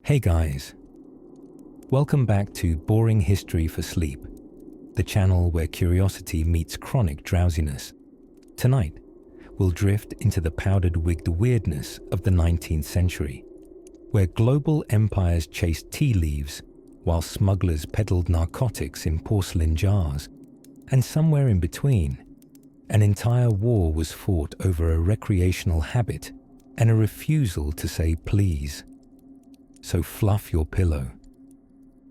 Hey guys, welcome back to Boring History for Sleep, the channel where curiosity meets chronic drowsiness. Tonight, we'll drift into the powdered-wigged weirdness of the 19th century, where global empires chased tea leaves while smugglers peddled narcotics in porcelain jars, and somewhere in between, an entire war was fought over a recreational habit and a refusal to say please. So fluff your pillow,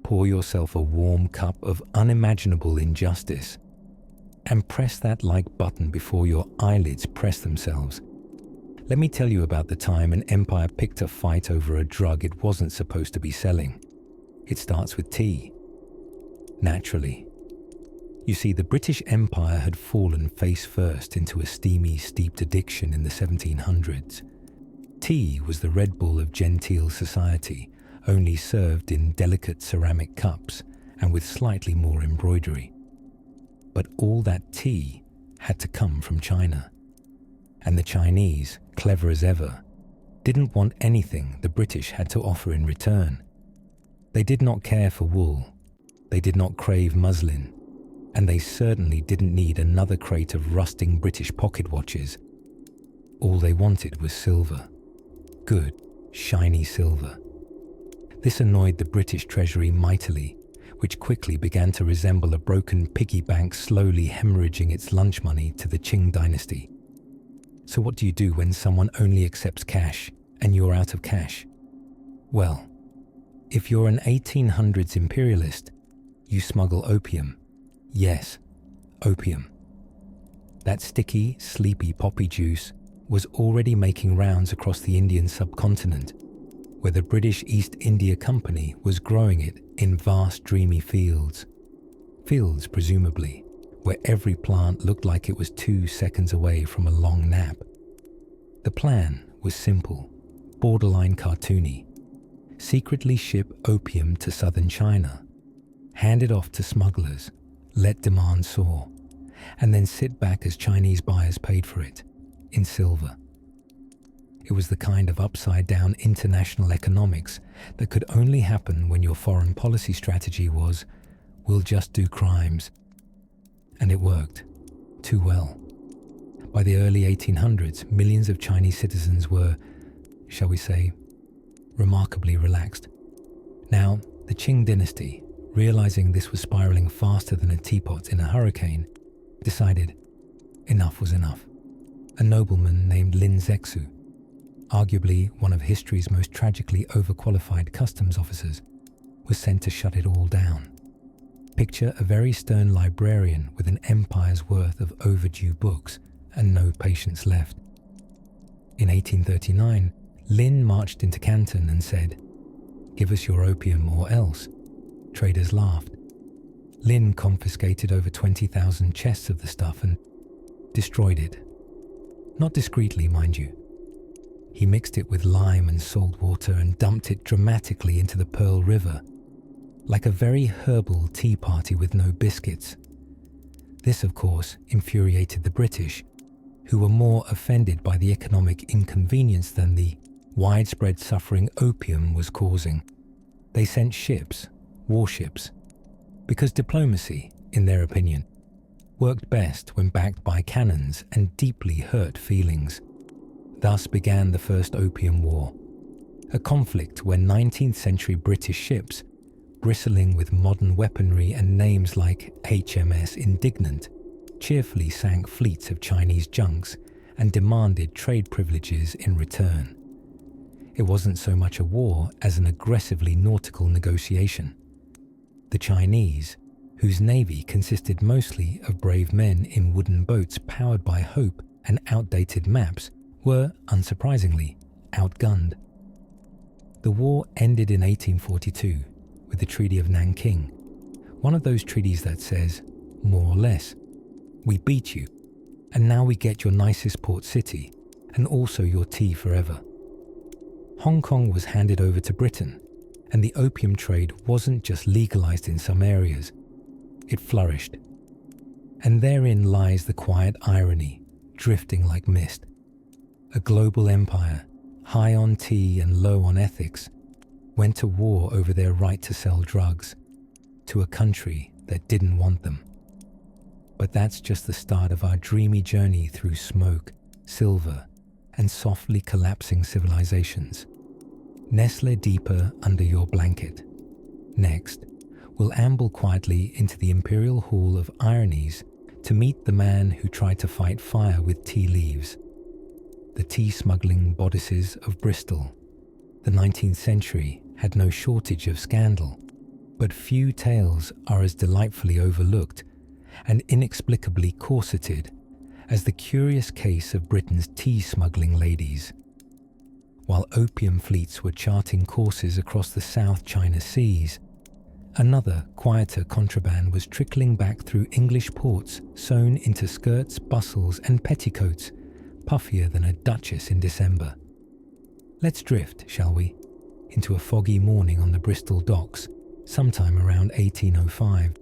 pour yourself a warm cup of unimaginable injustice, and press that like button before your eyelids press themselves. Let me tell you about the time an empire picked a fight over a drug it wasn't supposed to be selling. It starts with tea. Naturally. You see, the British Empire had fallen face first into a steamy, steeped addiction in the 1700s. Tea was the Red Bull of genteel society, only served in delicate ceramic cups and with slightly more embroidery. But all that tea had to come from China. And the Chinese, clever as ever, didn't want anything the British had to offer in return. They did not care for wool, they did not crave muslin, and they certainly didn't need another crate of rusting British pocket watches. All they wanted was silver. Good, shiny silver. This annoyed the British Treasury mightily, which quickly began to resemble a broken piggy bank slowly hemorrhaging its lunch money to the Qing dynasty. So what do you do when someone only accepts cash and you're out of cash? Well, if you're an 1800s imperialist, you smuggle opium. Yes, opium. That sticky, sleepy poppy juice was already making rounds across the Indian subcontinent, where the British East India Company was growing it in vast dreamy fields. Fields, presumably, where every plant looked like it was 2 seconds away from a long nap. The plan was simple, borderline cartoony. Secretly ship opium to southern China, hand it off to smugglers, let demand soar, and then sit back as Chinese buyers paid for it, in silver. It was the kind of upside-down international economics that could only happen when your foreign policy strategy was, we'll just do crimes. And it worked, too well. By the early 1800s, millions of Chinese citizens were, shall we say, remarkably relaxed. Now, the Qing dynasty, realizing this was spiraling faster than a teapot in a hurricane, decided enough was enough. A nobleman named Lin Zexu, arguably one of history's most tragically overqualified customs officers, was sent to shut it all down. Picture a very stern librarian with an empire's worth of overdue books and no patience left. In 1839, Lin marched into Canton and said, "Give us your opium or else." Traders laughed. Lin confiscated over 20,000 chests of the stuff and destroyed it. Not discreetly, mind you. He mixed it with lime and salt water and dumped it dramatically into the Pearl River, like a very herbal tea party with no biscuits. This, of course, infuriated the British, who were more offended by the economic inconvenience than the widespread suffering opium was causing. They sent ships, warships, because diplomacy, in their opinion, worked best when backed by cannons and deeply hurt feelings. Thus began the First Opium War, a conflict where 19th century British ships, bristling with modern weaponry and names like HMS Indignant, cheerfully sank fleets of Chinese junks and demanded trade privileges in return. It wasn't so much a war as an aggressively nautical negotiation. The Chinese, whose navy consisted mostly of brave men in wooden boats powered by hope and outdated maps, were, unsurprisingly, outgunned. The war ended in 1842 with the Treaty of Nanking, one of those treaties that says, more or less, we beat you, and now we get your nicest port city, and also your tea forever. Hong Kong was handed over to Britain, and the opium trade wasn't just legalized in some areas, it flourished. And therein lies the quiet irony, drifting like mist. A global empire, high on tea and low on ethics, went to war over their right to sell drugs to a country that didn't want them. But that's just the start of our dreamy journey through smoke, silver, and softly collapsing civilizations. Nestle deeper under your blanket. Next, we'll amble quietly into the imperial hall of ironies to meet the man who tried to fight fire with tea leaves. The tea-smuggling bodices of Bristol. The 19th century had no shortage of scandal, but few tales are as delightfully overlooked and inexplicably corseted as the curious case of Britain's tea-smuggling ladies. While opium fleets were charting courses across the South China Seas, another, quieter contraband was trickling back through English ports sewn into skirts, bustles and petticoats, puffier than a duchess in December. Let's drift, shall we, into a foggy morning on the Bristol docks, sometime around 1805.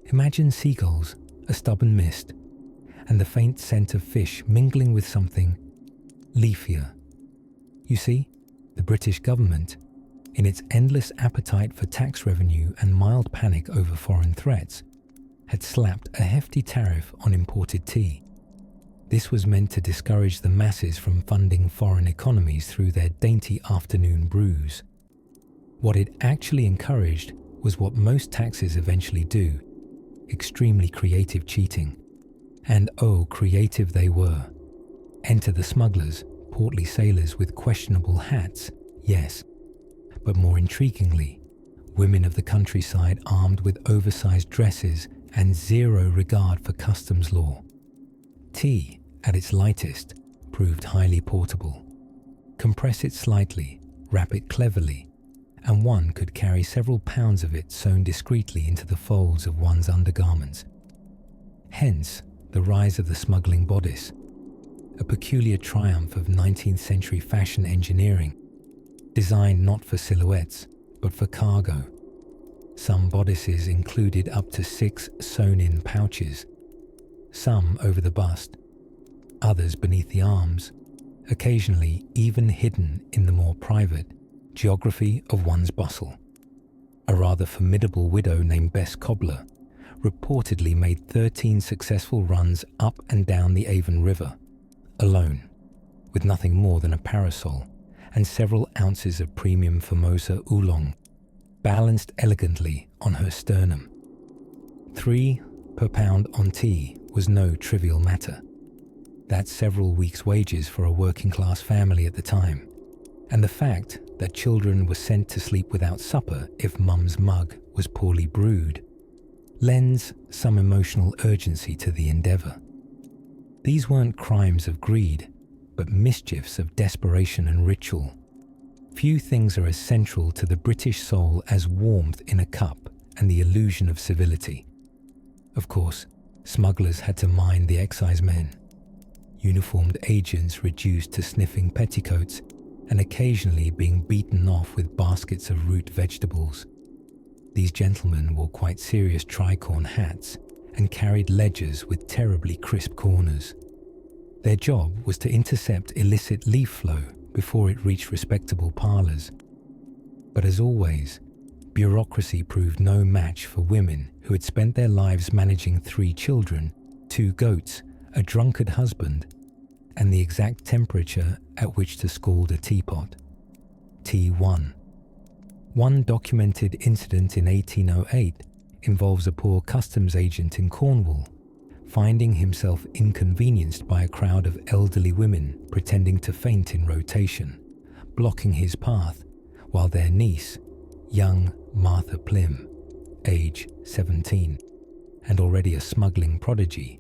Imagine seagulls, a stubborn mist, and the faint scent of fish mingling with something leafier. You see, the British government, in its endless appetite for tax revenue and mild panic over foreign threats, had slapped a hefty tariff on imported tea. This was meant to discourage the masses from funding foreign economies through their dainty afternoon brews. What it actually encouraged was what most taxes eventually do: extremely creative cheating. And oh, creative they were. Enter the smugglers, portly sailors with questionable hats, yes, but more intriguingly, women of the countryside armed with oversized dresses and zero regard for customs law. Tea, at its lightest, proved highly portable. Compress it slightly, wrap it cleverly, and one could carry several pounds of it sewn discreetly into the folds of one's undergarments. Hence, the rise of the smuggling bodice, a peculiar triumph of 19th century fashion engineering, designed not for silhouettes, but for cargo. Some bodices included up to 6 sewn-in pouches, some over the bust, others beneath the arms, occasionally even hidden in the more private geography of one's bustle. A rather formidable widow named Bess Cobbler reportedly made 13 successful runs up and down the Avon River, alone, with nothing more than a parasol and several ounces of premium Formosa oolong balanced elegantly on her sternum. 3 per pound on tea was no trivial matter. That's several weeks' wages for a working-class family at the time, and the fact that children were sent to sleep without supper if mum's mug was poorly brewed lends some emotional urgency to the endeavour. These weren't crimes of greed, but mischiefs of desperation and ritual. Few things are as central to the British soul as warmth in a cup and the illusion of civility. Of course, smugglers had to mind the excisemen, uniformed agents reduced to sniffing petticoats and occasionally being beaten off with baskets of root vegetables. These gentlemen wore quite serious tricorn hats and carried ledgers with terribly crisp corners. Their job was to intercept illicit leaf flow before it reached respectable parlours. But as always, bureaucracy proved no match for women who had spent their lives managing 3 children, 2 goats, a drunkard husband, and the exact temperature at which to scald a teapot. T1. One documented incident in 1808 involves a poor customs agent in Cornwall finding himself inconvenienced by a crowd of elderly women pretending to faint in rotation, blocking his path, while their niece, young Martha Plim, age 17, and already a smuggling prodigy,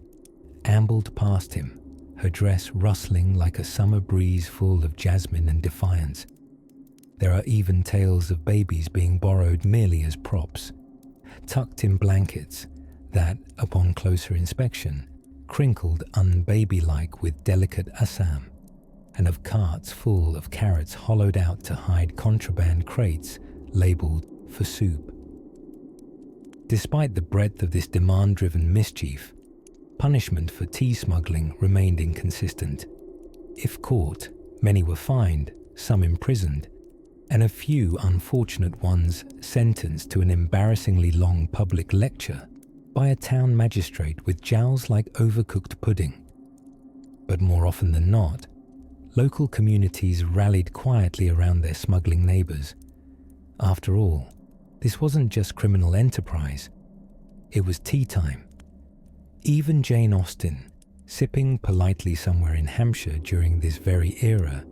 ambled past him, her dress rustling like a summer breeze full of jasmine and defiance. There are even tales of babies being borrowed merely as props, tucked in blankets that, upon closer inspection, crinkled unbaby-like with delicate Assam, and of carts full of carrots hollowed out to hide contraband crates labelled for soup. Despite the breadth of this demand-driven mischief, punishment for tea smuggling remained inconsistent. If caught, many were fined, some imprisoned, and a few unfortunate ones sentenced to an embarrassingly long public lecture by a town magistrate with jowls like overcooked pudding. But more often than not, local communities rallied quietly around their smuggling neighbours. After all, this wasn't just criminal enterprise, it was tea time. Even Jane Austen, sipping politely somewhere in Hampshire during this very era,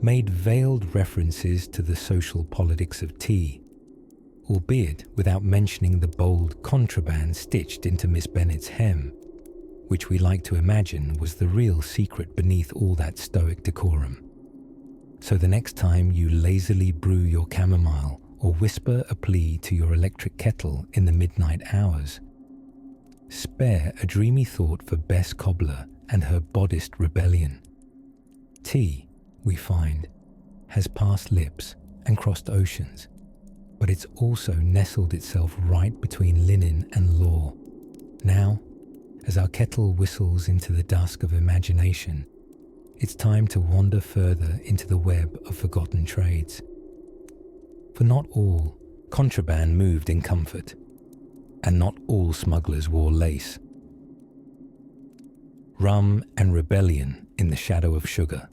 made veiled references to the social politics of tea, albeit without mentioning the bold contraband stitched into Miss Bennet's hem, which we like to imagine was the real secret beneath all that stoic decorum. So the next time you lazily brew your chamomile or whisper a plea to your electric kettle in the midnight hours, spare a dreamy thought for Bess Cobbler and her bodiced rebellion. Tea, we find, has passed lips and crossed oceans, but it's also nestled itself right between linen and law. Now, as our kettle whistles into the dusk of imagination, it's time to wander further into the web of forgotten trades. For not all contraband moved in comfort, and not all smugglers wore lace. Rum and rebellion in the shadow of sugar.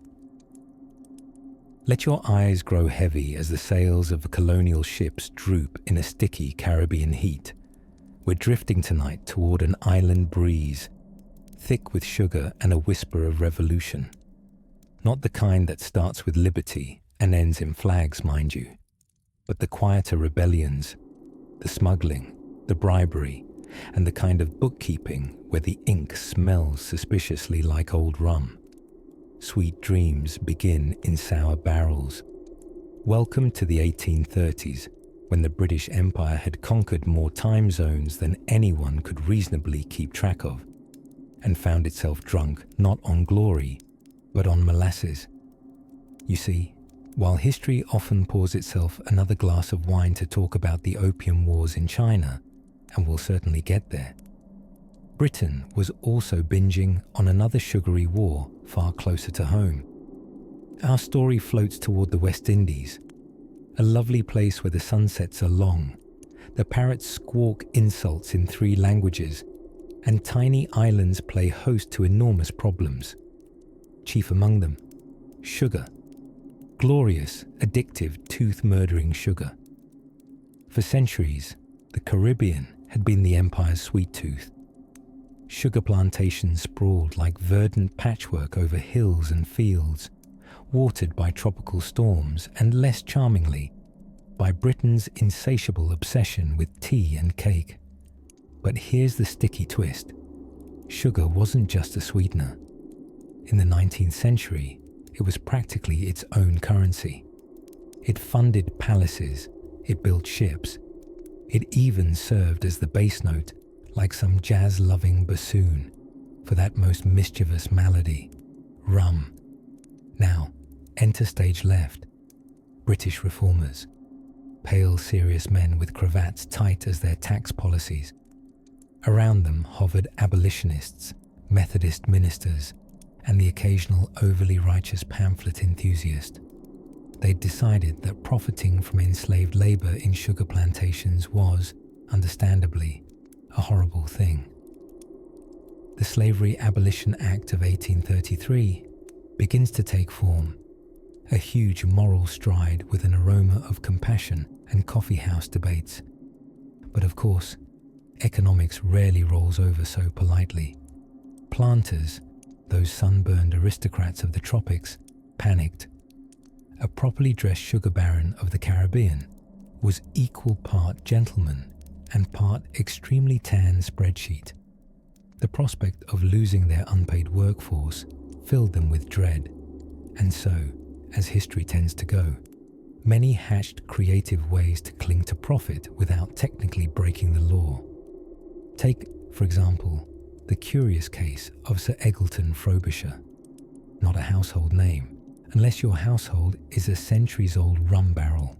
Let your eyes grow heavy as the sails of colonial ships droop in a sticky Caribbean heat. We're drifting tonight toward an island breeze, thick with sugar and a whisper of revolution. Not the kind that starts with liberty and ends in flags, mind you, but the quieter rebellions, the smuggling, the bribery, and the kind of bookkeeping where the ink smells suspiciously like old rum. Sweet dreams begin in sour barrels. Welcome to the 1830s, when the British Empire had conquered more time zones than anyone could reasonably keep track of, and found itself drunk not on glory, but on molasses. You see, while history often pours itself another glass of wine to talk about the opium wars in China, and we'll certainly get there, Britain was also binging on another sugary war far closer to home. Our story floats toward the West Indies, a lovely place where the sunsets are long, the parrots squawk insults in 3 languages, and tiny islands play host to enormous problems. Chief among them, sugar. Glorious, addictive, tooth-murdering sugar. For centuries, the Caribbean had been the empire's sweet tooth. Sugar plantations sprawled like verdant patchwork over hills and fields, watered by tropical storms and, less charmingly, by Britain's insatiable obsession with tea and cake. But here's the sticky twist. Sugar wasn't just a sweetener. In the 19th century, it was practically its own currency. It funded palaces, it built ships, it even served as the bass note, like some jazz-loving bassoon, for that most mischievous malady, rum. Now, enter stage left, British reformers, pale, serious men with cravats tight as their tax policies. Around them hovered abolitionists, Methodist ministers, and the occasional overly righteous pamphlet enthusiast. They'd decided that profiting from enslaved labor in sugar plantations was, understandably, a horrible thing. The Slavery Abolition Act of 1833 begins to take form, a huge moral stride with an aroma of compassion and coffeehouse debates. But of course, economics rarely rolls over so politely. Planters, those sunburned aristocrats of the tropics, panicked. A properly dressed sugar baron of the Caribbean was equal part gentleman and part extremely tan spreadsheet. The prospect of losing their unpaid workforce filled them with dread, and so, as history tends to go, many hatched creative ways to cling to profit without technically breaking the law. Take, for example, the curious case of Sir Eggleton Frobisher. Not a household name, unless your household is a centuries-old rum barrel.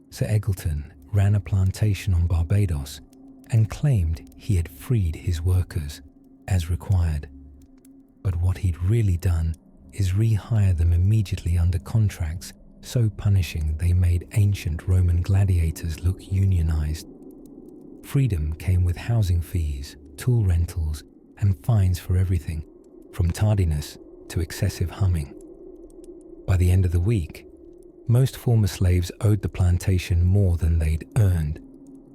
Sir Eggleton ran a plantation on Barbados and claimed he had freed his workers, as required. But what he'd really done is rehire them immediately under contracts so punishing they made ancient Roman gladiators look unionized. Freedom came with housing fees, tool rentals, and fines for everything, from tardiness to excessive humming. By the end of the week, most former slaves owed the plantation more than they'd earned,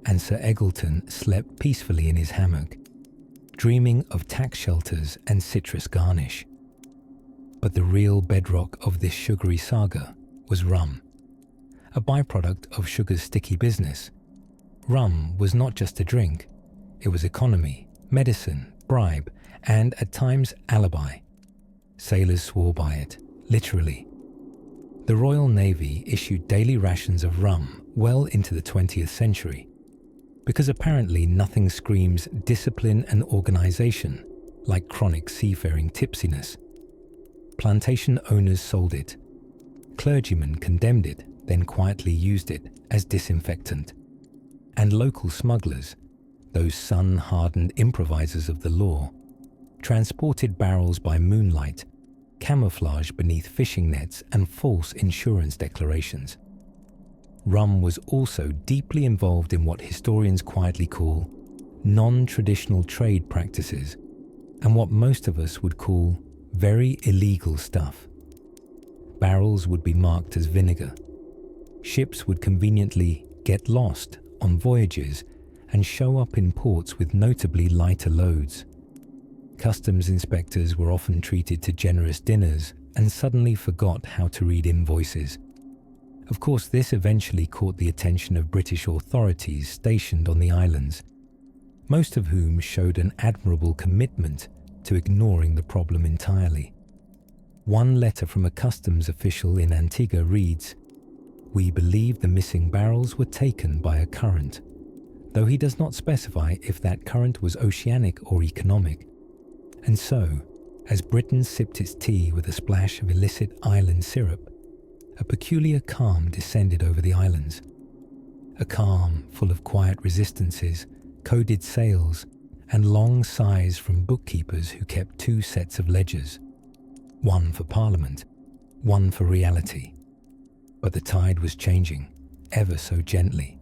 and Sir Eggleton slept peacefully in his hammock, dreaming of tax shelters and citrus garnish. But the real bedrock of this sugary saga was rum. A byproduct of sugar's sticky business, rum was not just a drink, it was economy, medicine, bribe, and at times alibi. Sailors swore by it, literally. The Royal Navy issued daily rations of rum well into the 20th century, because apparently nothing screams discipline and organization like chronic seafaring tipsiness. Plantation owners sold it. Clergymen condemned it, then quietly used it as disinfectant. And local smugglers, those sun-hardened improvisers of the law, transported barrels by moonlight, camouflaged beneath fishing nets and false insurance declarations. Rum was also deeply involved in what historians quietly call non-traditional trade practices and what most of us would call very illegal stuff. Barrels would be marked as vinegar. Ships would conveniently get lost on voyages and show up in ports with notably lighter loads. Customs inspectors were often treated to generous dinners and suddenly forgot how to read invoices. Of course, this eventually caught the attention of British authorities stationed on the islands, most of whom showed an admirable commitment to ignoring the problem entirely. One letter from a customs official in Antigua reads, "We believe the missing barrels were taken by a current," though he does not specify if that current was oceanic or economic. And so, as Britain sipped its tea with a splash of illicit island syrup, a peculiar calm descended over the islands. A calm full of quiet resistances, coded sales, and long sighs from bookkeepers who kept two sets of ledgers, one for Parliament, one for reality. But the tide was changing, ever so gently.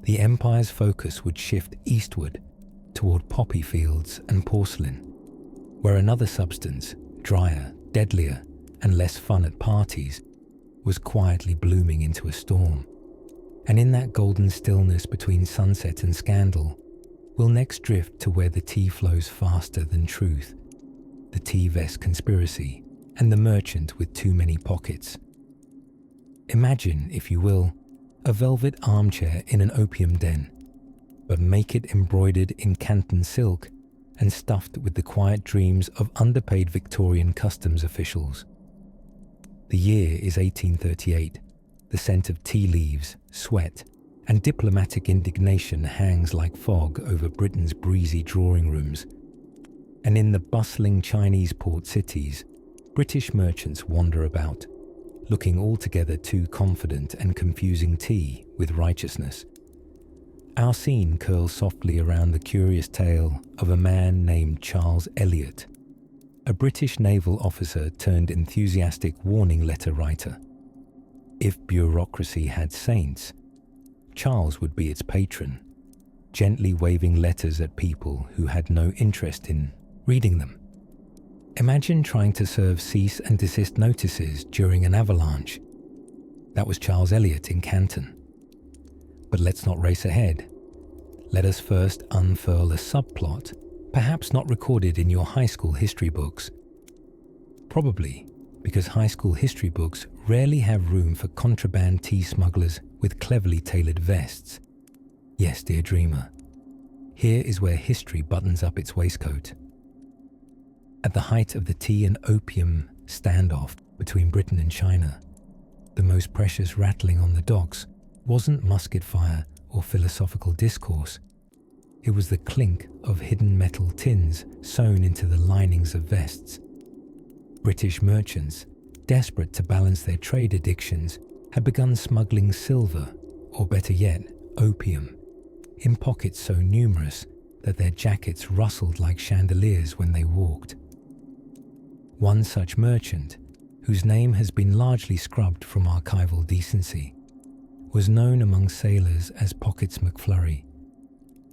The empire's focus would shift eastward, toward poppy fields and porcelain, where another substance, drier, deadlier, and less fun at parties, was quietly blooming into a storm. And in that golden stillness between sunset and scandal, we'll next drift to where the tea flows faster than truth, the tea vest conspiracy, and the merchant with too many pockets. Imagine, if you will, a velvet armchair in an opium den, but make it embroidered in Canton silk and stuffed with the quiet dreams of underpaid Victorian customs officials. The year is 1838. The scent of tea leaves, sweat, and diplomatic indignation hangs like fog over Britain's breezy drawing rooms. And in the bustling Chinese port cities, British merchants wander about, looking altogether too confident and confusing tea with righteousness. Our scene curls softly around the curious tale of a man named Charles Eliot, a British naval officer turned enthusiastic warning letter writer. If bureaucracy had saints, Charles would be its patron, gently waving letters at people who had no interest in reading them. Imagine trying to serve cease and desist notices during an avalanche. That was Charles Eliot in Canton. But let's not race ahead. Let us first unfurl a subplot, perhaps not recorded in your high school history books. Probably because high school history books rarely have room for contraband tea smugglers with cleverly tailored vests. Yes, dear dreamer, here is where history buttons up its waistcoat. At the height of the tea and opium standoff between Britain and China, the most precious rattling on the docks wasn't musket fire or philosophical discourse. It was the clink of hidden metal tins sewn into the linings of vests. British merchants, desperate to balance their trade addictions, had begun smuggling silver, or better yet, opium, in pockets so numerous that their jackets rustled like chandeliers when they walked. One such merchant, whose name has been largely scrubbed from archival decency, was known among sailors as Pockets McFlurry.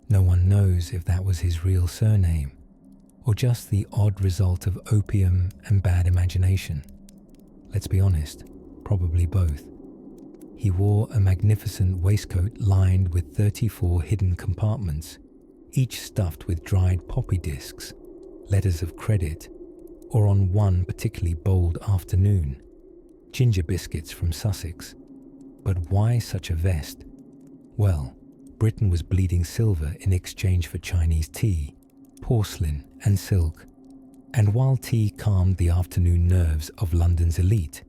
No one knows if that was his real surname, or just the odd result of opium and bad imagination. Let's be honest, probably both. He wore a magnificent waistcoat lined with 34 hidden compartments, each stuffed with dried poppy discs, letters of credit, or on one particularly bold afternoon, ginger biscuits from Sussex. But why such a vest? Well, Britain was bleeding silver in exchange for Chinese tea, porcelain and silk, and while tea calmed the afternoon nerves of London's elite,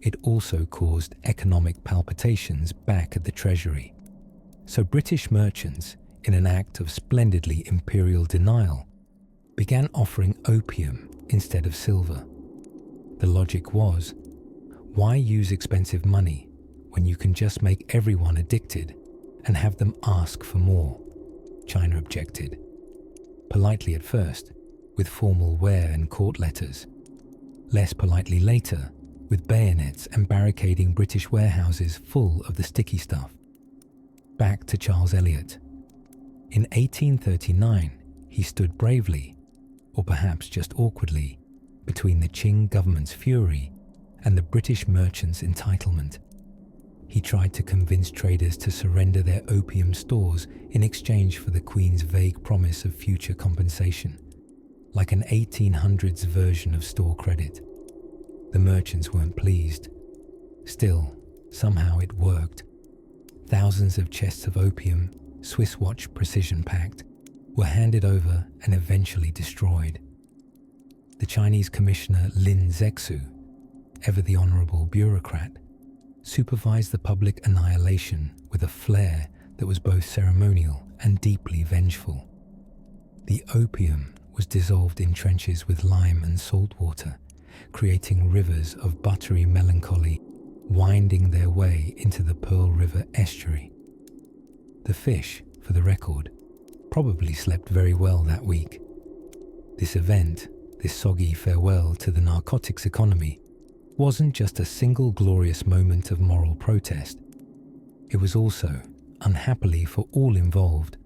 it also caused economic palpitations back at the Treasury. So British merchants, in an act of splendidly imperial denial, began offering opium instead of silver. The logic was, why use expensive money when you can just make everyone addicted and have them ask for more? China objected. Politely at first, with formal wear and court letters. Less politely later, with bayonets and barricading British warehouses full of the sticky stuff. Back to Charles Eliot. In 1839, he stood bravely, or perhaps just awkwardly, between the Qing government's fury and the British merchants' entitlement. He tried to convince traders to surrender their opium stores in exchange for the Queen's vague promise of future compensation, like an 1800s version of store credit. The merchants weren't pleased. Still, somehow it worked. Thousands of chests of opium, Swiss watch precision packed, were handed over and eventually destroyed. The Chinese commissioner Lin Zexu, ever the honorable bureaucrat, supervised the public annihilation with a flair that was both ceremonial and deeply vengeful. The opium was dissolved in trenches with lime and salt water, creating rivers of buttery melancholy winding their way into the Pearl River estuary. The fish, for the record, probably slept very well that week. This event, this soggy farewell to the narcotics economy, wasn't just a single glorious moment of moral protest. It was also, unhappily for all involved,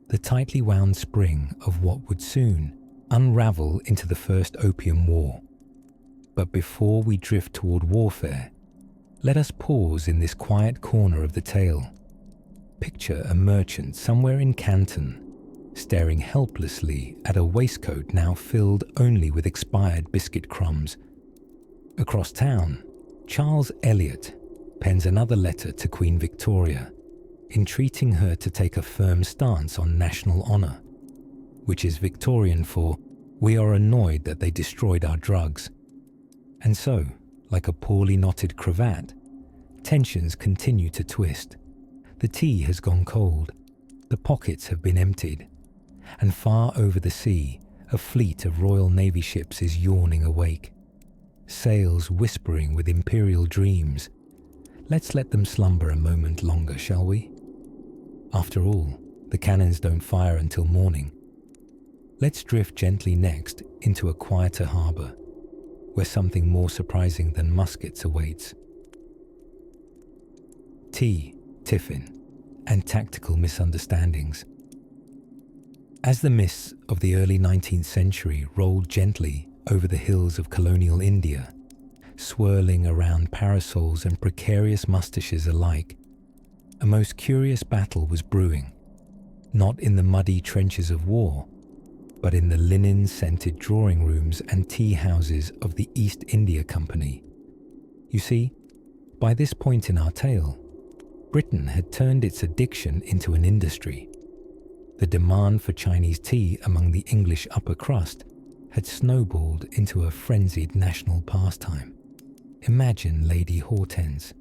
the tightly wound spring of what would soon unravel into the First Opium War. But before we drift toward warfare, let us pause in this quiet corner of the tale. Picture a merchant somewhere in Canton, staring helplessly at a waistcoat now filled only with expired biscuit crumbs. Across town, Charles Eliot pens another letter to Queen Victoria, entreating her to take a firm stance on national honour, which is Victorian for, "We are annoyed that they destroyed our drugs." And so, like a poorly knotted cravat, tensions continue to twist. The tea has gone cold, the pockets have been emptied, and far over the sea, a fleet of Royal Navy ships is yawning awake. Sails whispering with imperial dreams. Let's let them slumber a moment longer, shall we? After all, the cannons don't fire until morning. Let's drift gently next into a quieter harbour, where something more surprising than muskets awaits. Tea, tiffin, and tactical misunderstandings. As the mists of the early 19th century rolled gently over the hills of colonial India, swirling around parasols and precarious moustaches alike, a most curious battle was brewing, not in the muddy trenches of war, but in the linen-scented drawing rooms and tea houses of the East India Company. You see, by this point in our tale, Britain had turned its addiction into an industry. The demand for Chinese tea among the English upper crust had snowballed into a frenzied national pastime. Imagine Lady Hortense,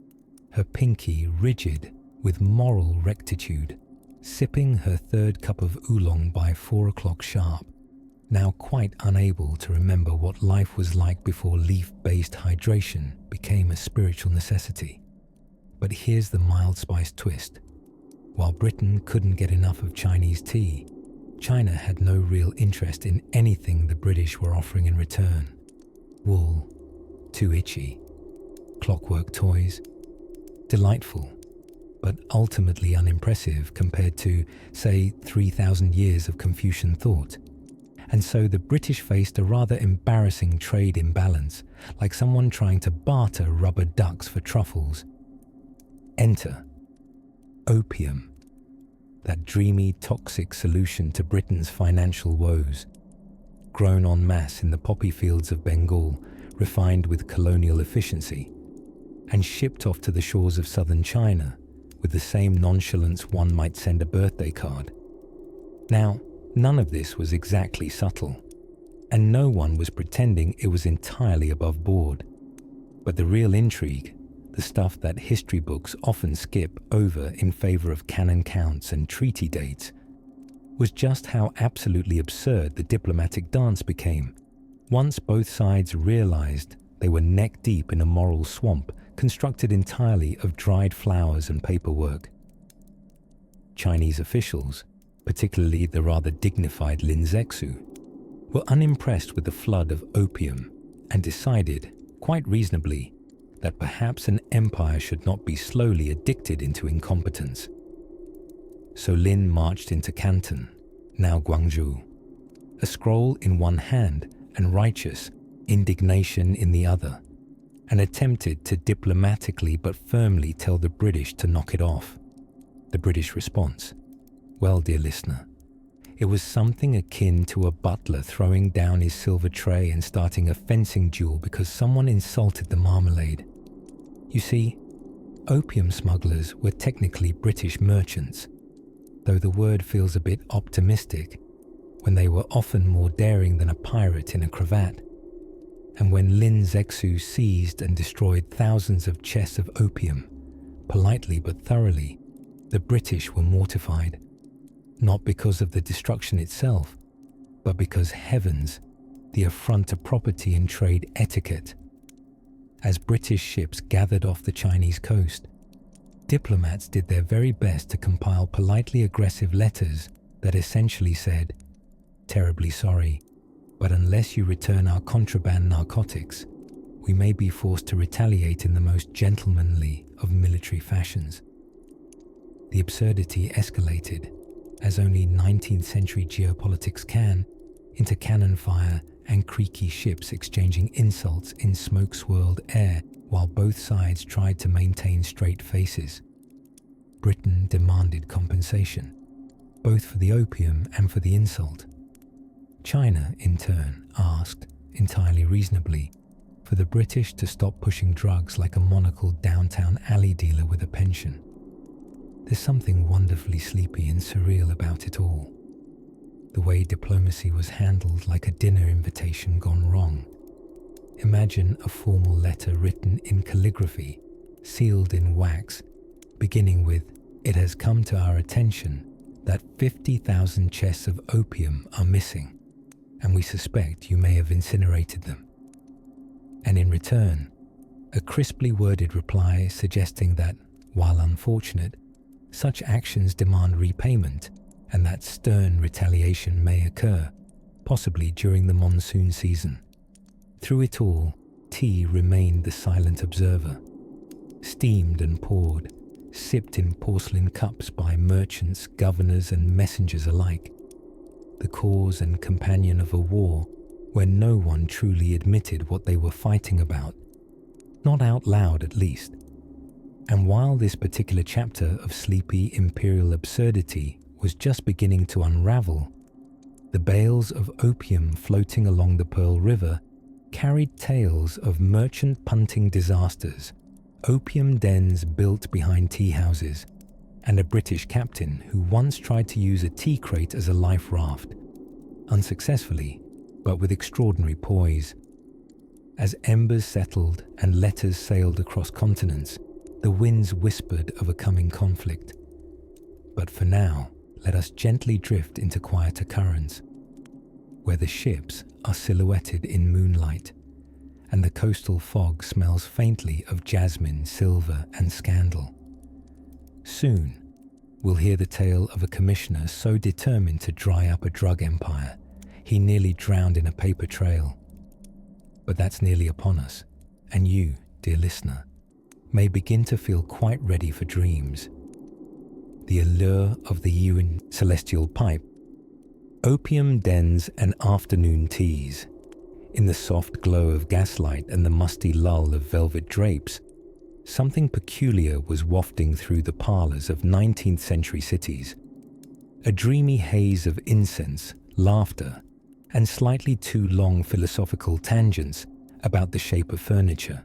her pinky rigid with moral rectitude, sipping her third cup of oolong by 4 o'clock sharp, now quite unable to remember what life was like before leaf-based hydration became a spiritual necessity. But here's the mild-spiced twist. While Britain couldn't get enough of Chinese tea, China had no real interest in anything the British were offering in return. Wool, too itchy. Clockwork toys, delightful, but ultimately unimpressive compared to, say, 3,000 years of Confucian thought. And so the British faced a rather embarrassing trade imbalance, like someone trying to barter rubber ducks for truffles. Enter opium, that dreamy, toxic solution to Britain's financial woes. Grown en masse in the poppy fields of Bengal, refined with colonial efficiency, and shipped off to the shores of southern China with the same nonchalance one might send a birthday card. Now, none of this was exactly subtle, and no one was pretending it was entirely above board. But the real intrigue, the stuff that history books often skip over in favor of canon counts and treaty dates, was just how absolutely absurd the diplomatic dance became once both sides realized they were neck-deep in a moral swamp constructed entirely of dried flowers and paperwork. Chinese officials, particularly the rather dignified Lin Zexu, were unimpressed with the flood of opium and decided, quite reasonably, that perhaps an empire should not be slowly addicted into incompetence. So Lin marched into Canton, now Guangzhou, a scroll in one hand and righteous indignation in the other, and attempted to diplomatically but firmly tell the British to knock it off. The British response? Well, dear listener, it was something akin to a butler throwing down his silver tray and starting a fencing duel because someone insulted the marmalade. You see, opium smugglers were technically British merchants, though the word feels a bit optimistic when they were often more daring than a pirate in a cravat. And when Lin Zexu seized and destroyed thousands of chests of opium, politely but thoroughly, the British were mortified, not because of the destruction itself, but because, heavens, the affront to property and trade etiquette. As British ships gathered off the Chinese coast, diplomats did their very best to compile politely aggressive letters that essentially said, "Terribly sorry, but unless you return our contraband narcotics, we may be forced to retaliate in the most gentlemanly of military fashions." The absurdity escalated, as only 19th century geopolitics can, into cannon fire and creaky ships exchanging insults in smoke-swirled air while both sides tried to maintain straight faces. Britain demanded compensation, both for the opium and for the insult. China, in turn, asked, entirely reasonably, for the British to stop pushing drugs like a monocled downtown alley dealer with a pension. There's something wonderfully sleepy and surreal about it all. The way diplomacy was handled like a dinner invitation gone wrong. Imagine a formal letter written in calligraphy, sealed in wax, beginning with, "It has come to our attention that 50,000 chests of opium are missing, and we suspect you may have incinerated them." And in return, a crisply worded reply suggesting that, while unfortunate, such actions demand repayment and that stern retaliation may occur, possibly during the monsoon season. Through it all, tea remained the silent observer, steamed and poured, sipped in porcelain cups by merchants, governors and messengers alike. The cause and companion of a war where no one truly admitted what they were fighting about, not out loud at least. And while this particular chapter of sleepy imperial absurdity was just beginning to unravel, the bales of opium floating along the Pearl River carried tales of merchant punting disasters, opium dens built behind tea houses, and a British captain who once tried to use a tea crate as a life raft, unsuccessfully, but with extraordinary poise. As embers settled and letters sailed across continents, the winds whispered of a coming conflict. But for now, let us gently drift into quieter currents, where the ships are silhouetted in moonlight, and the coastal fog smells faintly of jasmine, silver, and scandal. Soon, we'll hear the tale of a commissioner so determined to dry up a drug empire, he nearly drowned in a paper trail. But that's nearly upon us, and you, dear listener, may begin to feel quite ready for dreams. The allure of the Yuan celestial pipe, opium dens and afternoon teas. In the soft glow of gaslight and the musty lull of velvet drapes, something peculiar was wafting through the parlors of 19th century cities. A dreamy haze of incense, laughter, and slightly too long philosophical tangents about the shape of furniture.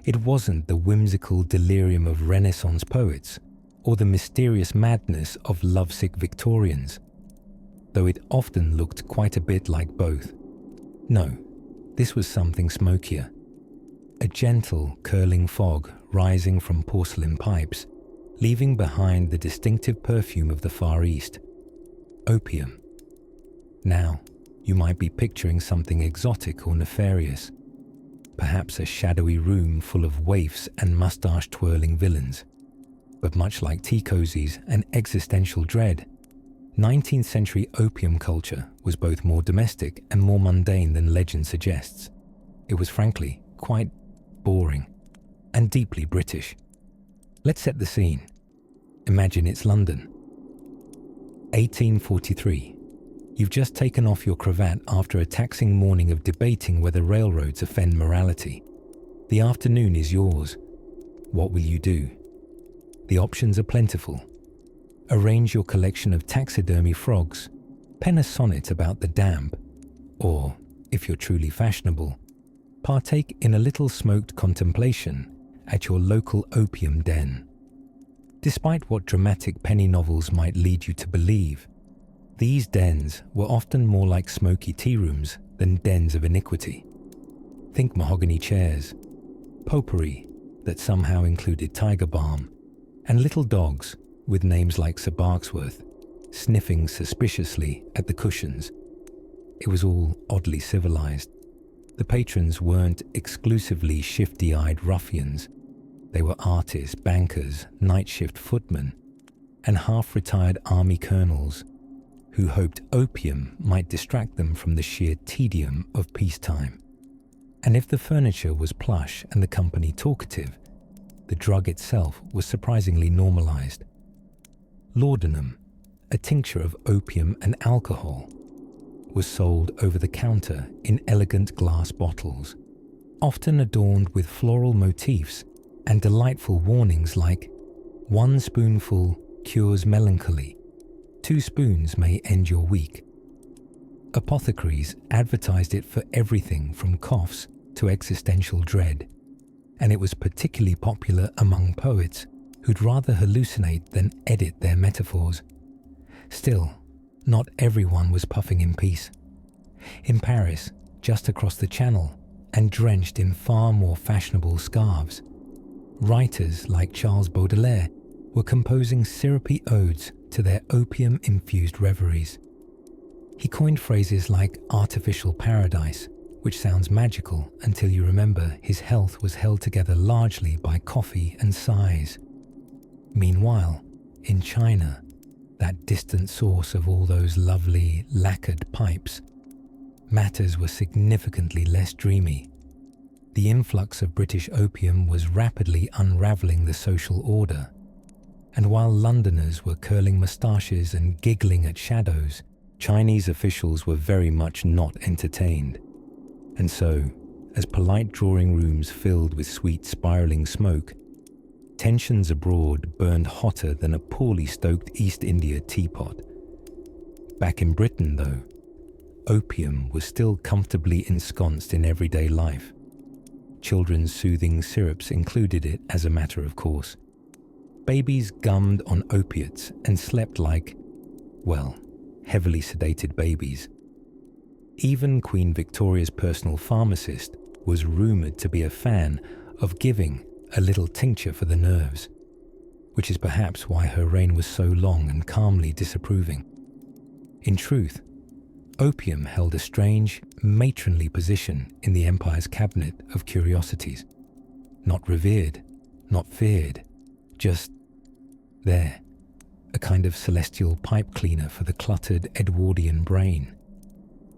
It wasn't the whimsical delirium of Renaissance poets or the mysterious madness of lovesick Victorians, though it often looked quite a bit like both. No, this was something smokier. A gentle, curling fog rising from porcelain pipes, leaving behind the distinctive perfume of the Far East. Opium. Now, you might be picturing something exotic or nefarious. Perhaps a shadowy room full of waifs and mustache-twirling villains. But much like tea cozies and existential dread, 19th century opium culture was both more domestic and more mundane than legend suggests. It was frankly quite boring and deeply British. Let's set the scene. Imagine it's London. 1843. You've just taken off your cravat after a taxing morning of debating whether railroads offend morality. The afternoon is yours. What will you do? The options are plentiful. Arrange your collection of taxidermy frogs, pen a sonnet about the damp, or, if you're truly fashionable, partake in a little smoked contemplation at your local opium den. Despite what dramatic penny novels might lead you to believe, these dens were often more like smoky tea rooms than dens of iniquity. Think mahogany chairs, potpourri that somehow included tiger balm, and little dogs with names like Sir Barksworth, sniffing suspiciously at the cushions. It was all oddly civilized. The patrons weren't exclusively shifty-eyed ruffians. They were artists, bankers, night shift footmen, and half-retired army colonels who hoped opium might distract them from the sheer tedium of peacetime. And if the furniture was plush and the company talkative, the drug itself was surprisingly normalized. Laudanum, a tincture of opium and alcohol, was sold over the counter in elegant glass bottles, often adorned with floral motifs and delightful warnings like, 1 spoonful cures melancholy, 2 spoons may end your week. Apothecaries advertised it for everything from coughs to existential dread, and it was particularly popular among poets who'd rather hallucinate than edit their metaphors. Still, not everyone was puffing in peace. In Paris, just across the Channel, and drenched in far more fashionable scarves, writers like Charles Baudelaire were composing syrupy odes to their opium-infused reveries. He coined phrases like artificial paradise, which sounds magical until you remember his health was held together largely by coffee and sighs. Meanwhile, in China, that distant source of all those lovely lacquered pipes, matters were significantly less dreamy. The influx of British opium was rapidly unravelling the social order, and while Londoners were curling moustaches and giggling at shadows, Chinese officials were very much not entertained. And so, as polite drawing rooms filled with sweet spiralling smoke, tensions abroad burned hotter than a poorly stoked East India teapot. Back in Britain, though, opium was still comfortably ensconced in everyday life. Children's soothing syrups included it as a matter of course. Babies gummed on opiates and slept like, well, heavily sedated babies. Even Queen Victoria's personal pharmacist was rumoured to be a fan of giving a little tincture for the nerves, which is perhaps why her reign was so long and calmly disapproving. In truth, opium held a strange, matronly position in the empire's cabinet of curiosities. Not revered, not feared, just there, a kind of celestial pipe cleaner for the cluttered Edwardian brain.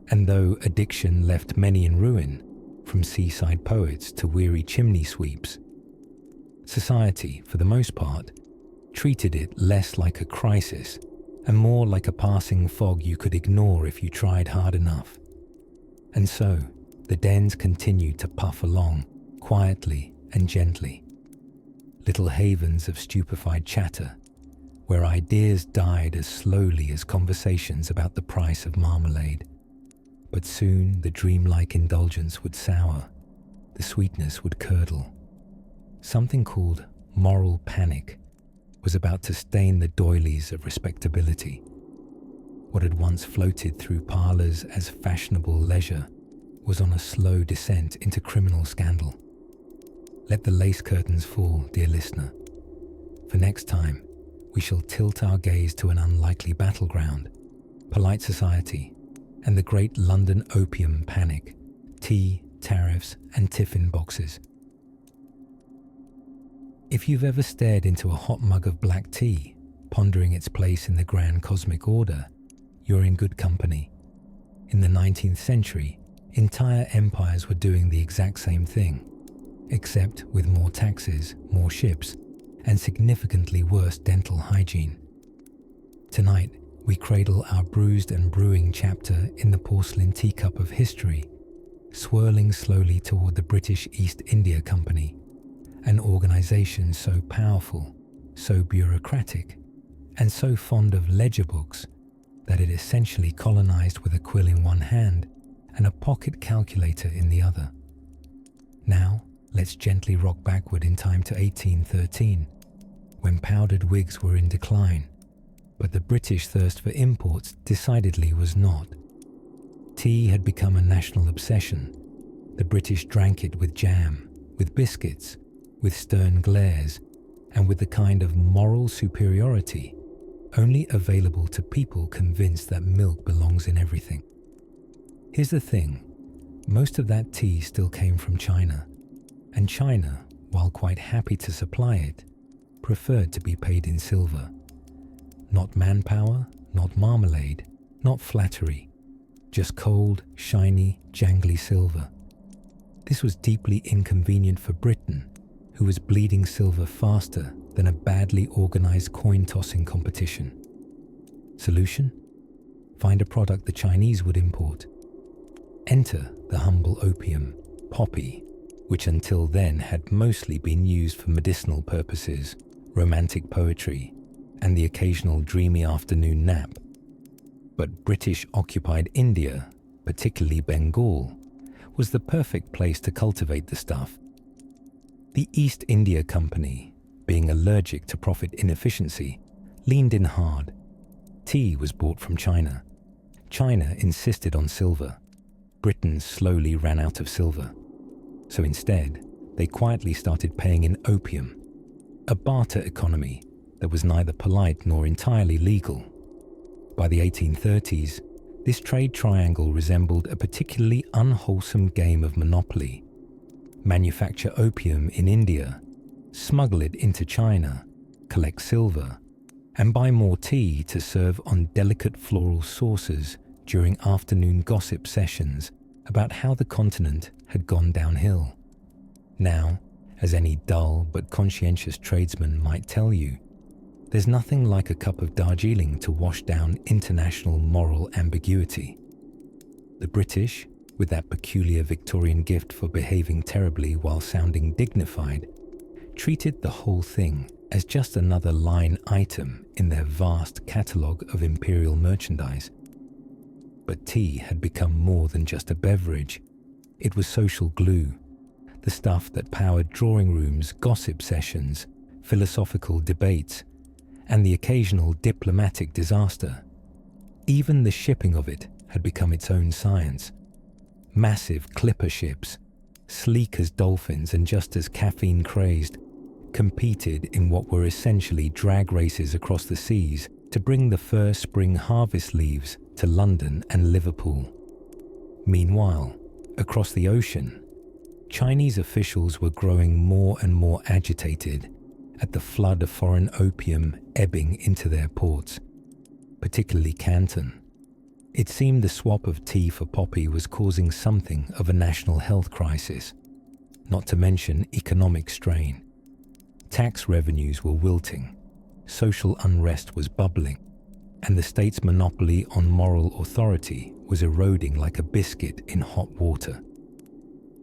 And though addiction left many in ruin, from seaside poets to weary chimney sweeps. Society, for the most part, treated it less like a crisis and more like a passing fog you could ignore if you tried hard enough. And so, the dens continued to puff along, quietly and gently. Little havens of stupefied chatter, where ideas died as slowly as conversations about the price of marmalade. But soon the dreamlike indulgence would sour, the sweetness would curdle. Something called moral panic was about to stain the doilies of respectability. What had once floated through parlours as fashionable leisure was on a slow descent into criminal scandal. Let the lace curtains fall, dear listener, for next time we shall tilt our gaze to an unlikely battleground, polite society, and the great London opium panic, tea, tariffs, and tiffin boxes. If you've ever stared into a hot mug of black tea, pondering its place in the grand cosmic order, you're in good company. In the 19th century, entire empires were doing the exact same thing, except with more taxes, more ships, and significantly worse dental hygiene. Tonight, we cradle our bruised and brewing chapter in the porcelain teacup of history, swirling slowly toward the British East India Company, an organization so powerful, so bureaucratic, and so fond of ledger books that it essentially colonized with a quill in one hand and a pocket calculator in the other. Now, let's gently rock backward in time to 1813, when powdered wigs were in decline, but the British thirst for imports decidedly was not. Tea had become a national obsession. The British drank it with jam, with biscuits, with stern glares, and with the kind of moral superiority only available to people convinced that milk belongs in everything. Here's the thing, most of that tea still came from China, and China, while quite happy to supply it, preferred to be paid in silver. Not manpower, not marmalade, not flattery, just cold, shiny, jangly silver. This was deeply inconvenient for Britain, who was bleeding silver faster than a badly organized coin-tossing competition. Solution? Find a product the Chinese would import. Enter the humble opium, poppy, which until then had mostly been used for medicinal purposes, romantic poetry, and the occasional dreamy afternoon nap. But British-occupied India, particularly Bengal, was the perfect place to cultivate the stuff. The East India Company, being allergic to profit inefficiency, leaned in hard. Tea was bought from China. China insisted on silver. Britain slowly ran out of silver. So instead, they quietly started paying in opium, a barter economy that was neither polite nor entirely legal. By the 1830s, this trade triangle resembled a particularly unwholesome game of monopoly. Manufacture opium in India, smuggle it into China, collect silver, and buy more tea to serve on delicate floral sauces during afternoon gossip sessions about how the continent had gone downhill. Now, as any dull but conscientious tradesman might tell you, there's nothing like a cup of Darjeeling to wash down international moral ambiguity. The British, with that peculiar Victorian gift for behaving terribly while sounding dignified, treated the whole thing as just another line item in their vast catalogue of imperial merchandise. But tea had become more than just a beverage. It was social glue, the stuff that powered drawing rooms, gossip sessions, philosophical debates, and the occasional diplomatic disaster. Even the shipping of it had become its own science. Massive clipper ships, sleek as dolphins and just as caffeine-crazed, competed in what were essentially drag races across the seas to bring the first spring harvest leaves to London and Liverpool. Meanwhile, across the ocean, Chinese officials were growing more and more agitated at the flood of foreign opium ebbing into their ports, particularly Canton. It seemed the swap of tea for poppy was causing something of a national health crisis, not to mention economic strain. Tax revenues were wilting, social unrest was bubbling, and the state's monopoly on moral authority was eroding like a biscuit in hot water.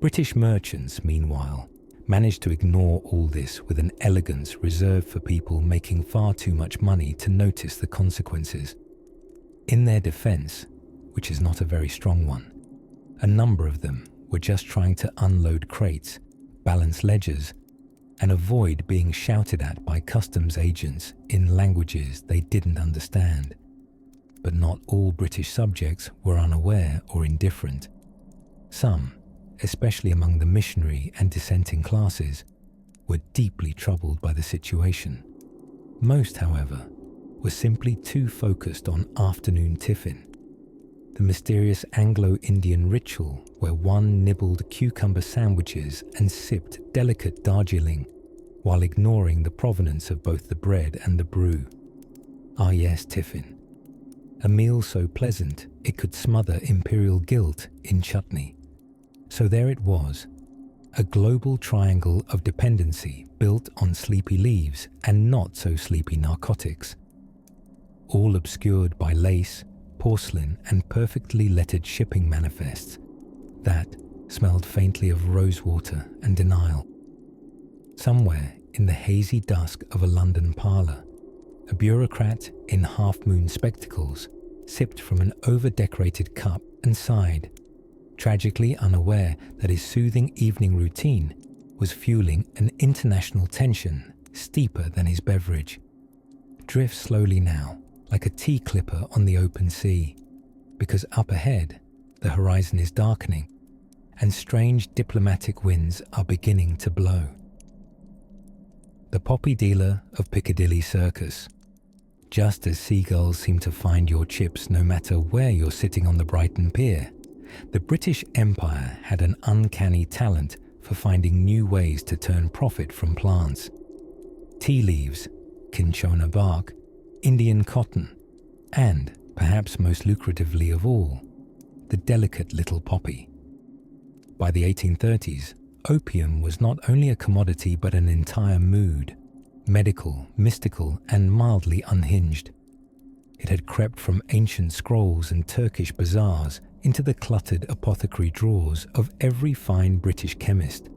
British merchants, meanwhile, managed to ignore all this with an elegance reserved for people making far too much money to notice the consequences. In their defense, which is not a very strong one, a number of them were just trying to unload crates, balance ledgers, and avoid being shouted at by customs agents in languages they didn't understand. But not all British subjects were unaware or indifferent. Some, especially among the missionary and dissenting classes, were deeply troubled by the situation. Most, however, were simply too focused on afternoon tiffin, the mysterious Anglo-Indian ritual where one nibbled cucumber sandwiches and sipped delicate Darjeeling while ignoring the provenance of both the bread and the brew. Ah yes, tiffin. A meal so pleasant it could smother imperial guilt in chutney. So there it was, a global triangle of dependency built on sleepy leaves and not so sleepy narcotics, all obscured by lace, porcelain and perfectly lettered shipping manifests that smelled faintly of rosewater and denial. Somewhere in the hazy dusk of a London parlour, a bureaucrat in half-moon spectacles sipped from an over-decorated cup and sighed, tragically unaware that his soothing evening routine was fueling an international tension steeper than his beverage. Drift slowly now, like a tea clipper on the open sea, because up ahead, the horizon is darkening, and strange diplomatic winds are beginning to blow. The poppy dealer of Piccadilly Circus. Just as seagulls seem to find your chips no matter where you're sitting on the Brighton Pier, the British Empire had an uncanny talent for finding new ways to turn profit from plants. Tea leaves, cinchona bark, Indian cotton, and, perhaps most lucratively of all, the delicate little poppy. By the 1830s, opium was not only a commodity but an entire mood, medical, mystical, and mildly unhinged. It had crept from ancient scrolls and Turkish bazaars into the cluttered apothecary drawers of every fine British chemist,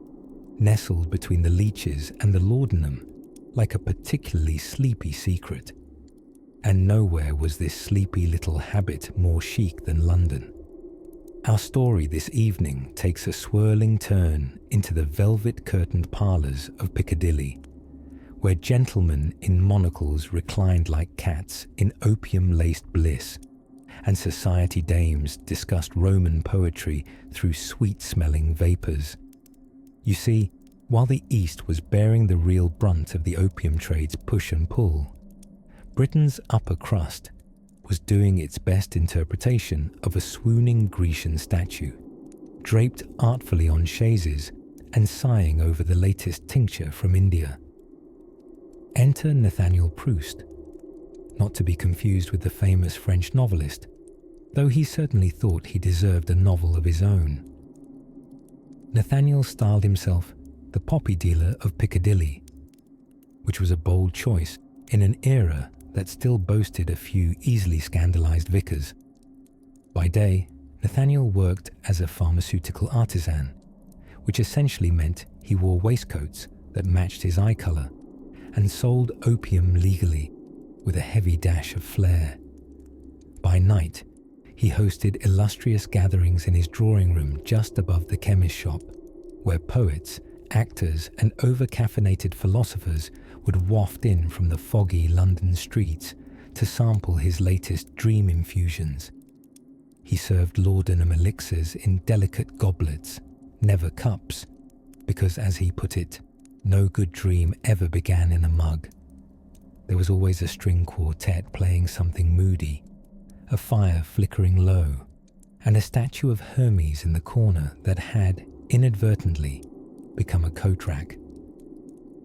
nestled between the leeches and the laudanum like a particularly sleepy secret. And nowhere was this sleepy little habit more chic than London. Our story this evening takes a swirling turn into the velvet-curtained parlours of Piccadilly, where gentlemen in monocles reclined like cats in opium-laced bliss, and society dames discussed Roman poetry through sweet-smelling vapours. You see, while the East was bearing the real brunt of the opium trade's push and pull, Britain's upper crust was doing its best interpretation of a swooning Grecian statue, draped artfully on chaises and sighing over the latest tincture from India. Enter Nathaniel Proust, not to be confused with the famous French novelist, though he certainly thought he deserved a novel of his own. Nathaniel styled himself the poppy dealer of Piccadilly, which was a bold choice in an era that still boasted a few easily scandalized vicars. By day, Nathaniel worked as a pharmaceutical artisan, which essentially meant he wore waistcoats that matched his eye color and sold opium legally with a heavy dash of flair. By night, he hosted illustrious gatherings in his drawing room just above the chemist shop, where poets, actors, and over-caffeinated philosophers would waft in from the foggy London streets to sample his latest dream infusions. He served laudanum elixirs in delicate goblets, never cups, because, as he put it, no good dream ever began in a mug. There was always a string quartet playing something moody, a fire flickering low, and a statue of Hermes in the corner that had, inadvertently, become a coat rack.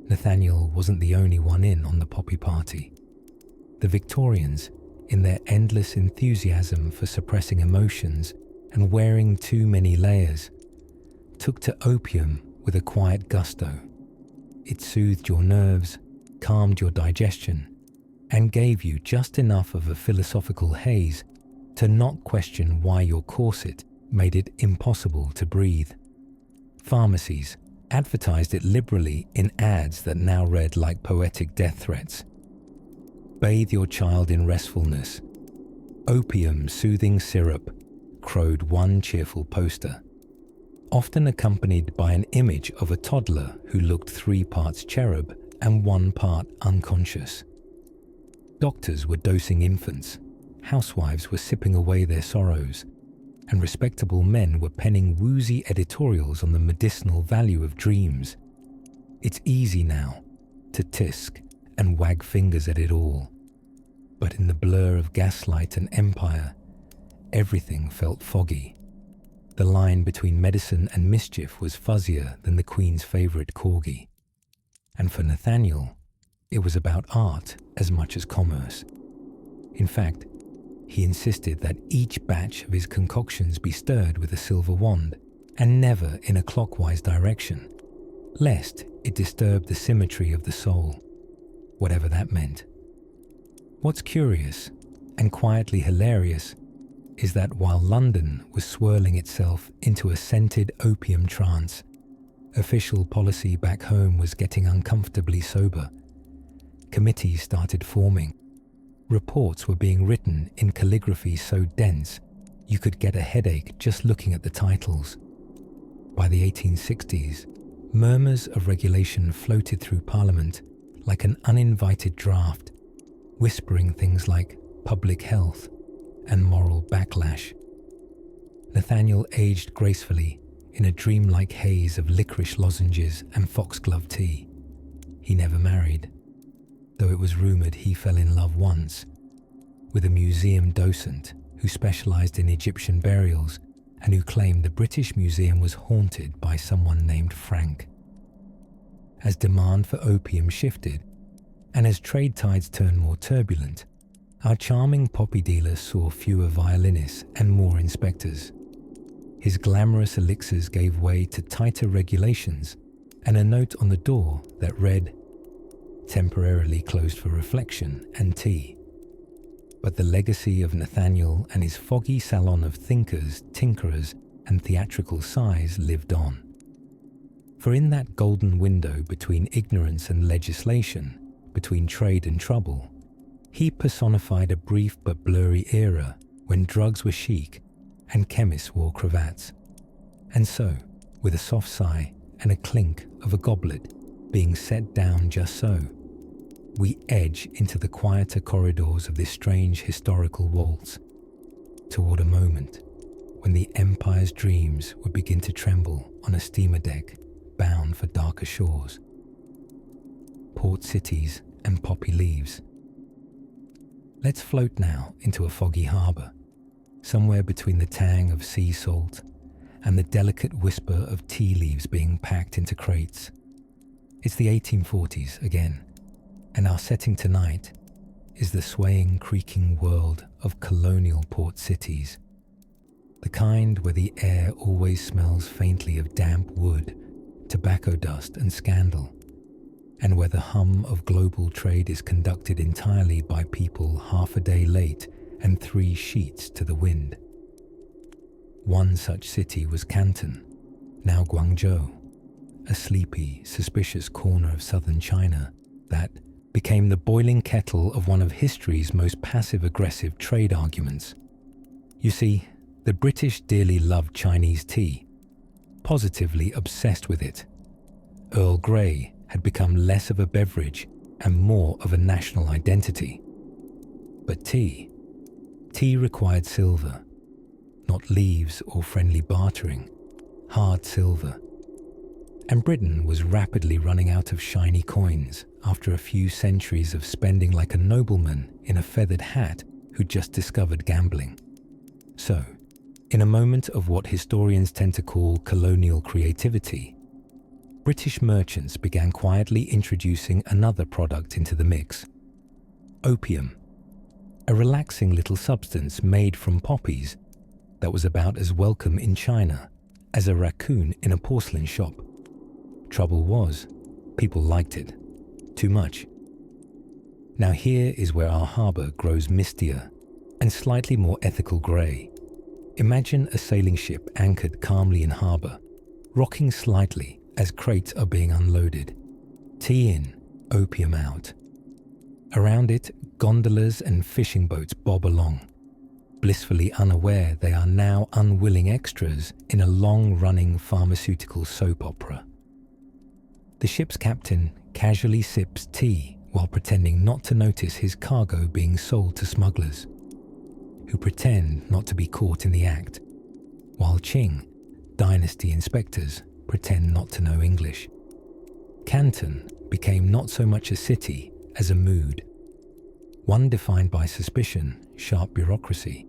Nathaniel wasn't the only one in on the poppy party. The Victorians, in their endless enthusiasm for suppressing emotions and wearing too many layers, took to opium with a quiet gusto. It soothed your nerves, calmed your digestion, and gave you just enough of a philosophical haze to not question why your corset made it impossible to breathe. Pharmacies advertised it liberally in ads that now read like poetic death threats. Bathe your child in restfulness. Opium soothing syrup, crowed one cheerful poster, often accompanied by an image of a toddler who looked 3 parts cherub and 1 part unconscious. Doctors were dosing infants, housewives were sipping away their sorrows, and respectable men were penning woozy editorials on the medicinal value of dreams. It's easy now to tisk and wag fingers at it all, but in the blur of gaslight and empire, everything felt foggy. The line between medicine and mischief was fuzzier than the Queen's favourite corgi. And for Nathaniel, it was about art as much as commerce. In fact, he insisted that each batch of his concoctions be stirred with a silver wand, and never in a clockwise direction, lest it disturb the symmetry of the soul, whatever that meant. What's curious and quietly hilarious is that while London was swirling itself into a scented opium trance, official policy back home was getting uncomfortably sober. Committees started forming. Reports were being written in calligraphy so dense you could get a headache just looking at the titles. By the 1860s, murmurs of regulation floated through Parliament like an uninvited draft, whispering things like public health and moral backlash. Nathaniel aged gracefully in a dreamlike haze of licorice lozenges and foxglove tea. He never married, though it was rumoured he fell in love once with a museum docent who specialised in Egyptian burials and who claimed the British Museum was haunted by someone named Frank. As demand for opium shifted, and as trade tides turned more turbulent, our charming poppy dealer saw fewer violinists and more inspectors. His glamorous elixirs gave way to tighter regulations and a note on the door that read, "Temporarily closed for reflection and tea." But the legacy of Nathaniel and his foggy salon of thinkers, tinkerers, and theatrical sighs lived on. For in that golden window between ignorance and legislation, between trade and trouble, he personified a brief but blurry era when drugs were chic and chemists wore cravats. And so, with a soft sigh and a clink of a goblet being set down just so, we edge into the quieter corridors of this strange historical waltz, toward a moment when the Empire's dreams would begin to tremble on a steamer deck bound for darker shores. Port cities and poppy leaves. Let's float now into a foggy harbour, somewhere between the tang of sea salt and the delicate whisper of tea leaves being packed into crates. It's the 1840s again, and our setting tonight is the swaying, creaking world of colonial port cities, the kind where the air always smells faintly of damp wood, tobacco dust and scandal, and where the hum of global trade is conducted entirely by people half a day late and 3 sheets to the wind. One such city was Canton, now Guangzhou, a sleepy, suspicious corner of southern China that became the boiling kettle of one of history's most passive-aggressive trade arguments. You see, the British dearly loved Chinese tea, positively obsessed with it. Earl Grey had become less of a beverage and more of a national identity. But tea required silver, not leaves or friendly bartering, hard silver. And Britain was rapidly running out of shiny coins after a few centuries of spending like a nobleman in a feathered hat who'd just discovered gambling. So, in a moment of what historians tend to call colonial creativity, British merchants began quietly introducing another product into the mix: opium, a relaxing little substance made from poppies that was about as welcome in China as a raccoon in a porcelain shop. Trouble was, people liked it. Too much. Now here is where our harbour grows mistier and slightly more ethical grey. Imagine a sailing ship anchored calmly in harbour, rocking slightly as crates are being unloaded. Tea in, opium out. Around it, gondolas and fishing boats bob along, blissfully unaware they are now unwilling extras in a long-running pharmaceutical soap opera. The ship's captain casually sips tea while pretending not to notice his cargo being sold to smugglers, who pretend not to be caught in the act, while Qing, dynasty inspectors, pretend not to know English. Canton became not so much a city as a mood, one defined by suspicion, sharp bureaucracy,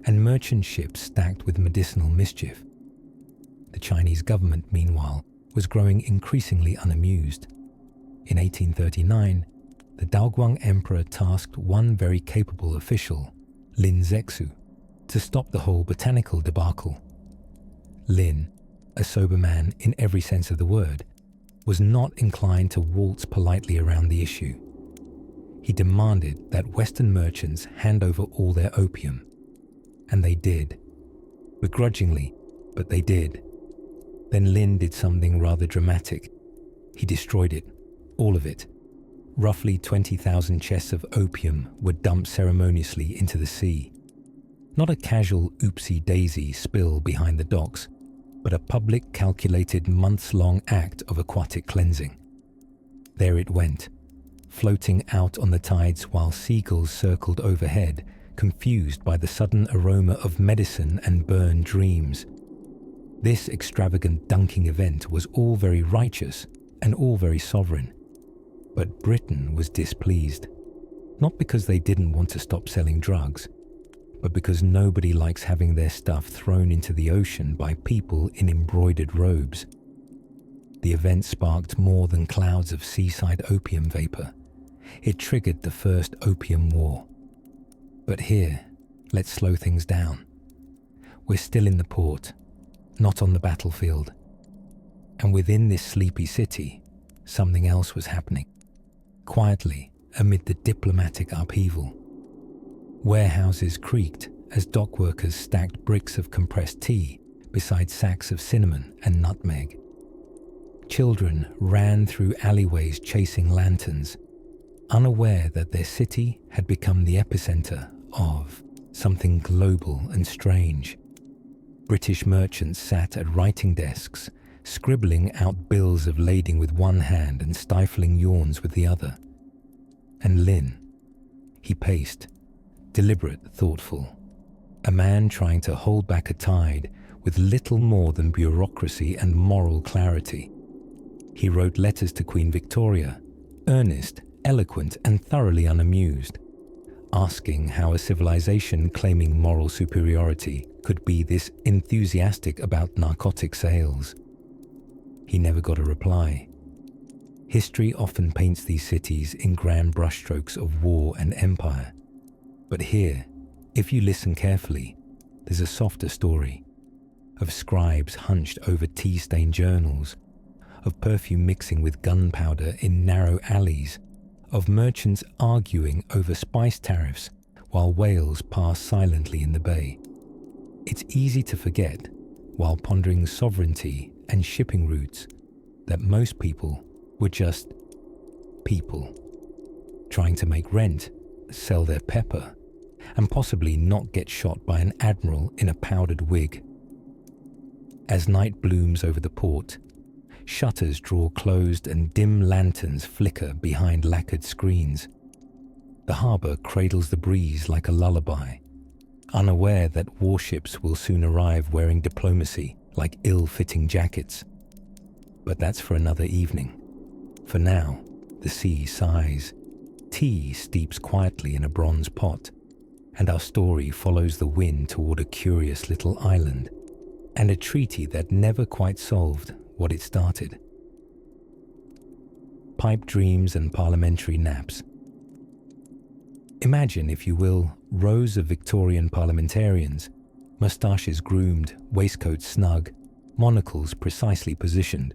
and merchant ships stacked with medicinal mischief. The Chinese government, meanwhile, was growing increasingly unamused. In 1839, the Daoguang Emperor tasked one very capable official, Lin Zexu, to stop the whole botanical debacle. Lin, a sober man in every sense of the word, was not inclined to waltz politely around the issue. He demanded that Western merchants hand over all their opium. And they did. Begrudgingly, but they did. Then Lin did something rather dramatic. He destroyed it, all of it. Roughly 20,000 chests of opium were dumped ceremoniously into the sea. Not a casual oopsie-daisy spill behind the docks, but a public, calculated, months-long act of aquatic cleansing. There it went, floating out on the tides while seagulls circled overhead, confused by the sudden aroma of medicine and burned dreams. This extravagant dunking event was all very righteous and all very sovereign. But Britain was displeased, not because they didn't want to stop selling drugs, but because nobody likes having their stuff thrown into the ocean by people in embroidered robes. The event sparked more than clouds of seaside opium vapor. It triggered the First Opium War. But here, let's slow things down. We're still in the port, not on the battlefield. And within this sleepy city, something else was happening, quietly amid the diplomatic upheaval. Warehouses creaked as dock workers stacked bricks of compressed tea beside sacks of cinnamon and nutmeg. Children ran through alleyways chasing lanterns, unaware that their city had become the epicenter of something global and strange. British merchants sat at writing desks, scribbling out bills of lading with one hand and stifling yawns with the other. And Lin, he paced, deliberate, thoughtful, a man trying to hold back a tide with little more than bureaucracy and moral clarity. He wrote letters to Queen Victoria, earnest, eloquent, and thoroughly unamused, asking how a civilization claiming moral superiority could be this enthusiastic about narcotic sales. He never got a reply. History often paints these cities in grand brushstrokes of war and empire. But here, if you listen carefully, there's a softer story of scribes hunched over tea-stained journals, of perfume mixing with gunpowder in narrow alleys, of merchants arguing over spice tariffs while whales pass silently in the bay. It's easy to forget, while pondering sovereignty and shipping routes, that most people were just people, trying to make rent, sell their pepper, and possibly not get shot by an admiral in a powdered wig. As night blooms over the port, shutters draw closed and dim lanterns flicker behind lacquered screens. The harbour cradles the breeze like a lullaby, unaware that warships will soon arrive wearing diplomacy like ill-fitting jackets. But that's for another evening. For now, the sea sighs, tea steeps quietly in a bronze pot, and our story follows the wind toward a curious little island, and a treaty that never quite solved what it started. Pipe dreams and parliamentary naps. Imagine, if you will, rows of Victorian parliamentarians, moustaches groomed, waistcoats snug, monocles precisely positioned,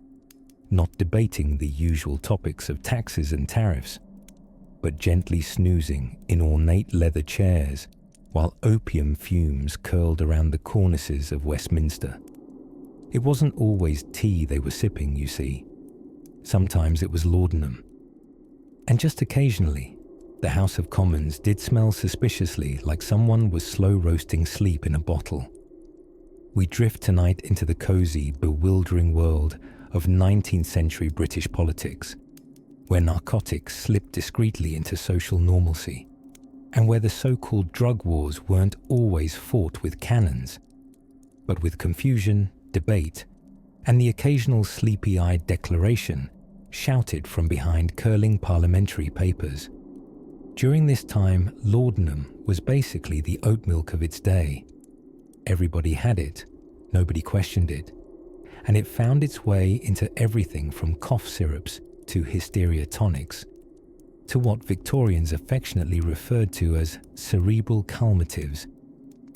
not debating the usual topics of taxes and tariffs, but gently snoozing in ornate leather chairs while opium fumes curled around the cornices of Westminster. It wasn't always tea they were sipping, you see. Sometimes it was laudanum. And just occasionally, the House of Commons did smell suspiciously like someone was slow roasting sleep in a bottle. We drift tonight into the cosy, bewildering world of 19th century British politics, where narcotics slipped discreetly into social normalcy, and where the so-called drug wars weren't always fought with cannons, but with confusion, debate, and the occasional sleepy-eyed declaration shouted from behind curling parliamentary papers. During this time, laudanum was basically the oat milk of its day. Everybody had it, nobody questioned it, and it found its way into everything from cough syrups to hysteria tonics, to what Victorians affectionately referred to as cerebral calmatives,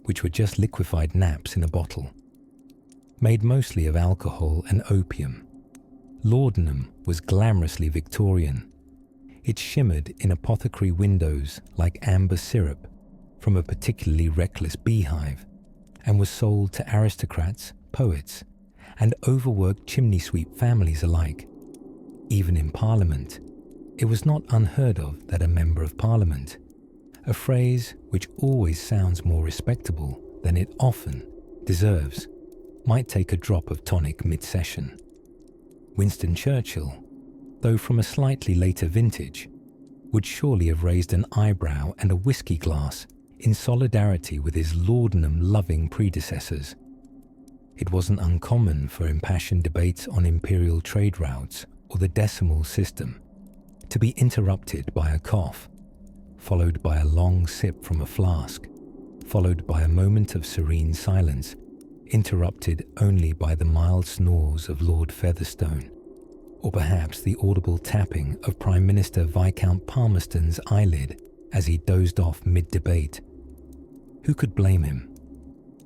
which were just liquefied naps in a bottle. Made mostly of alcohol and opium, laudanum was glamorously Victorian. It shimmered in apothecary windows like amber syrup from a particularly reckless beehive, and was sold to aristocrats, poets, and overworked chimney sweep families alike. Even in Parliament, it was not unheard of that a Member of Parliament, a phrase which always sounds more respectable than it often deserves, might take a drop of tonic mid-session. Winston Churchill, though from a slightly later vintage, would surely have raised an eyebrow and a whiskey glass in solidarity with his laudanum-loving predecessors. It wasn't uncommon for impassioned debates on imperial trade routes or the decimal system to be interrupted by a cough, followed by a long sip from a flask, followed by a moment of serene silence, interrupted only by the mild snores of Lord Featherstone, or perhaps the audible tapping of Prime Minister Viscount Palmerston's eyelid as he dozed off mid-debate. Who could blame him?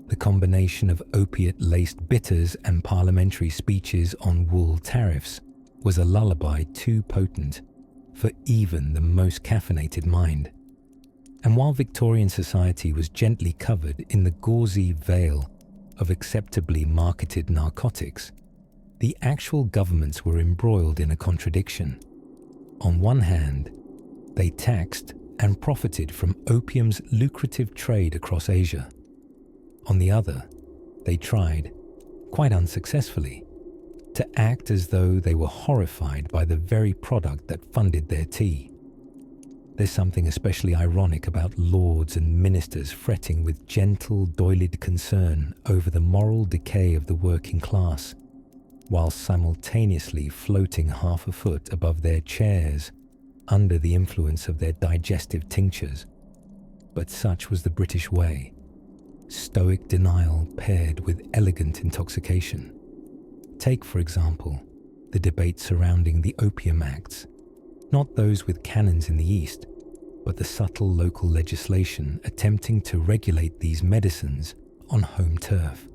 The combination of opiate-laced bitters and parliamentary speeches on wool tariffs was a lullaby too potent for even the most caffeinated mind. And while Victorian society was gently covered in the gauzy veil of acceptably marketed narcotics, the actual governments were embroiled in a contradiction. On one hand, they taxed and profited from opium's lucrative trade across Asia. On the other, they tried, quite unsuccessfully, to act as though they were horrified by the very product that funded their tea. There's something especially ironic about lords and ministers fretting with gentle, doiled concern over the moral decay of the working class, while simultaneously floating half a foot above their chairs under the influence of their digestive tinctures. But such was the British way. Stoic denial paired with elegant intoxication. Take, for example, the debate surrounding the Opium Acts, not those with cannons in the East, but the subtle local legislation attempting to regulate these medicines on home turf.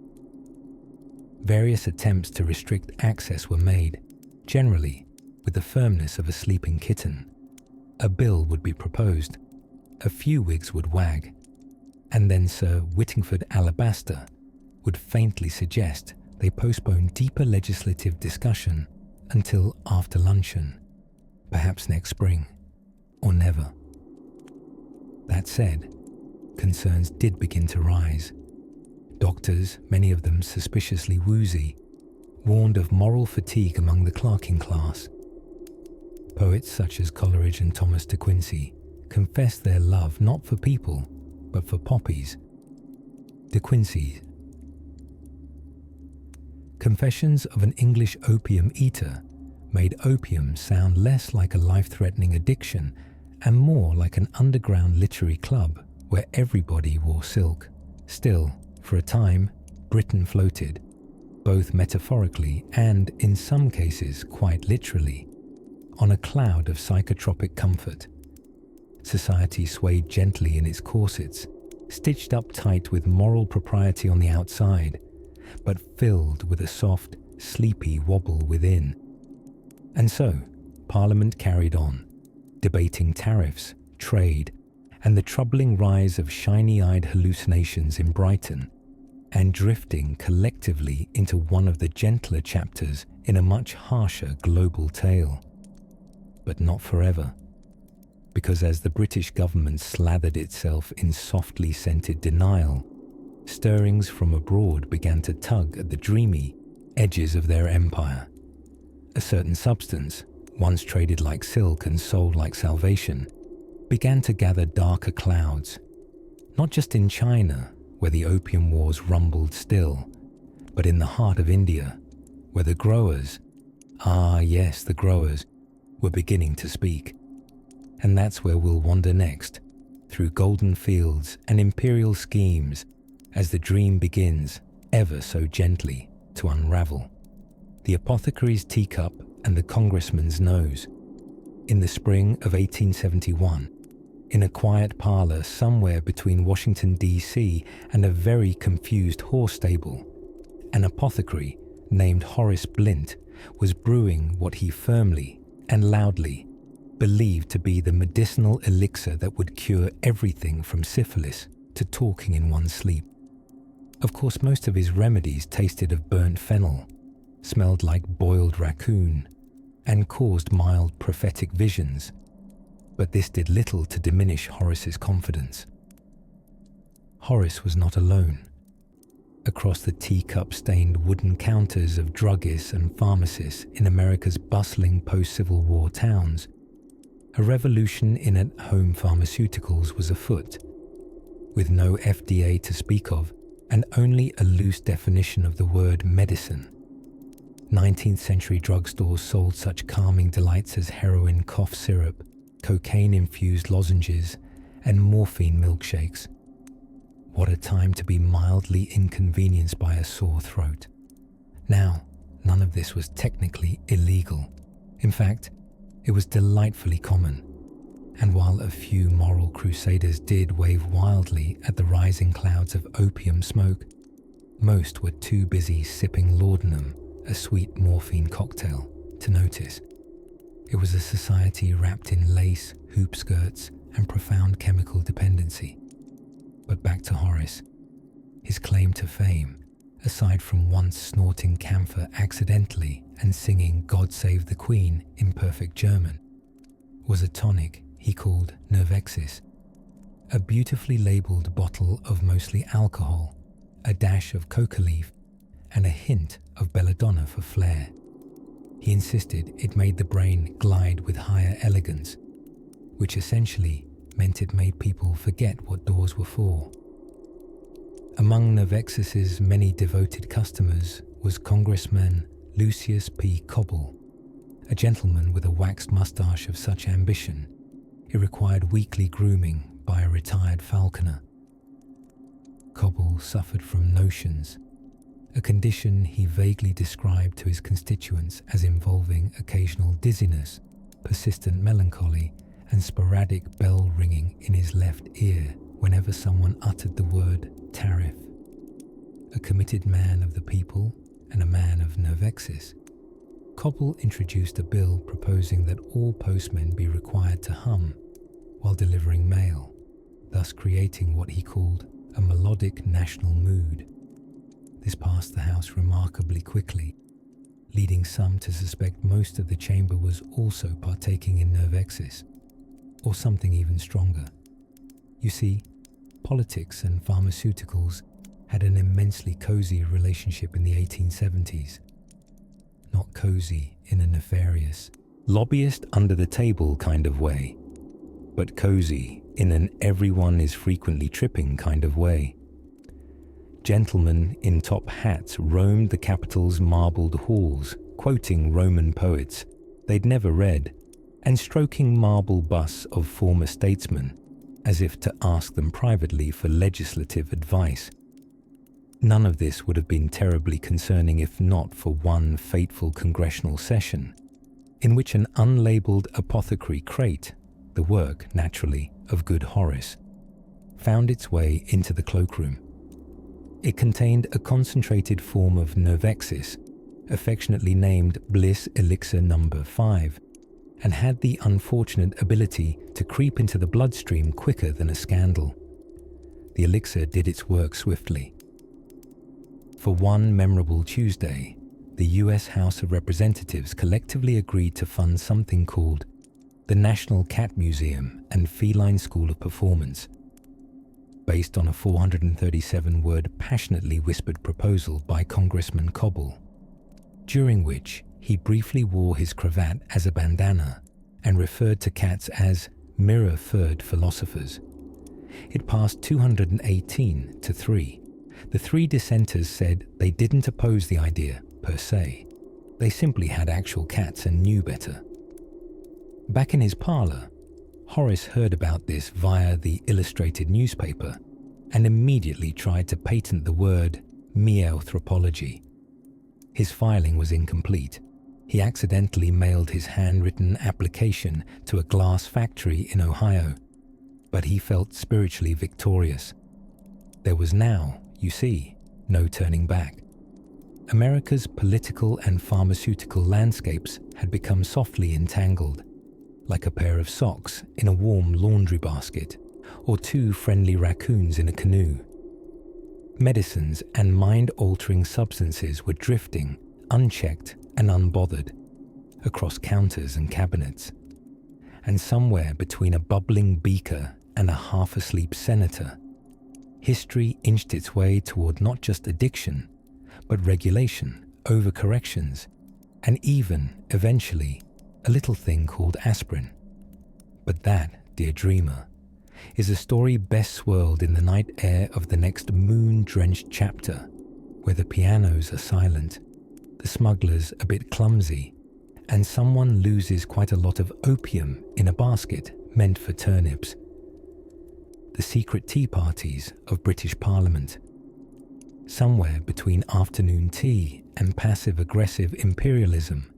Various attempts to restrict access were made, generally with the firmness of a sleeping kitten. A bill would be proposed, a few wigs would wag, and then Sir Whittingford Alabaster would faintly suggest they postpone deeper legislative discussion until after luncheon, perhaps next spring, or never. That said, concerns did begin to rise. Doctors, many of them suspiciously woozy, warned of moral fatigue among the clerking class. Poets such as Coleridge and Thomas de Quincey confessed their love not for people, but for poppies. De Quincey: Confessions of an English Opium Eater made opium sound less like a life-threatening addiction and more like an underground literary club where everybody wore silk. Still, for a time, Britain floated, both metaphorically and, in some cases, quite literally, on a cloud of psychotropic comfort. Society swayed gently in its corsets, stitched up tight with moral propriety on the outside, but filled with a soft, sleepy wobble within. And so, Parliament carried on, debating tariffs, trade, and the troubling rise of shiny-eyed hallucinations in Brighton, and drifting collectively into one of the gentler chapters in a much harsher global tale. But not forever, because as the British government slathered itself in softly scented denial, stirrings from abroad began to tug at the dreamy edges of their empire. A certain substance, once traded like silk and sold like salvation, began to gather darker clouds, not just in China, where the opium wars rumbled still, but in the heart of India, where the growers, the growers, were beginning to speak. And that's where we'll wander next, through golden fields and imperial schemes, as the dream begins, ever so gently, to unravel. The apothecary's teacup and the congressman's nose. In the spring of 1871, in a quiet parlour somewhere between Washington, D.C. and a very confused horse stable, an apothecary named Horace Blint was brewing what he firmly and loudly believed to be the medicinal elixir that would cure everything from syphilis to talking in one's sleep. Of course, most of his remedies tasted of burnt fennel, smelled like boiled raccoon, and caused mild prophetic visions, but this did little to diminish Horace's confidence. Horace was not alone. Across the teacup-stained wooden counters of druggists and pharmacists in America's bustling post-Civil War towns, a revolution in at-home pharmaceuticals was afoot, with no FDA to speak of and only a loose definition of the word medicine. 19th-century drugstores sold such calming delights as heroin cough syrup, cocaine-infused lozenges, and morphine milkshakes. What a time to be mildly inconvenienced by a sore throat. Now, none of this was technically illegal. In fact, it was delightfully common. And while a few moral crusaders did wave wildly at the rising clouds of opium smoke, most were too busy sipping laudanum, a sweet morphine cocktail, to notice. It was a society wrapped in lace, hoop skirts, and profound chemical dependency. But back to Horace. His claim to fame, aside from once snorting camphor accidentally and singing God Save the Queen in perfect German, was a tonic he called Nervexis, a beautifully labelled bottle of mostly alcohol, a dash of coca leaf, and a hint of belladonna for flair. He insisted it made the brain glide with higher elegance, which essentially meant it made people forget what doors were for. Among Nervexis's many devoted customers was Congressman Lucius P. Cobble, a gentleman with a waxed moustache of such ambition it required weekly grooming by a retired falconer. Cobble suffered from notions, a condition he vaguely described to his constituents as involving occasional dizziness, persistent melancholy, and sporadic bell ringing in his left ear whenever someone uttered the word tariff. A committed man of the people and a man of Nervexis, Cobble introduced a bill proposing that all postmen be required to hum while delivering mail, thus creating what he called a melodic national mood. This passed the House remarkably quickly, leading some to suspect most of the chamber was also partaking in Nervexis, or something even stronger. You see, politics and pharmaceuticals had an immensely cozy relationship in the 1870s. Not cozy in a nefarious, lobbyist under-the-table kind of way, but cozy in an everyone is frequently tripping kind of way. Gentlemen in top hats roamed the capital's marbled halls, quoting Roman poets they'd never read, and stroking marble busts of former statesmen, as if to ask them privately for legislative advice. None of this would have been terribly concerning if not for one fateful congressional session, in which an unlabeled apothecary crate the work, naturally, of good Horace, found its way into the cloakroom. It contained a concentrated form of Novexis, affectionately named Bliss Elixir Number 5, and had the unfortunate ability to creep into the bloodstream quicker than a scandal. The elixir did its work swiftly. For one memorable Tuesday, the US House of Representatives collectively agreed to fund something called the National Cat Museum and Feline School of Performance, based on a 437-word passionately whispered proposal by Congressman Coble, during which he briefly wore his cravat as a bandana and referred to cats as mirror-furred philosophers. It passed 218 to 3. The three dissenters said they didn't oppose the idea, per se. They simply had actual cats and knew better. Back in his parlour, Horace heard about this via the illustrated newspaper and immediately tried to patent the word meowthropology. His filing was incomplete. He accidentally mailed his handwritten application to a glass factory in Ohio, but he felt spiritually victorious. There was now, you see, no turning back. America's political and pharmaceutical landscapes had become softly entangled, like a pair of socks in a warm laundry basket, or two friendly raccoons in a canoe. Medicines and mind-altering substances were drifting, unchecked and unbothered, across counters and cabinets. And somewhere between a bubbling beaker and a half-asleep senator, history inched its way toward not just addiction, but regulation, overcorrections, and even, eventually, a little thing called aspirin. But that, dear dreamer, is a story best swirled in the night air of the next moon-drenched chapter, where the pianos are silent, the smugglers a bit clumsy, and someone loses quite a lot of opium in a basket meant for turnips. The secret tea parties of British Parliament. Somewhere between afternoon tea and passive-aggressive imperialism,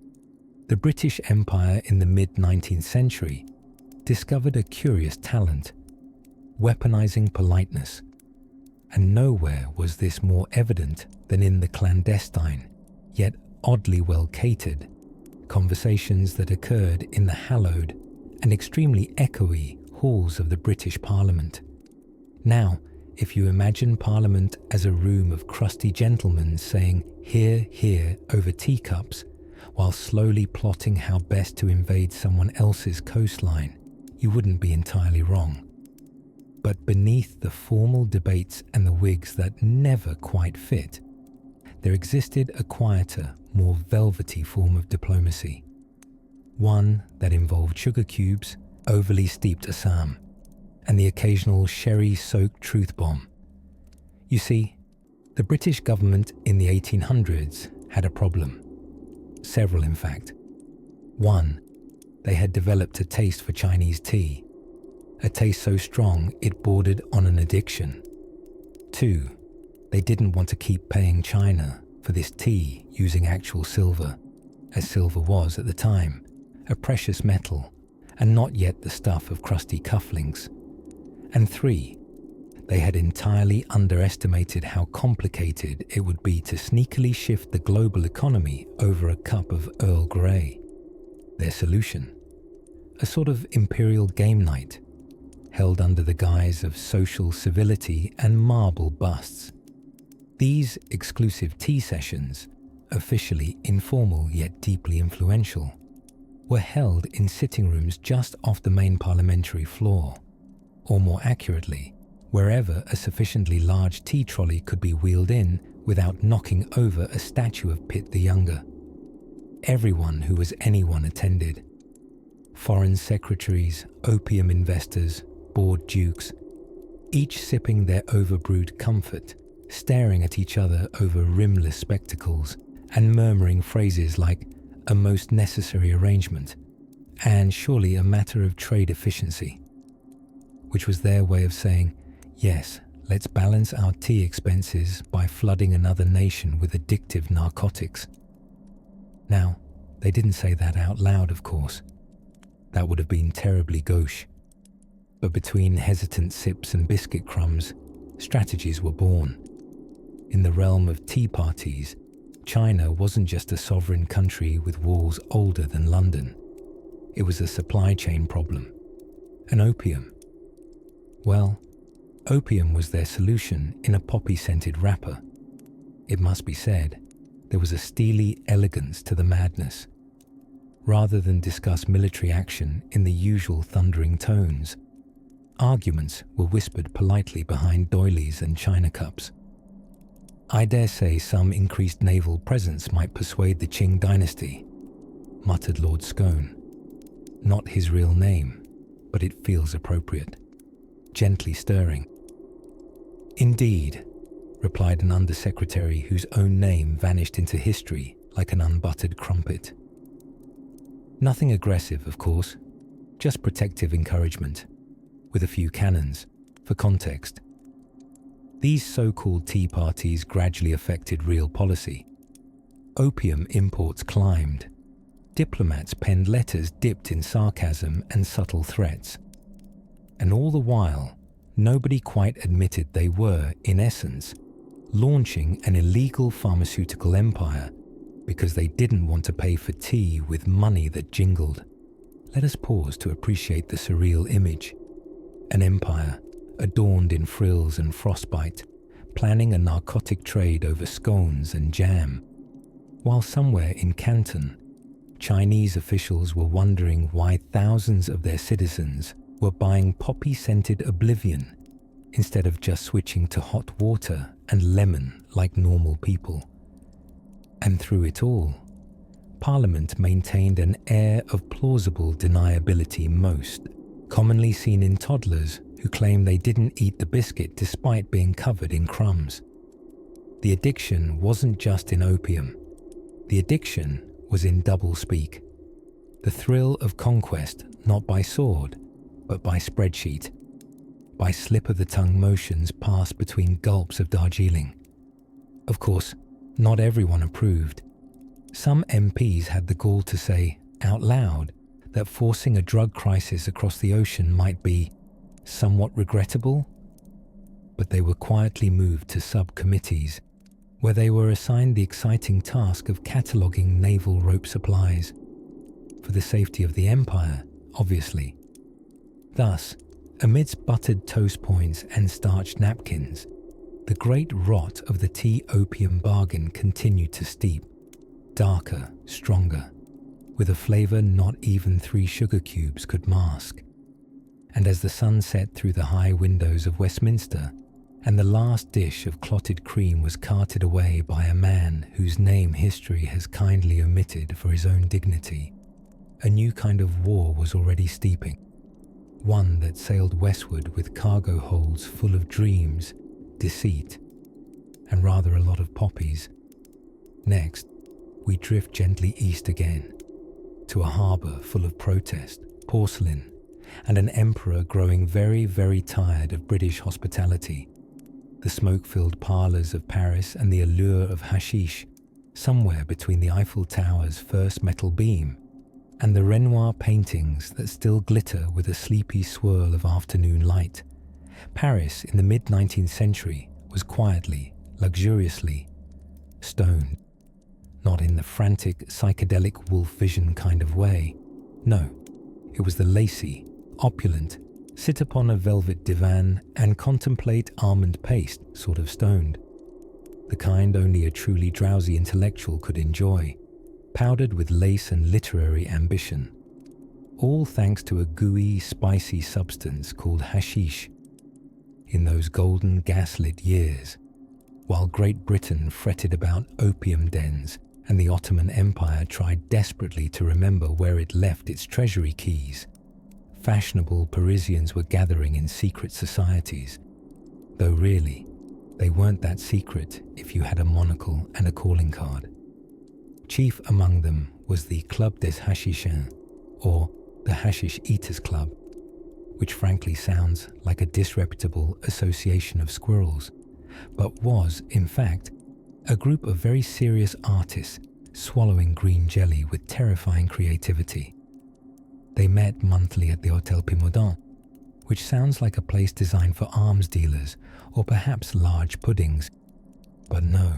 the British Empire in the mid-19th century discovered a curious talent, weaponizing politeness. And nowhere was this more evident than in the clandestine, yet oddly well-catered, conversations that occurred in the hallowed and extremely echoey halls of the British Parliament. Now, if you imagine Parliament as a room of crusty gentlemen saying "hear, hear" over teacups, while slowly plotting how best to invade someone else's coastline, you wouldn't be entirely wrong. But beneath the formal debates and the wigs that never quite fit, there existed a quieter, more velvety form of diplomacy. One that involved sugar cubes, overly steeped Assam, and the occasional sherry-soaked truth bomb. You see, the British government in the 1800s had a problem. Several, in fact. One, they had developed a taste for Chinese tea, a taste so strong it bordered on an addiction. Two, they didn't want to keep paying China for this tea using actual silver, as silver was at the time, a precious metal, and not yet the stuff of crusty cufflinks. And three, they had entirely underestimated how complicated it would be to sneakily shift the global economy over a cup of Earl Grey. Their solution? A sort of imperial game night, held under the guise of social civility and marble busts. These exclusive tea sessions, officially informal yet deeply influential, were held in sitting rooms just off the main parliamentary floor, or more accurately, wherever a sufficiently large tea trolley could be wheeled in without knocking over a statue of Pitt the Younger. Everyone who was anyone attended. Foreign secretaries, opium investors, bored dukes, each sipping their overbrewed comfort, staring at each other over rimless spectacles and murmuring phrases like "a most necessary arrangement" and "surely a matter of trade efficiency," which was their way of saying, yes, let's balance our tea expenses by flooding another nation with addictive narcotics. Now, they didn't say that out loud, of course. That would have been terribly gauche. But between hesitant sips and biscuit crumbs, strategies were born. In the realm of tea parties, China wasn't just a sovereign country with walls older than London. It was a supply chain problem. And opium. Well, opium was their solution in a poppy-scented wrapper. It must be said, there was a steely elegance to the madness. Rather than discuss military action in the usual thundering tones, arguments were whispered politely behind doilies and china cups. I dare say some increased naval presence might persuade the Qing dynasty, muttered Lord Scone. Not his real name, but it feels appropriate. Gently stirring. Indeed, replied an undersecretary whose own name vanished into history like an unbuttered crumpet. Nothing aggressive, of course, just protective encouragement, with a few cannons, for context. These so-called tea parties gradually affected real policy. Opium imports climbed. Diplomats penned letters dipped in sarcasm and subtle threats. And all the while, nobody quite admitted they were, in essence, launching an illegal pharmaceutical empire because they didn't want to pay for tea with money that jingled. Let us pause to appreciate the surreal image. An empire, adorned in frills and frostbite, planning a narcotic trade over scones and jam, while somewhere in Canton, Chinese officials were wondering why thousands of their citizens were buying poppy-scented oblivion instead of just switching to hot water and lemon like normal people. And through it all, Parliament maintained an air of plausible deniability most commonly seen in toddlers who claim they didn't eat the biscuit despite being covered in crumbs. The addiction wasn't just in opium. The addiction was in doublespeak. The thrill of conquest not by sword, but by spreadsheet, by slip-of-the-tongue motions passed between gulps of Darjeeling. Of course, not everyone approved. Some MPs had the gall to say, out loud, that forcing a drug crisis across the ocean might be somewhat regrettable, but they were quietly moved to subcommittees, where they were assigned the exciting task of cataloguing naval rope supplies, for the safety of the empire, obviously. Thus, amidst buttered toast points and starched napkins, the great rot of the tea-opium bargain continued to steep, darker, stronger, with a flavour not even 3 sugar cubes could mask. And as the sun set through the high windows of Westminster, and the last dish of clotted cream was carted away by a man whose name history has kindly omitted for his own dignity, a new kind of war was already steeping, one that sailed westward with cargo holds full of dreams, deceit, and rather a lot of poppies. Next, we drift gently east again, to a harbour full of protest, porcelain, and an emperor growing very, very tired of British hospitality. The smoke-filled parlours of Paris and the allure of hashish, somewhere between the Eiffel Tower's first metal beam and the Renoir paintings that still glitter with a sleepy swirl of afternoon light. Paris in the mid-19th century was quietly, luxuriously stoned. Not in the frantic, psychedelic wolf vision kind of way. No, it was the lacy, opulent, sit upon a velvet divan and contemplate almond paste sort of stoned. The kind only a truly drowsy intellectual could enjoy, powdered with lace and literary ambition. All thanks to a gooey, spicy substance called hashish. In those golden gaslit years, while Great Britain fretted about opium dens and the Ottoman Empire tried desperately to remember where it left its treasury keys, fashionable Parisians were gathering in secret societies, though really, they weren't that secret if you had a monocle and a calling card. Chief among them was the Club des Hashichins, or the Hashish Eaters Club, which frankly sounds like a disreputable association of squirrels, but was, in fact, a group of very serious artists swallowing green jelly with terrifying creativity. They met monthly at the Hôtel Pimodon, which sounds like a place designed for arms dealers or perhaps large puddings. But no.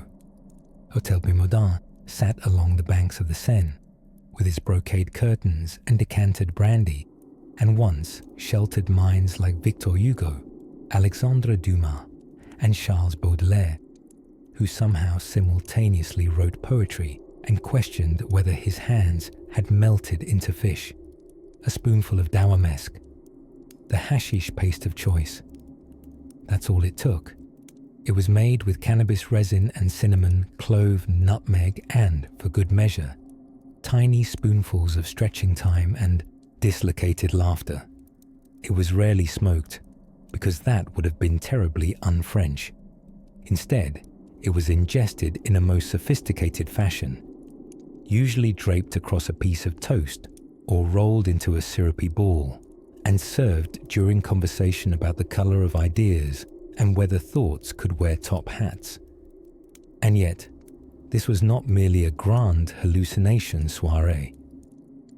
Hôtel Pimodon sat along the banks of the Seine, with its brocade curtains and decanted brandy, and once sheltered minds like Victor Hugo, Alexandre Dumas, and Charles Baudelaire, who somehow simultaneously wrote poetry and questioned whether his hands had melted into fish. A spoonful of dawamesk, the hashish paste of choice. That's all it took. It was made with cannabis resin and cinnamon, clove, nutmeg, and, for good measure, tiny spoonfuls of stretching time and dislocated laughter. It was rarely smoked, because that would have been terribly un-French. Instead, it was ingested in a most sophisticated fashion, usually draped across a piece of toast or rolled into a syrupy ball, and served during conversation about the color of ideas and whether thoughts could wear top hats. And yet, this was not merely a grand hallucination soirée.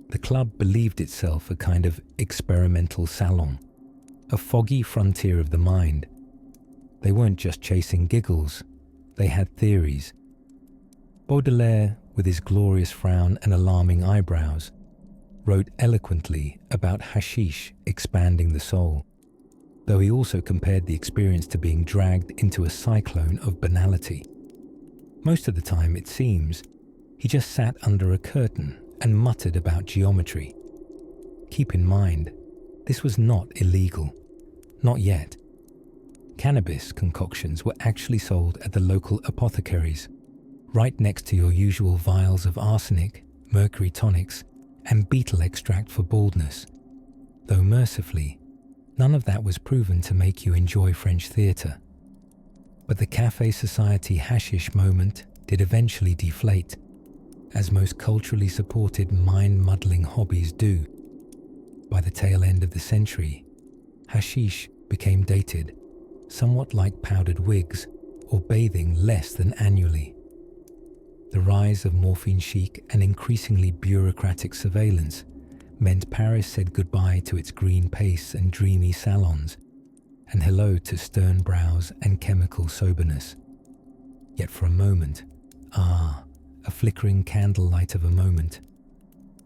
The club believed itself a kind of experimental salon, a foggy frontier of the mind. They weren't just chasing giggles, they had theories. Baudelaire, with his glorious frown and alarming eyebrows, wrote eloquently about hashish expanding the soul, though he also compared the experience to being dragged into a cyclone of banality. Most of the time, it seems, he just sat under a curtain and muttered about geometry. Keep in mind, this was not illegal. Not yet. Cannabis concoctions were actually sold at the local apothecaries, right next to your usual vials of arsenic, mercury tonics, and beetle extract for baldness. Though mercifully, none of that was proven to make you enjoy French theatre. But the Café Society hashish moment did eventually deflate, as most culturally supported mind-muddling hobbies do. By the tail end of the century, hashish became dated, somewhat like powdered wigs or bathing less than annually. The rise of morphine chic and increasingly bureaucratic surveillance meant Paris said goodbye to its green pace and dreamy salons, and hello to stern brows and chemical soberness. Yet for a moment, a flickering candlelight of a moment,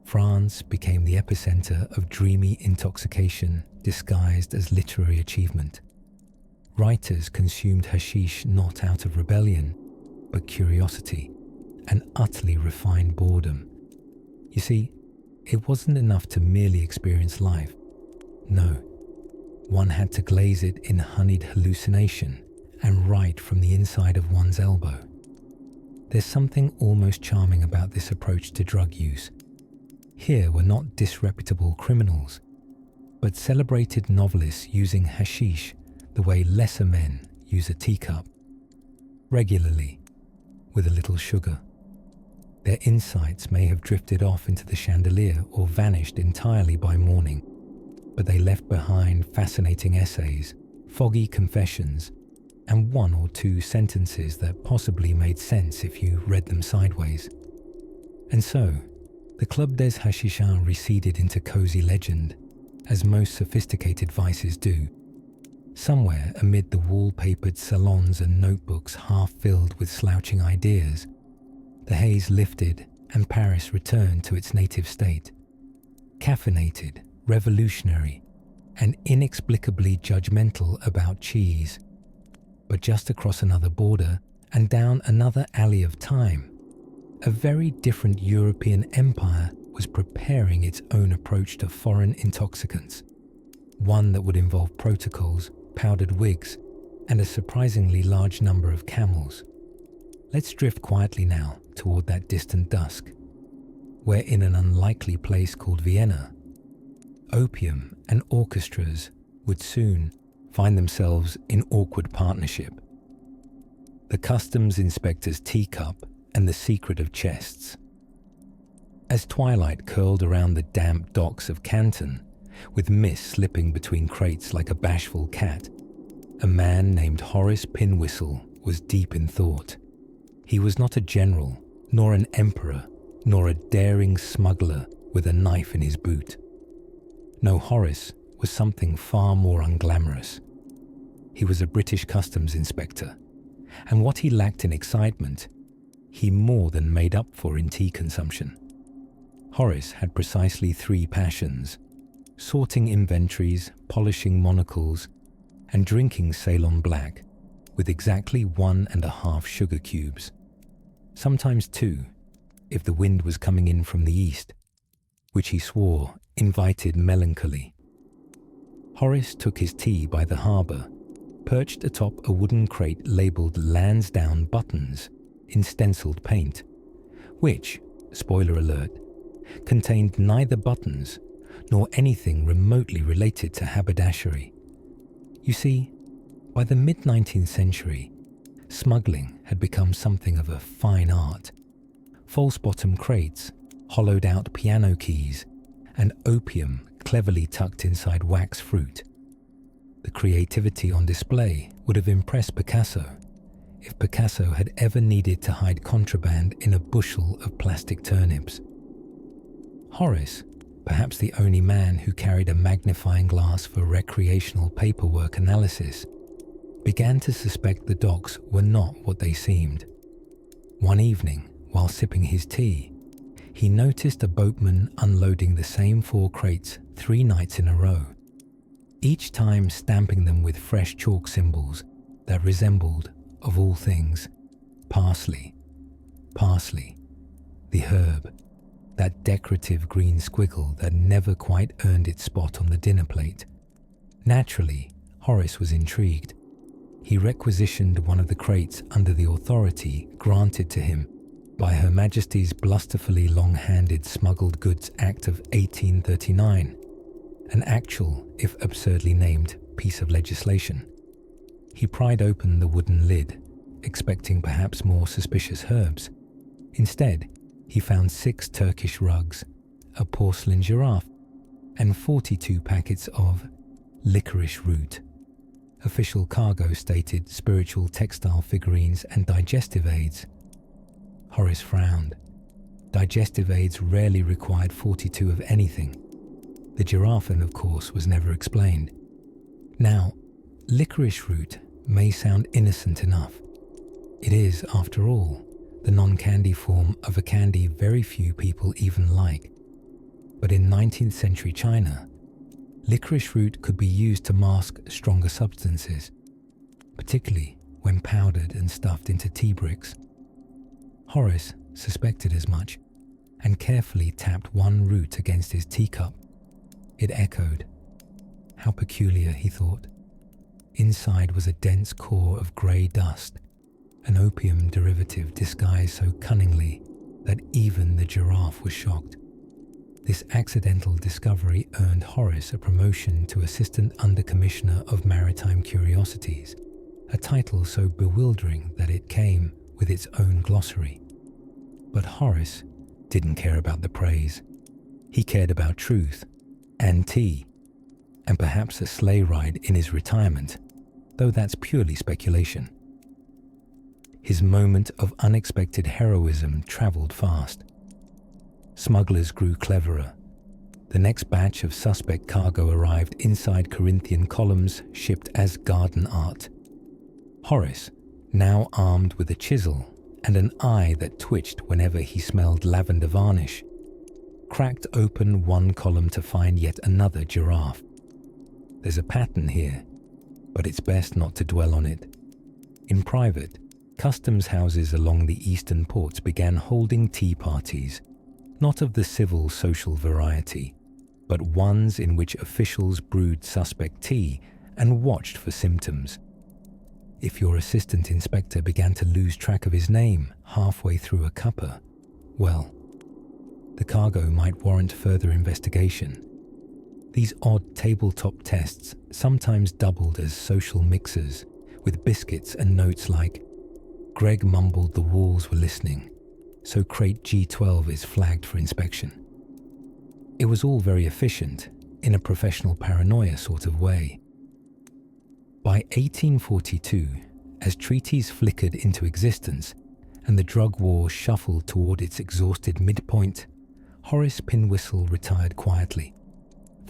France became the epicenter of dreamy intoxication disguised as literary achievement. Writers consumed hashish not out of rebellion, but curiosity and utterly refined boredom. You see, it wasn't enough to merely experience life. No, one had to glaze it in honeyed hallucination and write from the inside of one's elbow. There's something almost charming about this approach to drug use. Here were not disreputable criminals, but celebrated novelists using hashish the way lesser men use a teacup, regularly, with a little sugar. Their insights may have drifted off into the chandelier or vanished entirely by morning, but they left behind fascinating essays, foggy confessions, and one or two sentences that possibly made sense if you read them sideways. And so, the Club des Hachishins receded into cozy legend, as most sophisticated vices do. Somewhere amid the wallpapered salons and notebooks half filled with slouching ideas, the haze lifted and Paris returned to its native state. Caffeinated, revolutionary, and inexplicably judgmental about cheese. But just across another border and down another alley of time, a very different European empire was preparing its own approach to foreign intoxicants, one that would involve protocols, powdered wigs, and a surprisingly large number of camels. Let's drift quietly now toward that distant dusk, where in an unlikely place called Vienna, opium and orchestras would soon find themselves in awkward partnership. The customs inspector's teacup and the secret of chests. As twilight curled around the damp docks of Canton, with mist slipping between crates like a bashful cat, a man named Horace Pinwhistle was deep in thought. He was not a general, nor an emperor, nor a daring smuggler with a knife in his boot. No, Horace was something far more unglamorous. He was a British customs inspector, and what he lacked in excitement, he more than made up for in tea consumption. Horace had precisely 3 passions: sorting inventories, polishing monocles, and drinking Ceylon Black with exactly 1.5 sugar cubes. Sometimes 2, if the wind was coming in from the east, which he swore invited melancholy. Horace took his tea by the harbour, perched atop a wooden crate labelled Lansdowne Buttons in stencilled paint, which, spoiler alert, contained neither buttons nor anything remotely related to haberdashery. You see, by the mid-19th century, smuggling had become something of a fine art. False-bottom crates, hollowed-out piano keys, and opium cleverly tucked inside wax fruit. The creativity on display would have impressed Picasso if Picasso had ever needed to hide contraband in a bushel of plastic turnips. Horace, perhaps the only man who carried a magnifying glass for recreational paperwork analysis, began to suspect the docks were not what they seemed. One evening, while sipping his tea, he noticed a boatman unloading the same 4 crates 3 nights in a row, each time stamping them with fresh chalk symbols that resembled, of all things, parsley. Parsley, the herb, that decorative green squiggle that never quite earned its spot on the dinner plate. Naturally, Horace was intrigued. He requisitioned one of the crates under the authority granted to him by Her Majesty's blusterfully long-handed Smuggled Goods Act of 1839, an actual, if absurdly named, piece of legislation. He pried open the wooden lid, expecting perhaps more suspicious herbs. Instead, he found 6 Turkish rugs, a porcelain giraffe, and 42 packets of licorice root. Official cargo stated spiritual textile figurines and digestive aids. Horace frowned. Digestive aids rarely required 42 of anything. The giraffe, of course, was never explained. Now, licorice root may sound innocent enough. It is, after all, the non-candy form of a candy very few people even like. But in 19th century China, licorice root could be used to mask stronger substances, particularly when powdered and stuffed into tea bricks. Horace suspected as much and carefully tapped one root against his teacup. It echoed. How peculiar, he thought. Inside was a dense core of grey dust, an opium derivative disguised so cunningly that even the giraffe was shocked. This accidental discovery earned Horace a promotion to Assistant Under-Commissioner of Maritime Curiosities, a title so bewildering that it came with its own glossary. But Horace didn't care about the praise. He cared about truth and tea, and perhaps a sleigh ride in his retirement, though that's purely speculation. His moment of unexpected heroism travelled fast. Smugglers grew cleverer. The next batch of suspect cargo arrived inside Corinthian columns shipped as garden art. Horace, now armed with a chisel and an eye that twitched whenever he smelled lavender varnish, cracked open one column to find yet another giraffe. There's a pattern here, but it's best not to dwell on it. In private, customs houses along the eastern ports began holding tea parties, not of the civil social variety, but ones in which officials brewed suspect tea and watched for symptoms. If your assistant inspector began to lose track of his name halfway through a cuppa, well, the cargo might warrant further investigation. These odd tabletop tests sometimes doubled as social mixers, with biscuits and notes like, "Greg mumbled the walls were listening, so crate G12 is flagged for inspection." It was all very efficient, in a professional paranoia sort of way. By 1842, as treaties flickered into existence and the drug war shuffled toward its exhausted midpoint, Horace Pinwhistle retired quietly.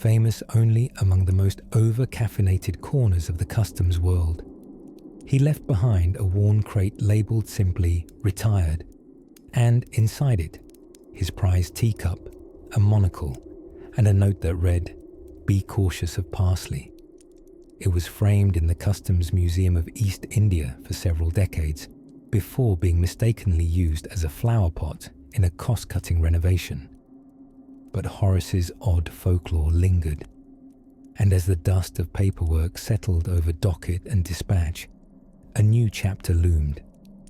famous only among the most over-caffeinated corners of the customs world. He left behind a worn crate labelled simply "Retired", and inside it, his prized teacup, a monocle, and a note that read, "Be cautious of parsley." It was framed in the Customs Museum of East India for several decades, before being mistakenly used as a flower pot in a cost-cutting renovation. But Horace's odd folklore lingered, and as the dust of paperwork settled over docket and dispatch, a new chapter loomed,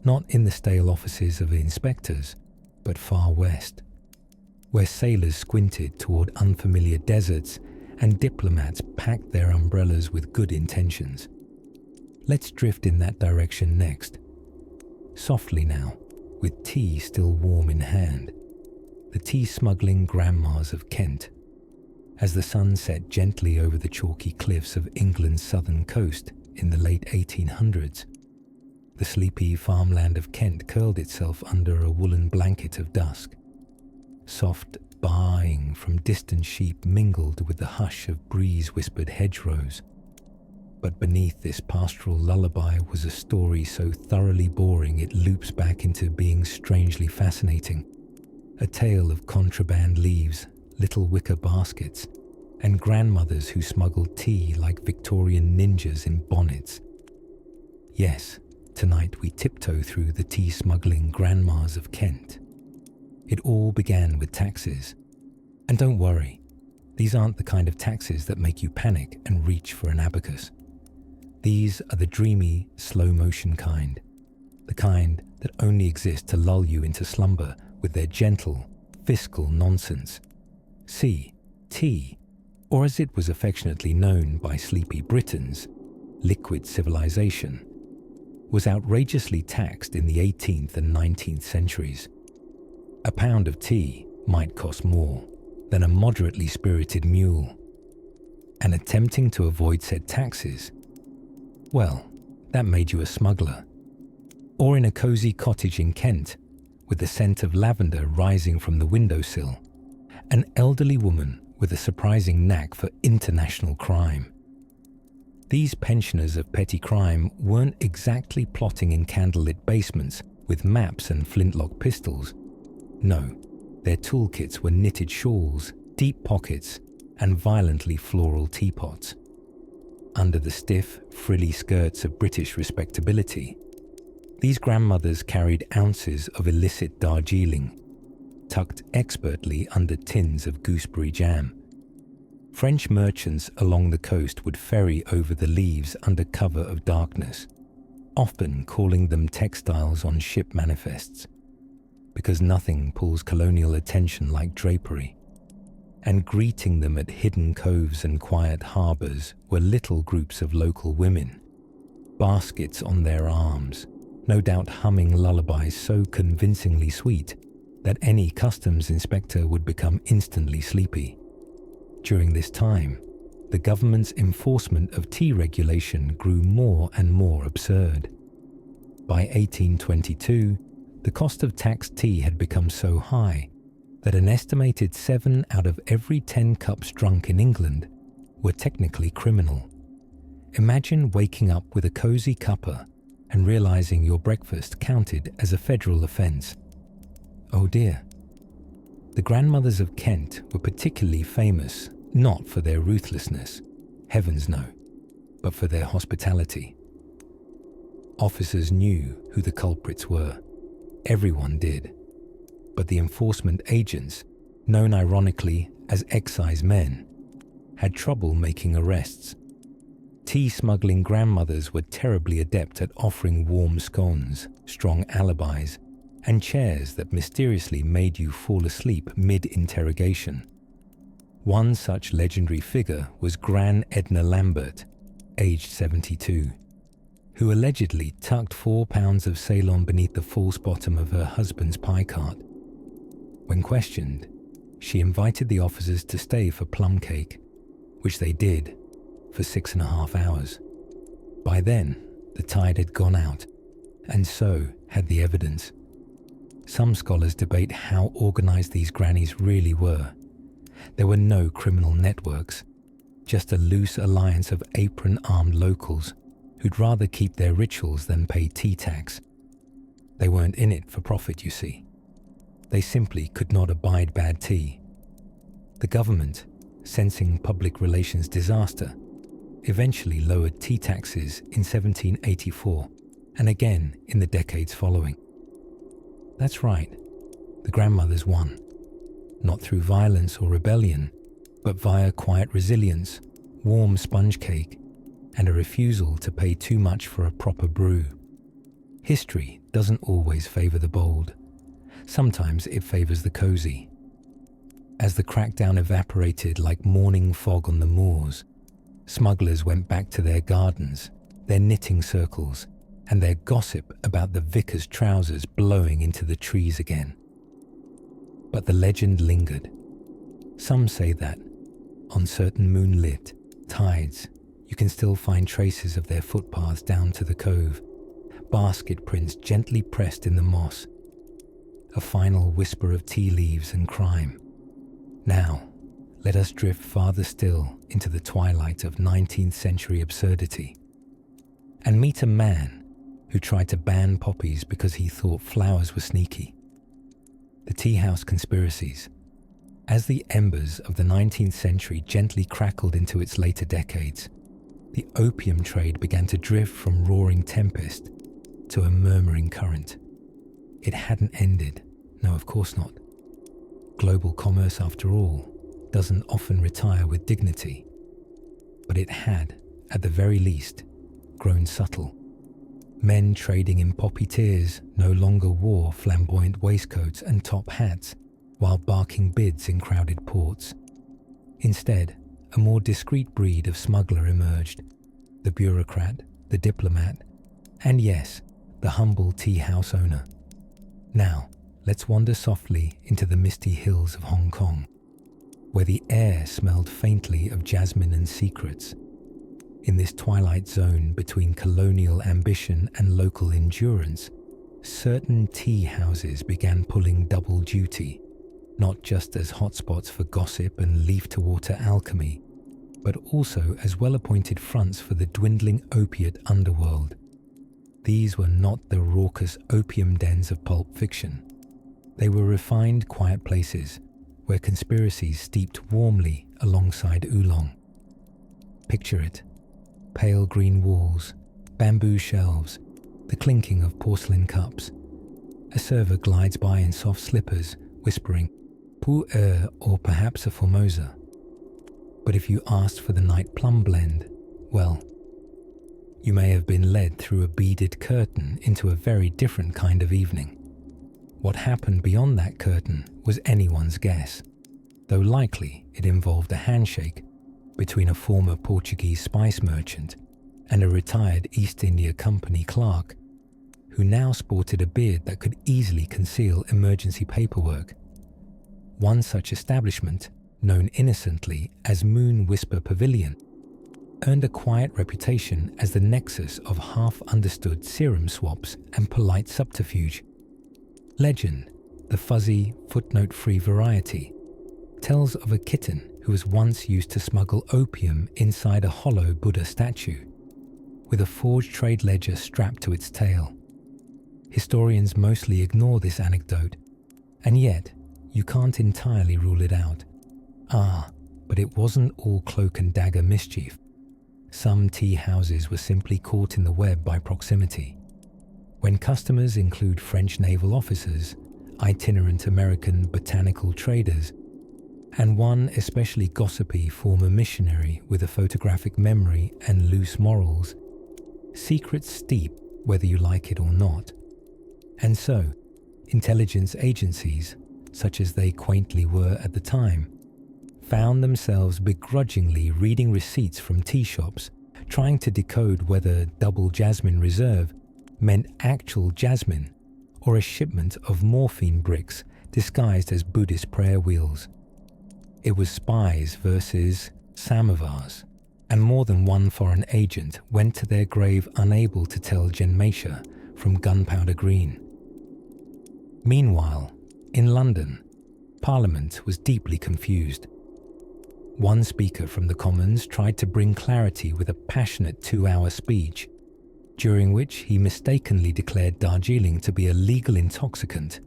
not in the stale offices of inspectors, but far west, where sailors squinted toward unfamiliar deserts and diplomats packed their umbrellas with good intentions. Let's drift in that direction next. Softly now, with tea still warm in hand, the tea-smuggling grandmas of Kent. As the sun set gently over the chalky cliffs of England's southern coast in the late 1800s, the sleepy farmland of Kent curled itself under a woolen blanket of dusk. Soft baaing from distant sheep mingled with the hush of breeze-whispered hedgerows. But beneath this pastoral lullaby was a story so thoroughly boring it loops back into being strangely fascinating. A tale of contraband leaves, little wicker baskets, and grandmothers who smuggled tea like Victorian ninjas in bonnets. Yes, tonight we tiptoe through the tea-smuggling grandmas of Kent. It all began with taxes. And don't worry, these aren't the kind of taxes that make you panic and reach for an abacus. These are the dreamy, slow-motion kind, the kind that only exist to lull you into slumber with their gentle, fiscal nonsense. See, tea, or as it was affectionately known by sleepy Britons, liquid civilization, was outrageously taxed in the 18th and 19th centuries. A pound of tea might cost more than a moderately spirited mule. And attempting to avoid said taxes, well, that made you a smuggler. Or in a cosy cottage in Kent, with the scent of lavender rising from the windowsill, an elderly woman with a surprising knack for international crime. These pensioners of petty crime weren't exactly plotting in candlelit basements with maps and flintlock pistols. No, their toolkits were knitted shawls, deep pockets, and violently floral teapots. Under the stiff, frilly skirts of British respectability, these grandmothers carried ounces of illicit Darjeeling, tucked expertly under tins of gooseberry jam. French merchants along the coast would ferry over the leaves under cover of darkness, often calling them textiles on ship manifests, because nothing pulls colonial attention like drapery, and greeting them at hidden coves and quiet harbours were little groups of local women, baskets on their arms, no doubt humming lullabies so convincingly sweet that any customs inspector would become instantly sleepy. During this time, the government's enforcement of tea regulation grew more and more absurd. By 1822, the cost of taxed tea had become so high that an estimated 7 out of every 10 cups drunk in England were technically criminal. Imagine waking up with a cosy cuppa and realizing your breakfast counted as a federal offence. Oh dear. The grandmothers of Kent were particularly famous not for their ruthlessness, heavens no, but for their hospitality. Officers knew who the culprits were. Everyone did. But the enforcement agents, known ironically as excise men, had trouble making arrests. Tea-smuggling grandmothers were terribly adept at offering warm scones, strong alibis, and chairs that mysteriously made you fall asleep mid-interrogation. One such legendary figure was Gran Edna Lambert, aged 72, who allegedly tucked 4 pounds of Ceylon beneath the false bottom of her husband's pie cart. When questioned, she invited the officers to stay for plum cake, which they did for 6.5 hours. By then, the tide had gone out, and so had the evidence. Some scholars debate how organized these grannies really were, There were no criminal networks, just a loose alliance of apron-armed locals who'd rather keep their rituals than pay tea tax. They weren't in it for profit, you see. They simply could not abide bad tea. The government, sensing public relations disaster, eventually lowered tea taxes in 1784 and again in the decades following. That's right, the grandmothers won, not through violence or rebellion, but via quiet resilience, warm sponge cake, and a refusal to pay too much for a proper brew. History doesn't always favour the bold. Sometimes it favours the cosy. As the crackdown evaporated like morning fog on the moors, smugglers went back to their gardens, their knitting circles, and their gossip about the vicar's trousers blowing into the trees again. But the legend lingered. Some say that, on certain moonlit tides, you can still find traces of their footpaths down to the cove, basket prints gently pressed in the moss, a final whisper of tea leaves and crime. Now, let us drift farther still into the twilight of 19th century absurdity and meet a man who tried to ban poppies because he thought flowers were sneaky. The tea house conspiracies. As the embers of the 19th century gently crackled into its later decades, the opium trade began to drift from roaring tempest to a murmuring current. It hadn't ended. No, of course not. Global commerce, after all, doesn't often retire with dignity. But it had, at the very least, grown subtle. Men trading in poppy tears no longer wore flamboyant waistcoats and top hats while barking bids in crowded ports. Instead, a more discreet breed of smuggler emerged, the bureaucrat, the diplomat, and yes, the humble tea house owner. Now, let's wander softly into the misty hills of Hong Kong, where the air smelled faintly of jasmine and secrets. In this twilight zone between colonial ambition and local endurance, certain tea houses began pulling double duty, not just as hotspots for gossip and leaf-to-water alchemy, but also as well-appointed fronts for the dwindling opiate underworld. These were not the raucous opium dens of pulp fiction. They were refined, quiet places where conspiracies steeped warmly alongside oolong. Picture it. Pale green walls, bamboo shelves, the clinking of porcelain cups. A server glides by in soft slippers, whispering, "Pu or perhaps a Formosa." But if you asked for the night plum blend, well, you may have been led through a beaded curtain into a very different kind of evening. What happened beyond that curtain was anyone's guess, though likely it involved a handshake between a former Portuguese spice merchant and a retired East India Company clerk, who now sported a beard that could easily conceal emergency paperwork. One such establishment, known innocently as Moon Whisper Pavilion, earned a quiet reputation as the nexus of half-understood serum swaps and polite subterfuge. Legend, the fuzzy, footnote-free variety, tells of a kitten who was once used to smuggle opium inside a hollow Buddha statue, with a forged trade ledger strapped to its tail. Historians mostly ignore this anecdote, and yet you can't entirely rule it out. But it wasn't all cloak and dagger mischief. Some tea houses were simply caught in the web by proximity. When customers include French naval officers, itinerant American botanical traders, and one especially gossipy former missionary with a photographic memory and loose morals, secrets steep whether you like it or not. And so, intelligence agencies, such as they quaintly were at the time, found themselves begrudgingly reading receipts from tea shops, trying to decode whether double jasmine reserve meant actual jasmine or a shipment of morphine bricks disguised as Buddhist prayer wheels. It was spies versus samovars, and more than one foreign agent went to their grave unable to tell Genmaisha from gunpowder green. Meanwhile, in London, Parliament was deeply confused. One speaker from the Commons tried to bring clarity with a passionate 2-hour speech, during which he mistakenly declared Darjeeling to be a legal intoxicant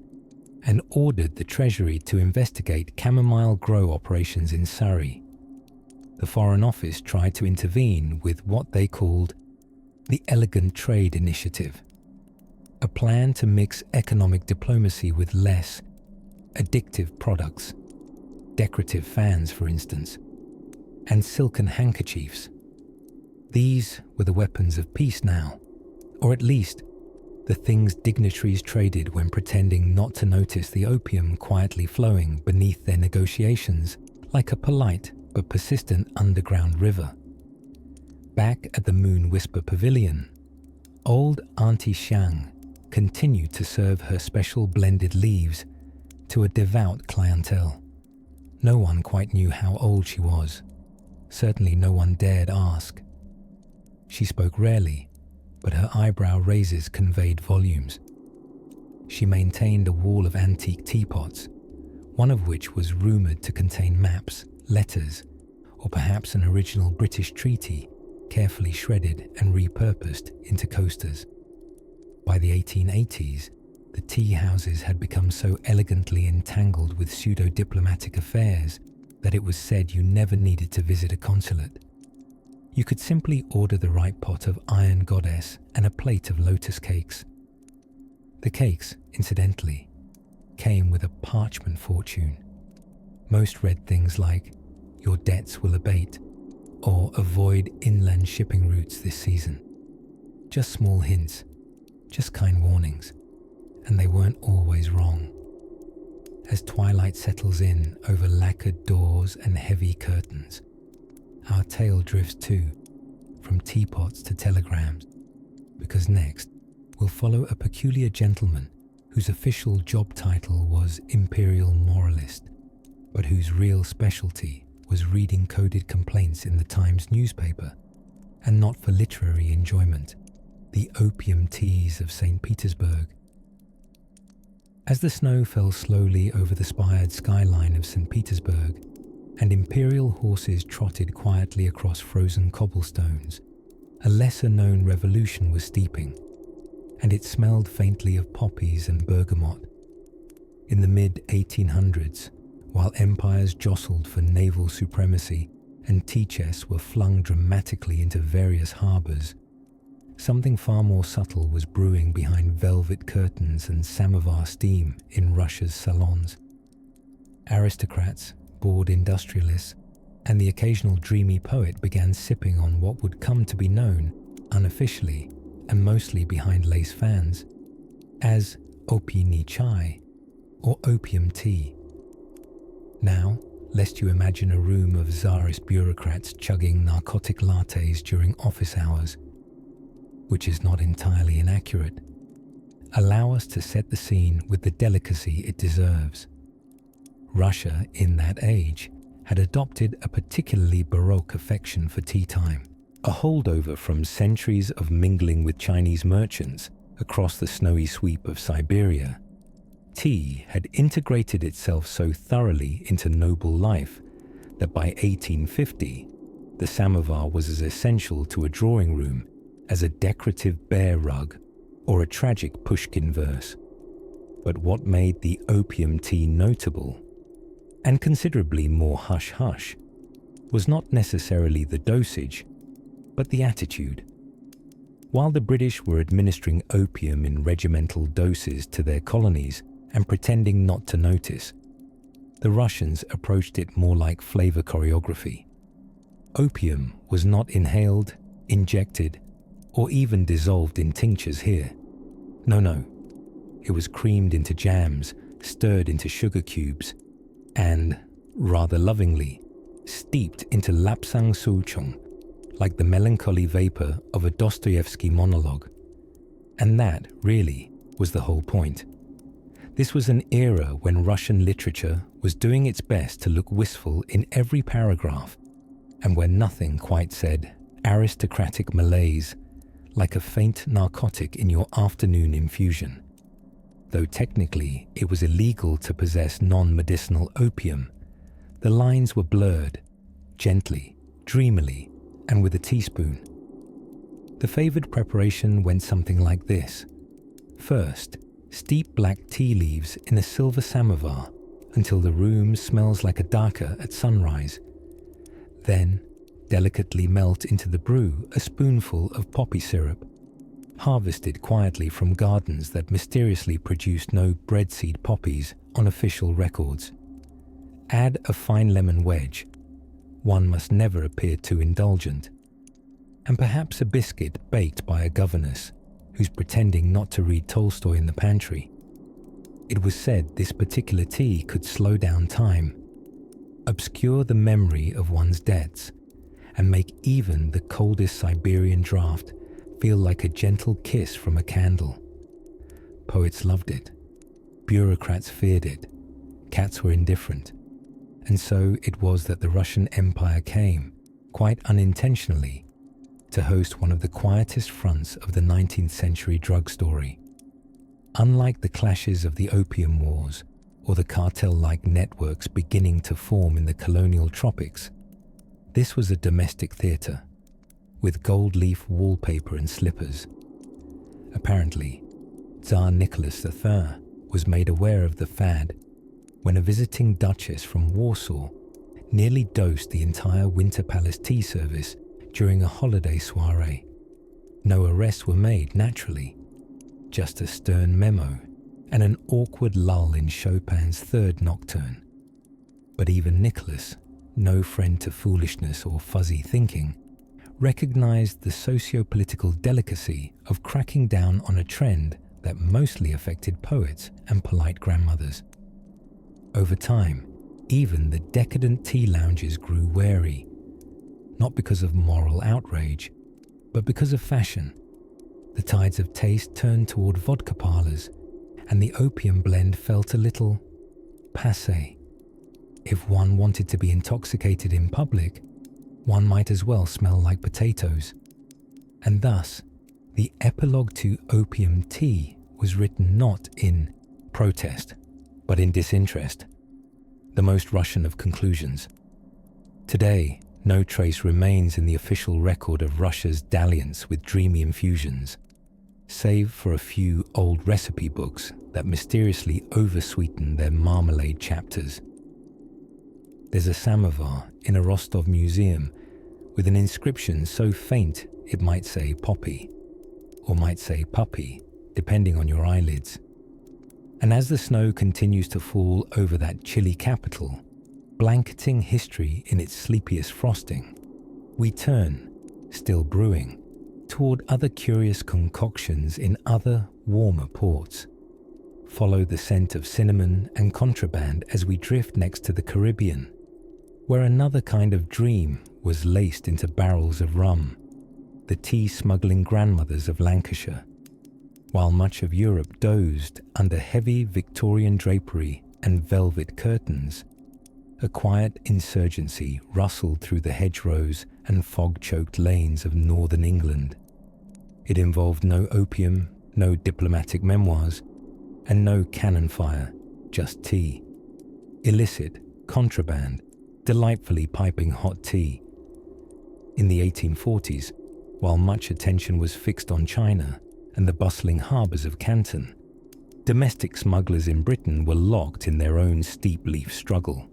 and ordered the Treasury to investigate chamomile grow operations in Surrey. The Foreign Office tried to intervene with what they called the Elegant Trade Initiative, a plan to mix economic diplomacy with less addictive products, decorative fans for instance, and silken handkerchiefs. These were the weapons of peace now, or at least the things dignitaries traded when pretending not to notice the opium quietly flowing beneath their negotiations like a polite but persistent underground river. Back at the Moon Whisper Pavilion, old Auntie Xiang continued to serve her special blended leaves to a devout clientele. No one quite knew how old she was. Certainly no one dared ask. She spoke rarely, but her eyebrow raises conveyed volumes. She maintained a wall of antique teapots, one of which was rumoured to contain maps, letters, or perhaps an original British treaty carefully shredded and repurposed into coasters. By the 1880s, the tea houses had become so elegantly entangled with pseudo-diplomatic affairs that it was said you never needed to visit a consulate. You could simply order the right pot of Iron Goddess and a plate of lotus cakes. The cakes, incidentally, came with a parchment fortune. Most read things like, "Your debts will abate," or "Avoid inland shipping routes this season." Just small hints, just kind warnings, and they weren't always wrong. As twilight settles in over lacquered doors and heavy curtains, our tale drifts too, from teapots to telegrams, because next we'll follow a peculiar gentleman whose official job title was Imperial Moralist, but whose real specialty was reading coded complaints in the Times newspaper, and not for literary enjoyment, the opium teas of St. Petersburg. As the snow fell slowly over the spired skyline of St. Petersburg, and imperial horses trotted quietly across frozen cobblestones, a lesser-known revolution was steeping, and it smelled faintly of poppies and bergamot. In the mid-1800s, while empires jostled for naval supremacy and tea chests were flung dramatically into various harbours, something far more subtle was brewing behind velvet curtains and samovar steam in Russia's salons. Aristocrats, bored industrialists, and the occasional dreamy poet began sipping on what would come to be known, unofficially and mostly behind lace fans, as opium chai or opium tea. Now, lest you imagine a room of czarist bureaucrats chugging narcotic lattes during office hours, which is not entirely inaccurate, allow us to set the scene with the delicacy it deserves. Russia, in that age, had adopted a particularly Baroque affection for tea time, a holdover from centuries of mingling with Chinese merchants across the snowy sweep of Siberia. Tea had integrated itself so thoroughly into noble life that by 1850, the samovar was as essential to a drawing room as a decorative bear rug or a tragic Pushkin verse. But what made the opium tea notable, and considerably more hush-hush, was not necessarily the dosage, but the attitude. While the British were administering opium in regimental doses to their colonies and pretending not to notice, the Russians approached it more like flavor choreography. Opium was not inhaled, injected, or even dissolved in tinctures here. No. It was creamed into jams, stirred into sugar cubes, and, rather lovingly, steeped into lapsang souchong, like the melancholy vapour of a Dostoevsky monologue. And that, really, was the whole point. This was an era when Russian literature was doing its best to look wistful in every paragraph, and where nothing quite said aristocratic malaise, like a faint narcotic in your afternoon infusion. Though technically it was illegal to possess non-medicinal opium, the lines were blurred, gently, dreamily, and with a teaspoon. The favoured preparation went something like this. First, steep black tea leaves in a silver samovar until the room smells like a dhaka at sunrise. Then, delicately melt into the brew a spoonful of poppy syrup, harvested quietly from gardens that mysteriously produced no breadseed poppies on official records. Add a fine lemon wedge. One must never appear too indulgent. And perhaps a biscuit baked by a governess who's pretending not to read Tolstoy in the pantry. It was said this particular tea could slow down time, obscure the memory of one's debts, and make even the coldest Siberian draft feel like a gentle kiss from a candle. Poets loved it. Bureaucrats feared it. Cats were indifferent. And so it was that the Russian Empire came, quite unintentionally, to host one of the quietest fronts of the 19th century drug story. Unlike the clashes of the opium wars or the cartel-like networks beginning to form in the colonial tropics, this was a domestic theatre, with gold leaf wallpaper and slippers. Apparently, Tsar Nicholas III was made aware of the fad when a visiting duchess from Warsaw nearly dosed the entire Winter Palace tea service during a holiday soiree. No arrests were made, naturally, just a stern memo and an awkward lull in Chopin's Third Nocturne. But even Nicholas, no friend to foolishness or fuzzy thinking, recognized the socio-political delicacy of cracking down on a trend that mostly affected poets and polite grandmothers. Over time, even the decadent tea lounges grew wary, not because of moral outrage, but because of fashion. The tides of taste turned toward vodka parlours, and the opium blend felt a little passé. If one wanted to be intoxicated in public, one might as well smell like potatoes. And thus, the epilogue to Opium Tea was written not in protest, but in disinterest, the most Russian of conclusions. Today, no trace remains in the official record of Russia's dalliance with dreamy infusions, save for a few old recipe books that mysteriously oversweeten their marmalade chapters. There's a samovar in a Rostov museum with an inscription so faint it might say poppy, or might say puppy, depending on your eyelids. And as the snow continues to fall over that chilly capital, blanketing history in its sleepiest frosting, we turn, still brewing, toward other curious concoctions in other, warmer ports. Follow the scent of cinnamon and contraband as we drift next to the Caribbean, where another kind of dream was laced into barrels of rum, the tea-smuggling grandmothers of Lancashire, while much of Europe dozed under heavy Victorian drapery and velvet curtains. A quiet insurgency rustled through the hedgerows and fog-choked lanes of northern England. It involved no opium, no diplomatic memoirs, and no cannon fire, just tea. Illicit, contraband, delightfully piping hot tea. In the 1840s, while much attention was fixed on China and the bustling harbours of Canton, domestic smugglers in Britain were locked in their own steep-leaf struggle.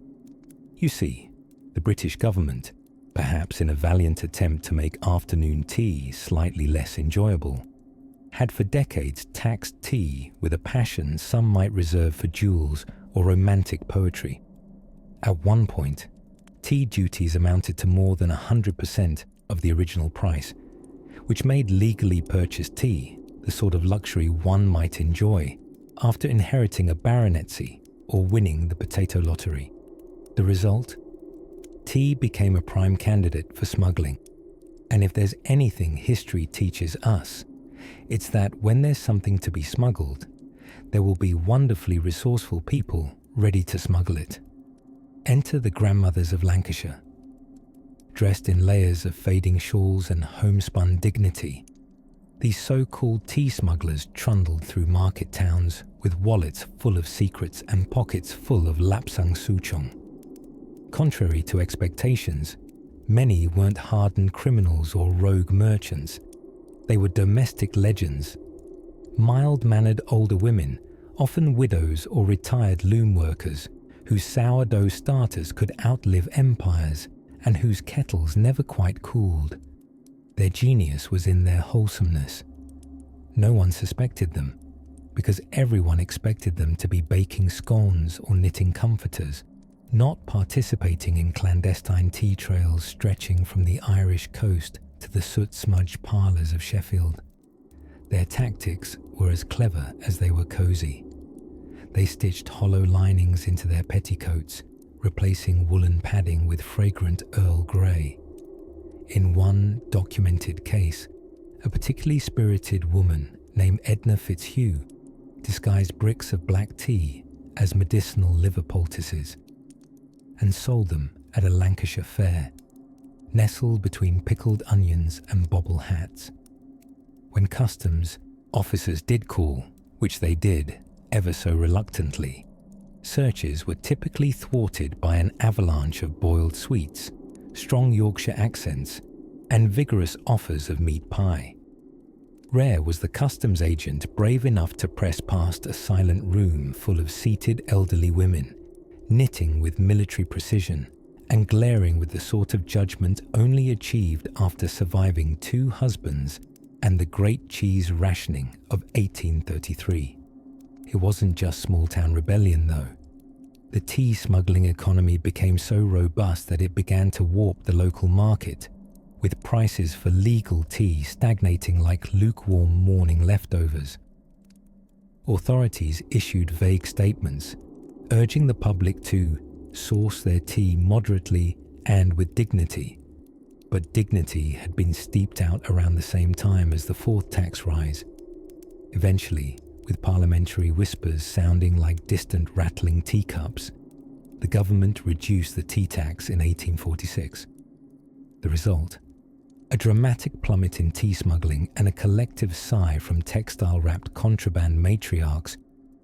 You see, the British government, perhaps in a valiant attempt to make afternoon tea slightly less enjoyable, had for decades taxed tea with a passion some might reserve for jewels or romantic poetry. At one point, tea duties amounted to more than 100% of the original price, which made legally purchased tea the sort of luxury one might enjoy after inheriting a baronetcy or winning the potato lottery. The result? Tea became a prime candidate for smuggling. And if there's anything history teaches us, it's that when there's something to be smuggled, there will be wonderfully resourceful people ready to smuggle it. Enter the grandmothers of Lancashire. Dressed in layers of fading shawls and homespun dignity, these so-called tea smugglers trundled through market towns with wallets full of secrets and pockets full of lapsang souchong. Contrary to expectations, Many weren't hardened criminals or rogue merchants. They were domestic legends. Mild-mannered older women, often widows or retired loom workers, whose sourdough starters could outlive empires and whose kettles never quite cooled. Their genius was in their wholesomeness. No one suspected them, because everyone expected them to be baking scones or knitting comforters, not participating in clandestine tea trails stretching from the Irish coast to the soot-smudged parlours of Sheffield. Their tactics were as clever as they were cosy. They stitched hollow linings into their petticoats, replacing woolen padding with fragrant Earl Grey. In one documented case, a particularly spirited woman named Edna Fitzhugh disguised bricks of black tea as medicinal liver poultices and sold them at a Lancashire fair, nestled between pickled onions and bobble hats. When customs officers did call, which they did ever so reluctantly, searches were typically thwarted by an avalanche of boiled sweets, strong Yorkshire accents, and vigorous offers of meat pie. Rare was the customs agent brave enough to press past a silent room full of seated elderly women, knitting with military precision and glaring with the sort of judgment only achieved after surviving 2 husbands and the Great Cheese Rationing of 1833. It wasn't just small-town rebellion, though. The tea smuggling economy became so robust that it began to warp the local market, with prices for legal tea stagnating like lukewarm morning leftovers. Authorities issued vague statements, urging the public to source their tea moderately and with dignity. But dignity had been steeped out around the same time as the 4th tax rise. Eventually, with parliamentary whispers sounding like distant rattling teacups, the government reduced the tea tax in 1846. The result? A dramatic plummet in tea smuggling and a collective sigh from textile-wrapped contraband matriarchs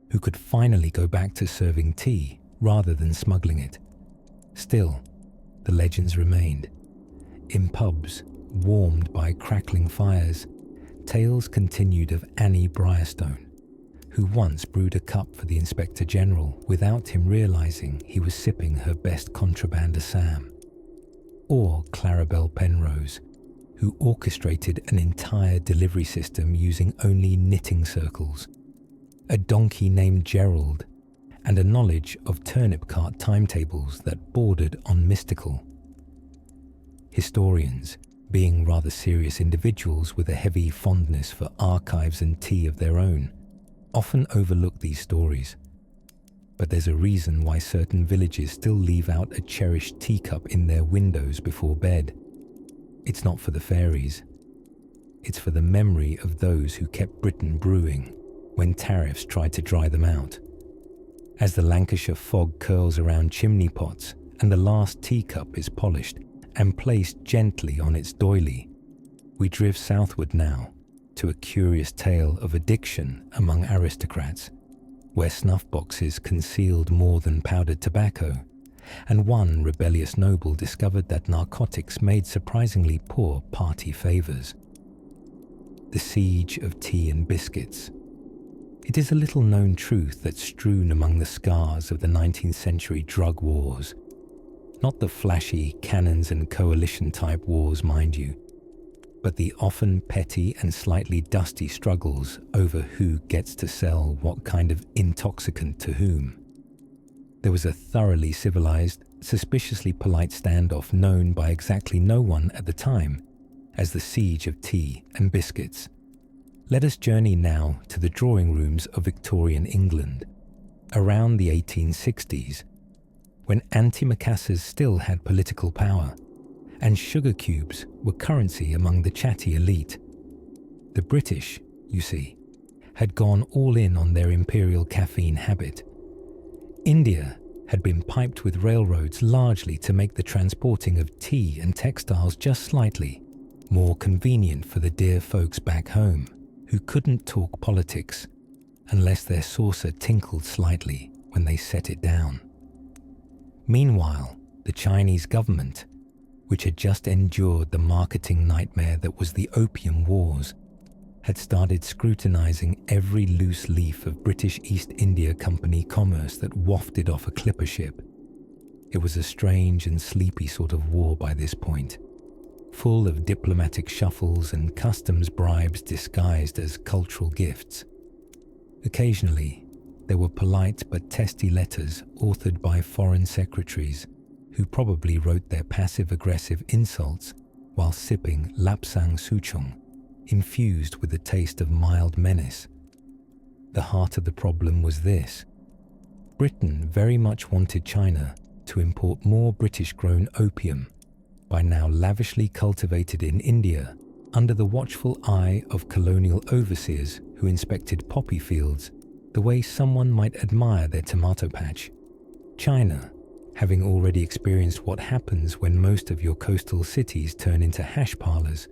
who could finally go back to serving tea rather than smuggling it. Still, the legends remained. In pubs, warmed by crackling fires, tales continued of Annie Briarstone, who once brewed a cup for the Inspector General without him realising he was sipping her best contraband Assam. Or Clarabelle Penrose, who orchestrated an entire delivery system using only knitting circles, a donkey named Gerald, and a knowledge of turnip cart timetables that bordered on mystical. Historians, being rather serious individuals with a heavy fondness for archives and tea of their own, often overlook these stories. But there's a reason why certain villages still leave out a cherished teacup in their windows before bed. It's not for the fairies. It's for the memory of those who kept Britain brewing when tariffs tried to dry them out. As the Lancashire fog curls around chimney pots and the last teacup is polished and placed gently on its doily, we drift southward now to a curious tale of addiction among aristocrats, where snuff boxes concealed more than powdered tobacco, and one rebellious noble discovered that narcotics made surprisingly poor party favours. The siege of tea and biscuits. It is a little-known truth that's strewn among the scars of the 19th century drug wars. Not the flashy cannons and coalition-type wars, mind you, but the often petty and slightly dusty struggles over who gets to sell what kind of intoxicant to whom. There was a thoroughly civilized, suspiciously polite standoff known by exactly no one at the time as the Siege of Tea and Biscuits. Let us journey now to the drawing rooms of Victorian England, around the 1860s, when antimacassars still had political power, and sugar cubes were currency among the chatty elite. The British, you see, had gone all in on their imperial caffeine habit. India had been piped with railroads largely to make the transporting of tea and textiles just slightly more convenient for the dear folks back home who couldn't talk politics unless their saucer tinkled slightly when they set it down. Meanwhile, the Chinese government, which had just endured the marketing nightmare that was the Opium Wars, had started scrutinizing every loose leaf of British East India Company commerce that wafted off a clipper ship. It was a strange and sleepy sort of war by this point, full of diplomatic shuffles and customs bribes disguised as cultural gifts. Occasionally, there were polite but testy letters authored by foreign secretaries who probably wrote their passive-aggressive insults while sipping lapsang souchong, infused with a taste of mild menace. The heart of the problem was this: Britain very much wanted China to import more British-grown opium, by now lavishly cultivated in India under the watchful eye of colonial overseers who inspected poppy fields the way someone might admire their tomato patch. China, having already experienced what happens when most of your coastal cities turn into hash parlors,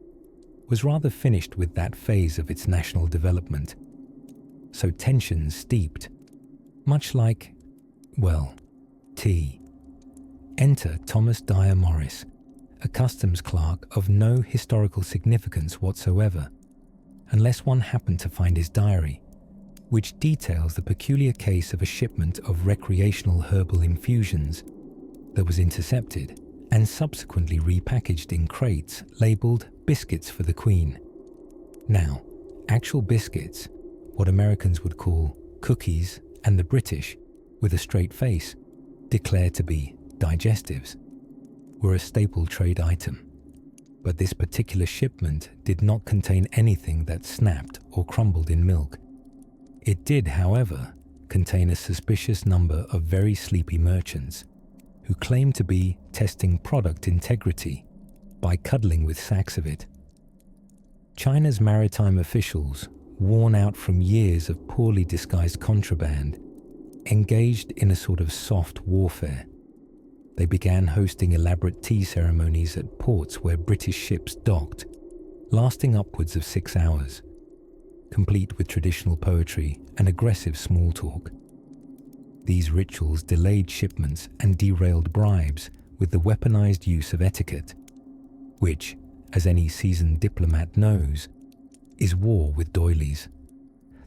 was rather finished with that phase of its national development. So tensions steeped, much like, well, tea. Enter Thomas Dyer Morris, a customs clerk of no historical significance whatsoever, unless one happened to find his diary, which details the peculiar case of a shipment of recreational herbal infusions that was intercepted and subsequently repackaged in crates labelled biscuits for the Queen. Now, actual biscuits, what Americans would call cookies, and the British, with a straight face, declared to be digestives, were a staple trade item. But this particular shipment did not contain anything that snapped or crumbled in milk. It did, however, contain a suspicious number of very sleepy merchants who claimed to be testing product integrity by cuddling with sacks of it. China's maritime officials, worn out from years of poorly disguised contraband, engaged in a sort of soft warfare. They began hosting elaborate tea ceremonies at ports where British ships docked, lasting upwards of 6 hours, complete with traditional poetry and aggressive small talk. These rituals delayed shipments and derailed bribes with the weaponized use of etiquette, which, as any seasoned diplomat knows, is war with doilies.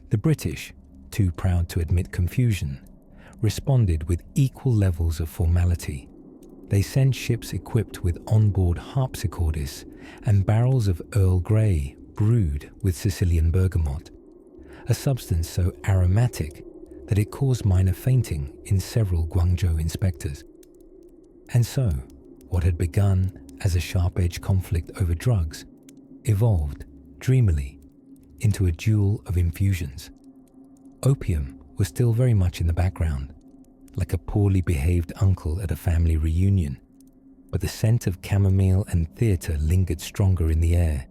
The British, too proud to admit confusion, responded with equal levels of formality. They sent ships equipped with onboard harpsichordists and barrels of Earl Grey brewed with Sicilian bergamot, a substance so aromatic that it caused minor fainting in several Guangzhou inspectors. And so, what had begun as a sharp-edged conflict over drugs evolved, dreamily, into a duel of infusions. Opium was still very much in the background, like a poorly behaved uncle at a family reunion, but the scent of chamomile and theatre lingered stronger in the air.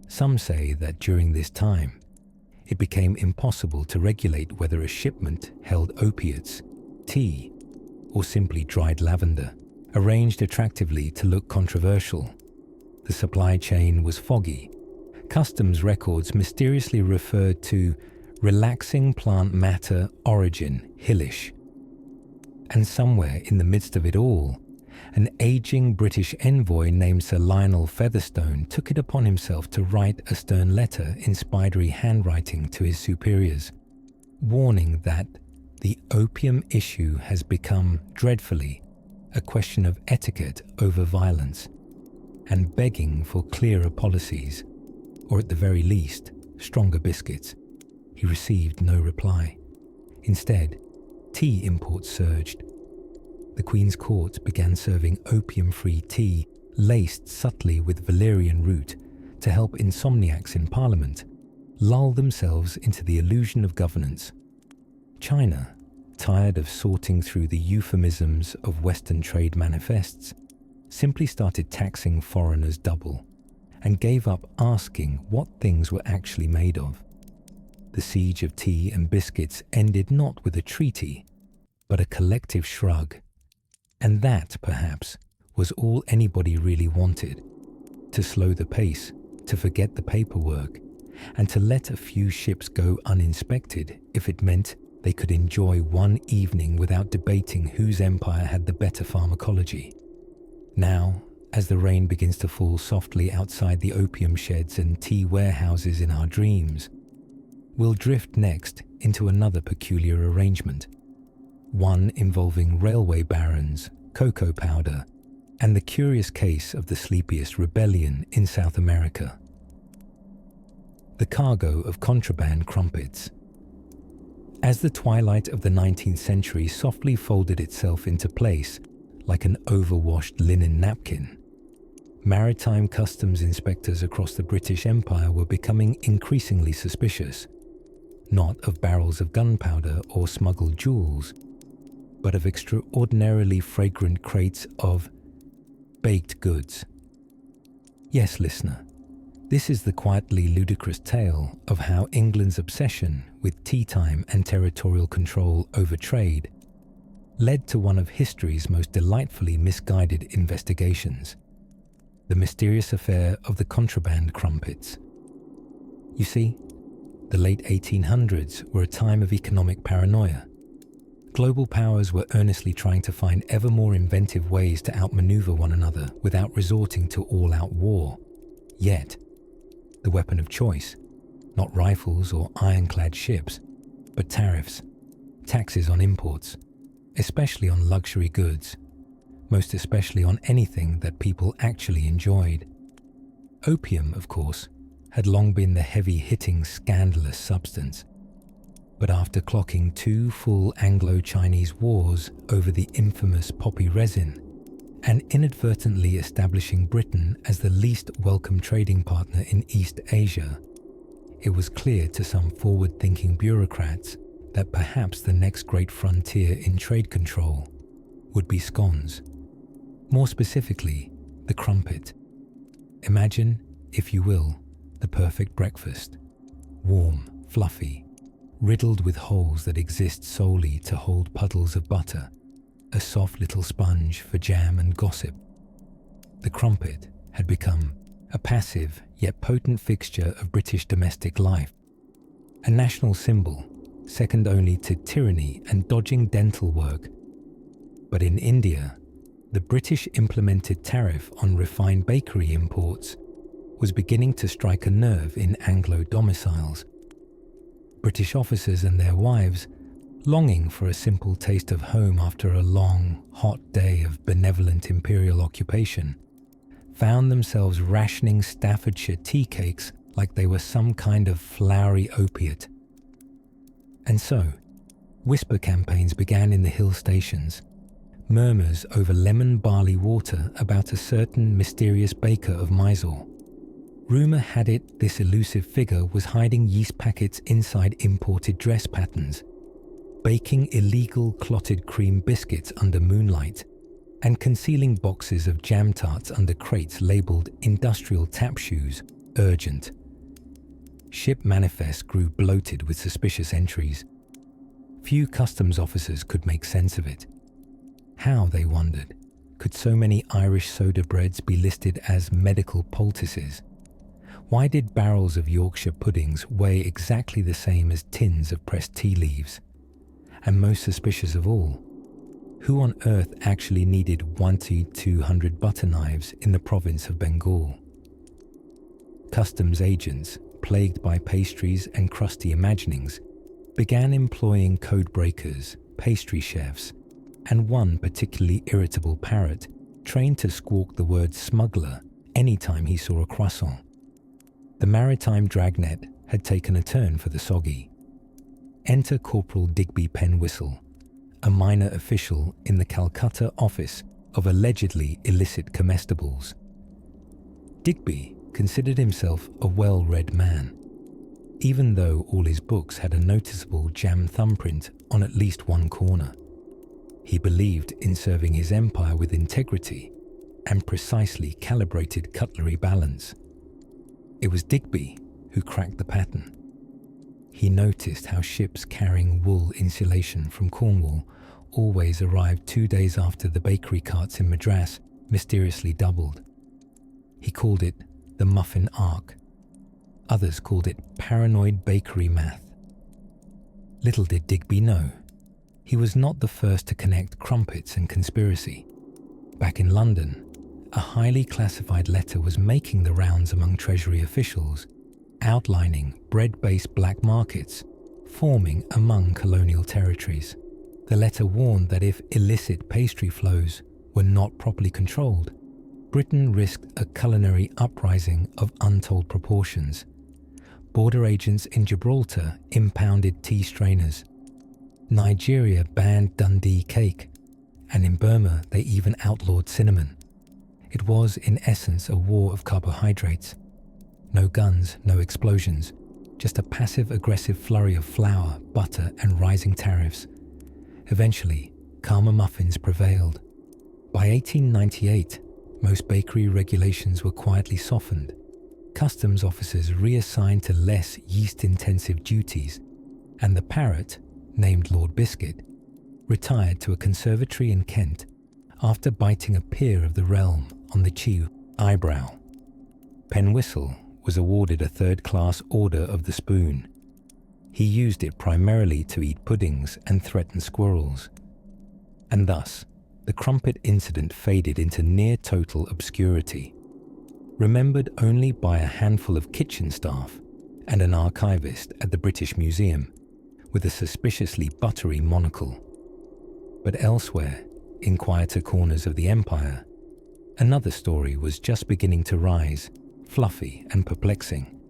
Some say that during this time, it became impossible to regulate whether a shipment held opiates, tea, or simply dried lavender, arranged attractively to look controversial. The supply chain was foggy. Customs records mysteriously referred to relaxing plant matter origin Hillish. And somewhere in the midst of it all, an aging British envoy named Sir Lionel Featherstone took it upon himself to write a stern letter in spidery handwriting to his superiors, warning that the opium issue has become, dreadfully, a question of etiquette over violence, and begging for clearer policies, or at the very least, stronger biscuits. He received no reply. Instead, tea imports surged. The Queen's Court began serving opium-free tea laced subtly with valerian root to help insomniacs in Parliament lull themselves into the illusion of governance. China, tired of sorting through the euphemisms of Western trade manifests, simply started taxing foreigners double and gave up asking what things were actually made of. The siege of tea and biscuits ended not with a treaty, but a collective shrug. And that, perhaps, was all anybody really wanted: to slow the pace, to forget the paperwork, and to let a few ships go uninspected if it meant they could enjoy one evening without debating whose empire had the better pharmacology. Now, as the rain begins to fall softly outside the opium sheds and tea warehouses in our dreams, we'll drift next into another peculiar arrangement, one involving railway barons, cocoa powder, and the curious case of the sleepiest rebellion in South America. The cargo of contraband crumpets. As the twilight of the 19th century softly folded itself into place like an overwashed linen napkin, maritime customs inspectors across the British Empire were becoming increasingly suspicious, not of barrels of gunpowder or smuggled jewels, but of extraordinarily fragrant crates of baked goods. Yes, listener, this is the quietly ludicrous tale of how England's obsession with tea time and territorial control over trade led to one of history's most delightfully misguided investigations, the mysterious affair of the contraband crumpets. You see, the late 1800s were a time of economic paranoia. Global powers were earnestly trying to find ever more inventive ways to outmaneuver one another without resorting to all-out war. Yet, the weapon of choice, not rifles or ironclad ships, but tariffs, taxes on imports, especially on luxury goods, most especially on anything that people actually enjoyed. Opium, of course, had long been the heavy-hitting, scandalous substance. But after clocking 2 full Anglo-Chinese wars over the infamous poppy resin, and inadvertently establishing Britain as the least welcome trading partner in East Asia, it was clear to some forward-thinking bureaucrats that perhaps the next great frontier in trade control would be scones. More specifically, the crumpet. Imagine, if you will, the perfect breakfast. Warm, fluffy, riddled with holes that exist solely to hold puddles of butter, a soft little sponge for jam and gossip. The crumpet had become a passive yet potent fixture of British domestic life, a national symbol second only to tyranny and dodging dental work. But in India, the British implemented tariff on refined bakery imports was beginning to strike a nerve in Anglo domiciles. British officers and their wives, longing for a simple taste of home after a long, hot day of benevolent imperial occupation, found themselves rationing Staffordshire tea cakes like they were some kind of flowery opiate. And so, whisper campaigns began in the hill stations, murmurs over lemon barley water about a certain mysterious baker of Mysore. Rumour had it this elusive figure was hiding yeast packets inside imported dress patterns, baking illegal clotted cream biscuits under moonlight, and concealing boxes of jam tarts under crates labelled industrial tap shoes, urgent. Ship manifests grew bloated with suspicious entries. Few customs officers could make sense of it. How, they wondered, could so many Irish soda breads be listed as medical poultices? Why did barrels of Yorkshire puddings weigh exactly the same as tins of pressed tea leaves? And most suspicious of all, who on earth actually needed 1-200 butter knives in the province of Bengal? Customs agents, plagued by pastries and crusty imaginings, began employing code breakers, pastry chefs, and one particularly irritable parrot trained to squawk the word smuggler anytime he saw a croissant. The maritime dragnet had taken a turn for the soggy. Enter Corporal Digby Penwhistle, a minor official in the Calcutta office of allegedly illicit comestibles. Digby considered himself a well-read man, even though all his books had a noticeable jam thumbprint on at least one corner. He believed in serving his empire with integrity and precisely calibrated cutlery balance. It was Digby who cracked the pattern. He noticed how ships carrying wool insulation from Cornwall always arrived 2 days after the bakery carts in Madras mysteriously doubled. He called it the Muffin Arc. Others called it paranoid bakery math. Little did Digby know, he was not the first to connect crumpets and conspiracy. Back in London, a highly classified letter was making the rounds among Treasury officials, outlining bread-based black markets forming among colonial territories. The letter warned that if illicit pastry flows were not properly controlled, Britain risked a culinary uprising of untold proportions. Border agents in Gibraltar impounded tea strainers. Nigeria banned Dundee cake, and in Burma they even outlawed cinnamon. It was, in essence, a war of carbohydrates. No guns, no explosions, just a passive-aggressive flurry of flour, butter, and rising tariffs. Eventually, calmer muffins prevailed. By 1898, most bakery regulations were quietly softened. Customs officers reassigned to less yeast-intensive duties, and the parrot, named Lord Biscuit, retired to a conservatory in Kent after biting a peer of the realm on the chew eyebrow. Penwhistle was awarded a third-class Order of the Spoon. He used it primarily to eat puddings and threaten squirrels. And thus, the crumpet incident faded into near-total obscurity, remembered only by a handful of kitchen staff and an archivist at the British Museum with a suspiciously buttery monocle. But elsewhere, in quieter corners of the empire, another story was just beginning to rise, fluffy and perplexing.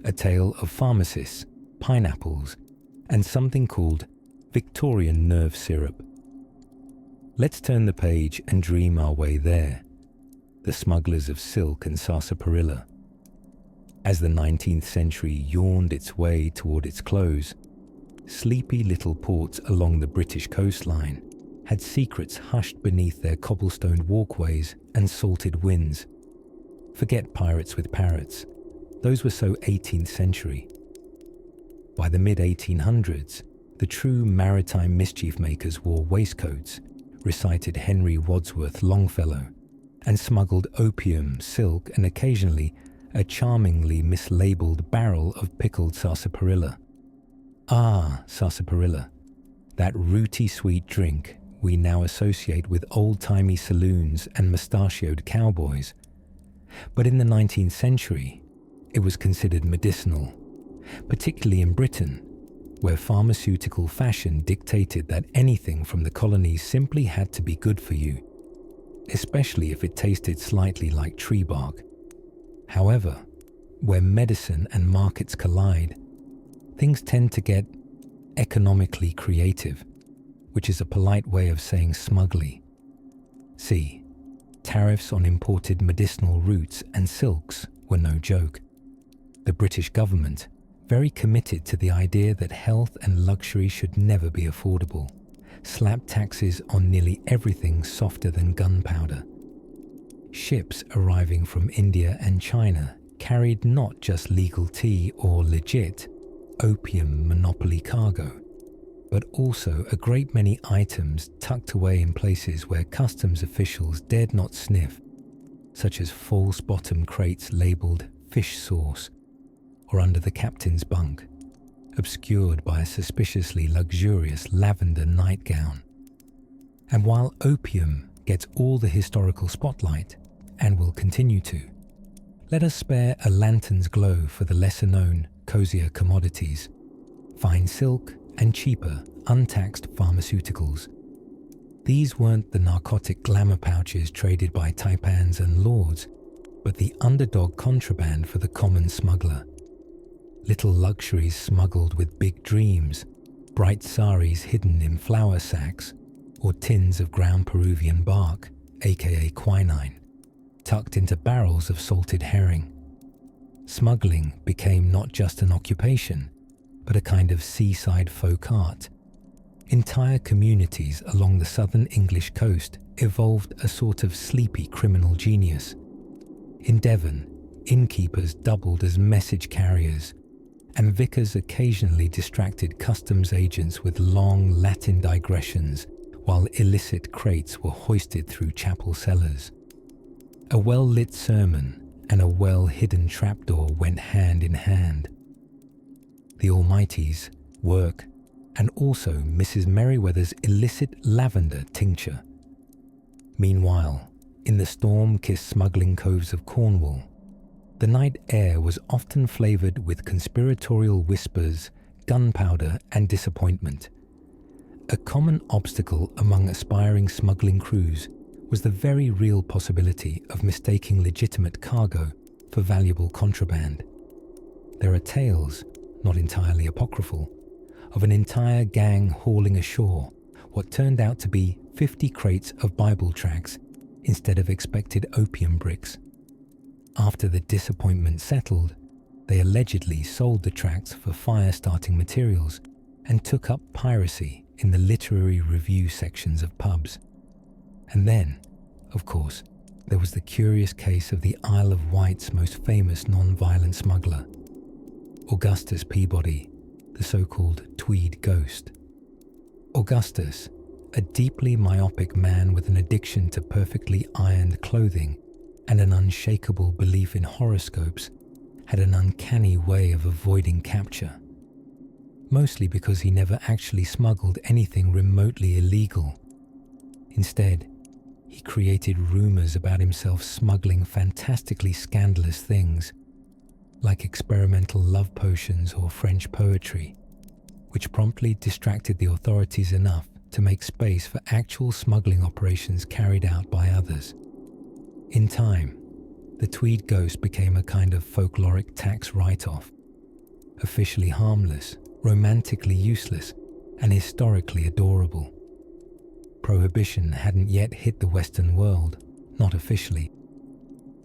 A tale of pharmacists, pineapples, and something called Victorian nerve syrup. Let's turn the page and dream our way there. The smugglers of silk and sarsaparilla. As the 19th century yawned its way toward its close, sleepy little ports along the British coastline had secrets hushed beneath their cobblestone walkways and salted winds. Forget pirates with parrots. Those were so 18th century. By the mid-1800s, the true maritime mischief makers wore waistcoats, recited Henry Wadsworth Longfellow, and smuggled opium, silk, and occasionally a charmingly mislabeled barrel of pickled sarsaparilla. Ah, sarsaparilla, that rooty sweet drink we now associate with old-timey saloons and mustachioed cowboys. But in the 19th century, it was considered medicinal, particularly in Britain, where pharmaceutical fashion dictated that anything from the colonies simply had to be good for you, especially if it tasted slightly like tree bark. However, where medicine and markets collide, things tend to get economically creative, which is a polite way of saying smugly. See, tariffs on imported medicinal roots and silks were no joke. The British government, very committed to the idea that health and luxury should never be affordable, slapped taxes on nearly everything softer than gunpowder. Ships arriving from India and China carried not just legal tea or legit opium monopoly cargo, but also a great many items tucked away in places where customs officials dared not sniff, such as false bottom crates labelled fish sauce, or under the captain's bunk, obscured by a suspiciously luxurious lavender nightgown. And while opium gets all the historical spotlight, and will continue to, let us spare a lantern's glow for the lesser-known, cozier commodities, fine silk and cheaper, untaxed pharmaceuticals. These weren't the narcotic glamour pouches traded by taipans and lords, but the underdog contraband for the common smuggler. Little luxuries smuggled with big dreams, bright saris hidden in flour sacks, or tins of ground Peruvian bark, aka quinine, tucked into barrels of salted herring. Smuggling became not just an occupation, but a kind of seaside folk art. Entire communities along the southern English coast evolved a sort of sleepy criminal genius. In Devon, innkeepers doubled as message carriers, and vicars occasionally distracted customs agents with long Latin digressions while illicit crates were hoisted through chapel cellars. A well-lit sermon and a well-hidden trapdoor went hand in hand. The Almighty's work, and also Mrs. Merriweather's illicit lavender tincture. Meanwhile, In the storm-kissed smuggling coves of Cornwall, the night air was often flavoured with conspiratorial whispers, gunpowder and disappointment. A common obstacle among aspiring smuggling crews was the very real possibility of mistaking legitimate cargo for valuable contraband. There are tales, not entirely apocryphal, of an entire gang hauling ashore what turned out to be 50 crates of Bible tracts instead of expected opium bricks. After the disappointment settled, they allegedly sold the tracts for fire-starting materials and took up piracy in the literary review sections of pubs. And then, of course, there was the curious case of the Isle of Wight's most famous non-violent smuggler, Augustus Peabody, the so-called Tweed Ghost. Augustus, a deeply myopic man with an addiction to perfectly ironed clothing and an unshakable belief in horoscopes, had an uncanny way of avoiding capture. Mostly because he never actually smuggled anything remotely illegal. Instead, he created rumors about himself smuggling fantastically scandalous things, like experimental love potions or French poetry, which promptly distracted the authorities enough to make space for actual smuggling operations carried out by others. In time, the Tweed Ghost became a kind of folkloric tax write-off, officially harmless, romantically useless, and historically adorable. Prohibition hadn't yet hit the Western world, not officially.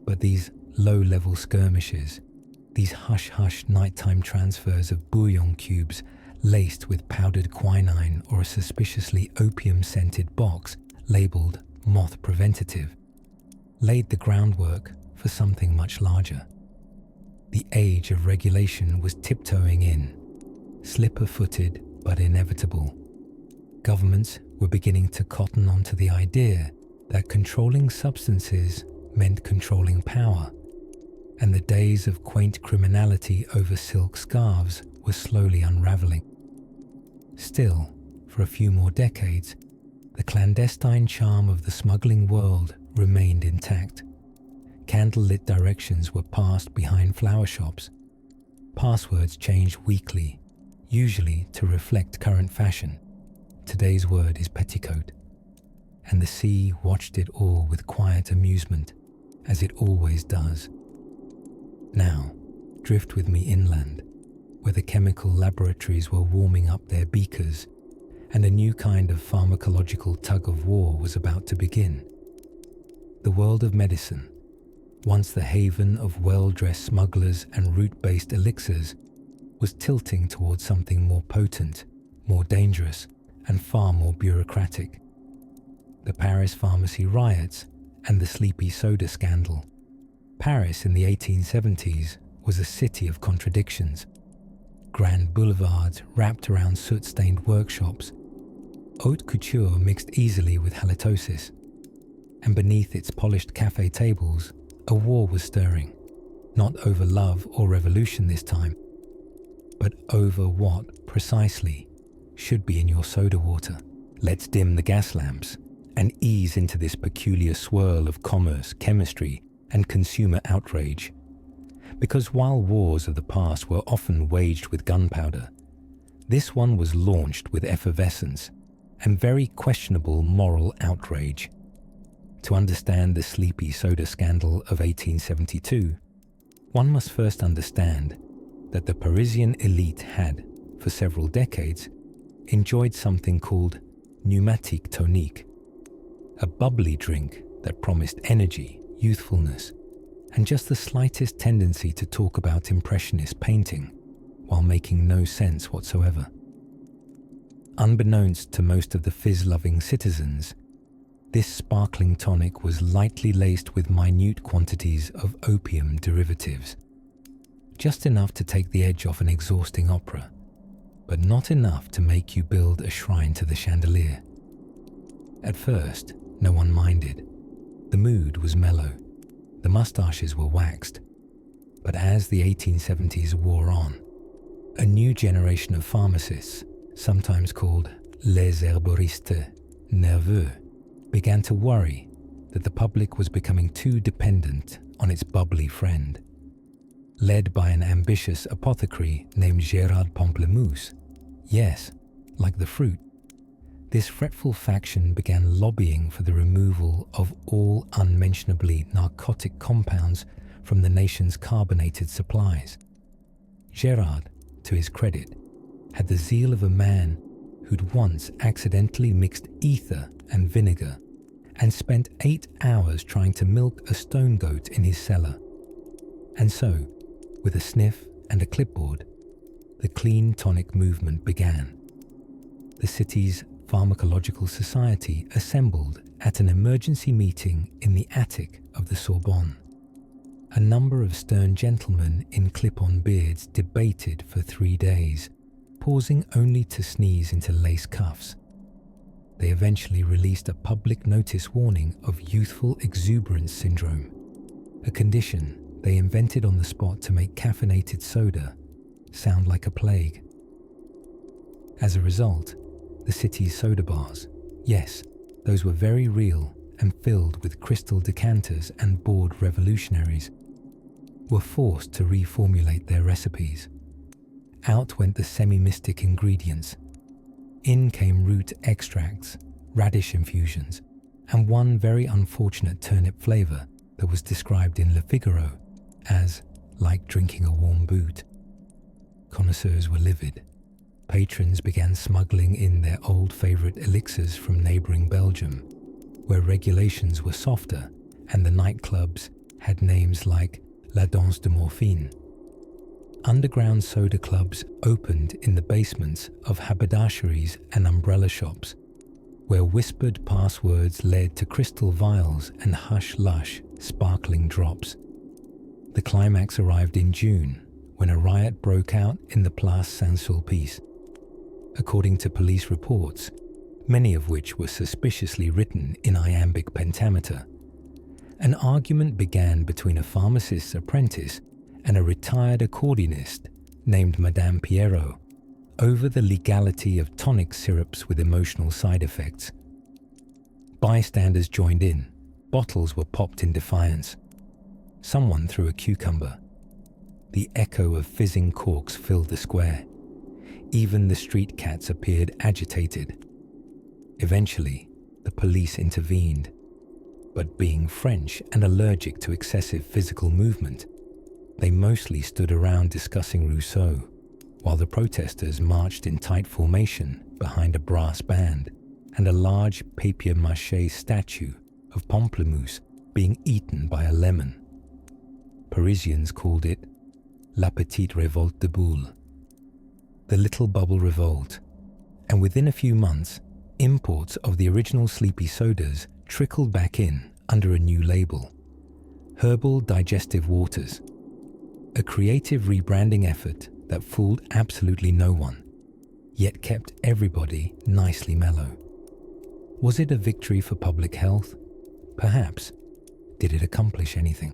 But these low-level skirmishes, these hush-hush nighttime transfers of bouillon cubes laced with powdered quinine or a suspiciously opium-scented box labelled moth preventative, laid the groundwork for something much larger. The age of regulation was tiptoeing in, slipper-footed but inevitable. Governments were beginning to cotton onto the idea that controlling substances meant controlling power, and the days of quaint criminality over silk scarves were slowly unravelling. Still, for a few more decades, the clandestine charm of the smuggling world remained intact. Candlelit directions were passed behind flower shops. Passwords changed weekly, usually to reflect current fashion. Today's word is petticoat. And the sea watched it all with quiet amusement, as it always does. Now, drift with me inland, where the chemical laboratories were warming up their beakers, and a new kind of pharmacological tug-of-war was about to begin. The world of medicine, once the haven of well-dressed smugglers and root-based elixirs, was tilting towards something more potent, more dangerous, and far more bureaucratic. The Paris pharmacy riots and the sleepy soda scandal. Paris in the 1870s was a city of contradictions. Grand boulevards wrapped around soot-stained workshops, haute couture mixed easily with halitosis, and beneath its polished cafe tables, a war was stirring, not over love or revolution this time, but over what, precisely, should be in your soda water. Let's dim the gas lamps and ease into this peculiar swirl of commerce, chemistry, and consumer outrage. Because while wars of the past were often waged with gunpowder, this one was launched with effervescence and very questionable moral outrage. To understand the sleepy soda scandal of 1872, one must first understand that the Parisian elite had, for several decades, enjoyed something called pneumatique tonique, a bubbly drink that promised energy, youthfulness, and just the slightest tendency to talk about impressionist painting while making no sense whatsoever. Unbeknownst to most of the fizz-loving citizens, this sparkling tonic was lightly laced with minute quantities of opium derivatives, just enough to take the edge off an exhausting opera, but not enough to make you build a shrine to the chandelier. At first, no one minded. The mood was mellow. The moustaches were waxed. But as the 1870s wore on, a new generation of pharmacists, sometimes called les herboristes nerveux, began to worry that the public was becoming too dependent on its bubbly friend. Led by an ambitious apothecary named Gérard Pamplemousse, yes, like the fruit, this fretful faction began lobbying for the removal of all unmentionably narcotic compounds from the nation's carbonated supplies. Gérard, to his credit, had the zeal of a man who'd once accidentally mixed ether and vinegar and spent 8 hours trying to milk a stone goat in his cellar. And so, with a sniff and a clipboard, the clean tonic movement began. The city's Pharmacological Society assembled at an emergency meeting in the attic of the Sorbonne. A number of stern gentlemen in clip-on beards debated for 3 days, pausing only to sneeze into lace cuffs. They eventually released a public notice warning of youthful exuberance syndrome, a condition they invented on the spot to make caffeinated soda sound like a plague. As a result, the city's soda bars, yes, those were very real and filled with crystal decanters and bored revolutionaries, were forced to reformulate their recipes. Out went the semi-mystic ingredients. In came root extracts, radish infusions, and one very unfortunate turnip flavour that was described in Le Figaro as like drinking a warm boot. Connoisseurs were livid. Patrons began smuggling in their old favourite elixirs from neighbouring Belgium, where regulations were softer and the nightclubs had names like La Danse de Morphine. Underground soda clubs opened in the basements of haberdasheries and umbrella shops, where whispered passwords led to crystal vials and hush-lush sparkling drops. The climax arrived in June, when a riot broke out in the Place Saint-Sulpice. According to police reports, many of which were suspiciously written in iambic pentameter, an argument began between a pharmacist's apprentice and a retired accordionist named Madame Pierrot over the legality of tonic syrups with emotional side effects. Bystanders joined in. Bottles were popped in defiance. Someone threw a cucumber. The echo of fizzing corks filled the square. Even the street cats appeared agitated. Eventually, the police intervened. But being French and allergic to excessive physical movement, they mostly stood around discussing Rousseau, while the protesters marched in tight formation behind a brass band and a large papier-mâché statue of Pamplemousse being eaten by a lemon. Parisians called it La Petite Révolte de Boulle, the Little Bubble Revolt, and within a few months, imports of the original sleepy sodas trickled back in under a new label, Herbal Digestive Waters, a creative rebranding effort that fooled absolutely no one, yet kept everybody nicely mellow. Was it a victory for public health? Perhaps. Did it accomplish anything?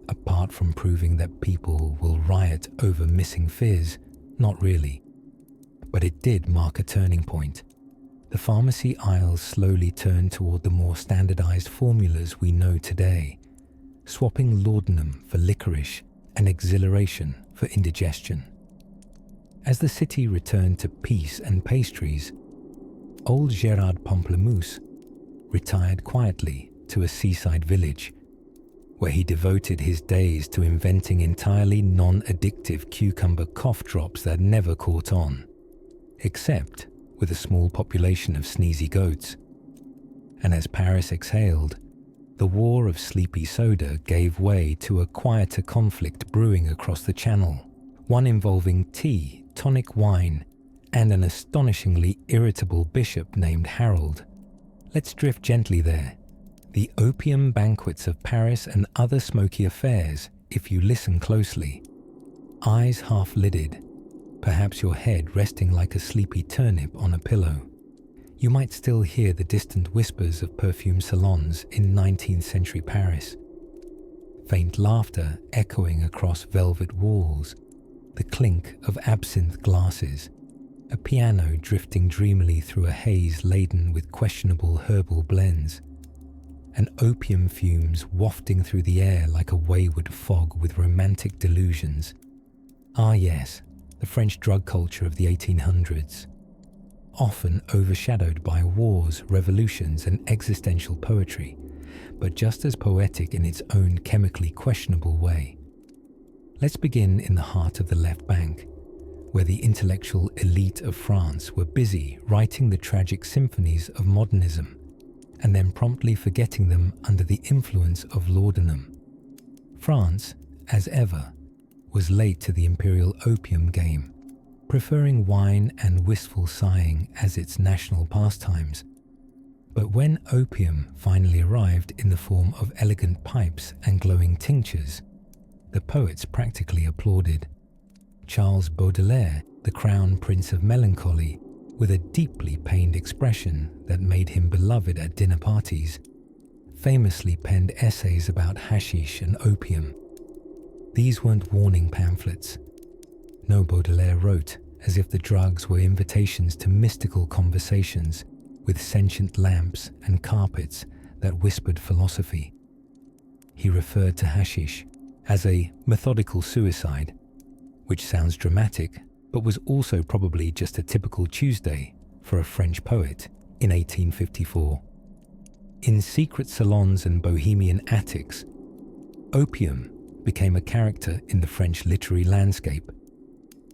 Apart from proving that people will riot over missing fizz, not really. But it did mark a turning point. The pharmacy aisles slowly turned toward the more standardized formulas we know today, swapping laudanum for licorice and exhilaration for indigestion. As the city returned to peace and pastries, old Gérard Pamplemousse retired quietly to a seaside village, where he devoted his days to inventing entirely non-addictive cucumber cough drops that never caught on, except with a small population of sneezy goats. And as Paris exhaled, the war of sleepy soda gave way to a quieter conflict brewing across the channel, one involving tea, tonic wine, and an astonishingly irritable bishop named Harold. Let's drift gently there. The opium banquets of Paris and other smoky affairs, if you listen closely. Eyes half-lidded, perhaps your head resting like a sleepy turnip on a pillow. You might still hear the distant whispers of perfume salons in 19th-century Paris. Faint laughter echoing across velvet walls, the clink of absinthe glasses, a piano drifting dreamily through a haze laden with questionable herbal blends. and opium fumes wafting through the air like a wayward fog with romantic delusions. Ah yes, the French drug culture of the 1800s, often overshadowed by wars, revolutions, and existential poetry, but just as poetic in its own chemically questionable way. Let's begin in the heart of the left bank, where the intellectual elite of France were busy writing the tragic symphonies of modernism, and then promptly forgetting them under the influence of laudanum. France, as ever, was late to the imperial opium game, preferring wine and wistful sighing as its national pastimes. But when opium finally arrived in the form of elegant pipes and glowing tinctures, the poets practically applauded. Charles Baudelaire, the crown prince of melancholy, with a deeply pained expression that made him beloved at dinner parties, famously penned essays about hashish and opium. These weren't warning pamphlets. No, Baudelaire wrote as if the drugs were invitations to mystical conversations with sentient lamps and carpets that whispered philosophy. He referred to hashish as a methodical suicide, which sounds dramatic, but was also probably just a typical Tuesday for a French poet in 1854. In secret salons and bohemian attics, opium became a character in the French literary landscape,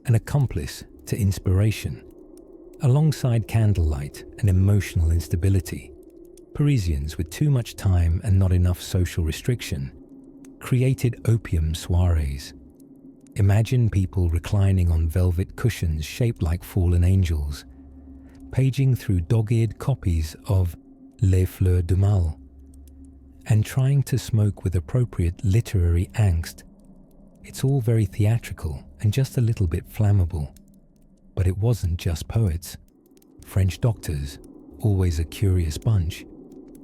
an accomplice to inspiration. Alongside candlelight and emotional instability, Parisians with too much time and not enough social restriction created opium soirees. Imagine people reclining on velvet cushions shaped like fallen angels, paging through dog-eared copies of Les Fleurs du Mal, and trying to smoke with appropriate literary angst. It's all very theatrical and just a little bit flammable. But it wasn't just poets. French doctors, always a curious bunch,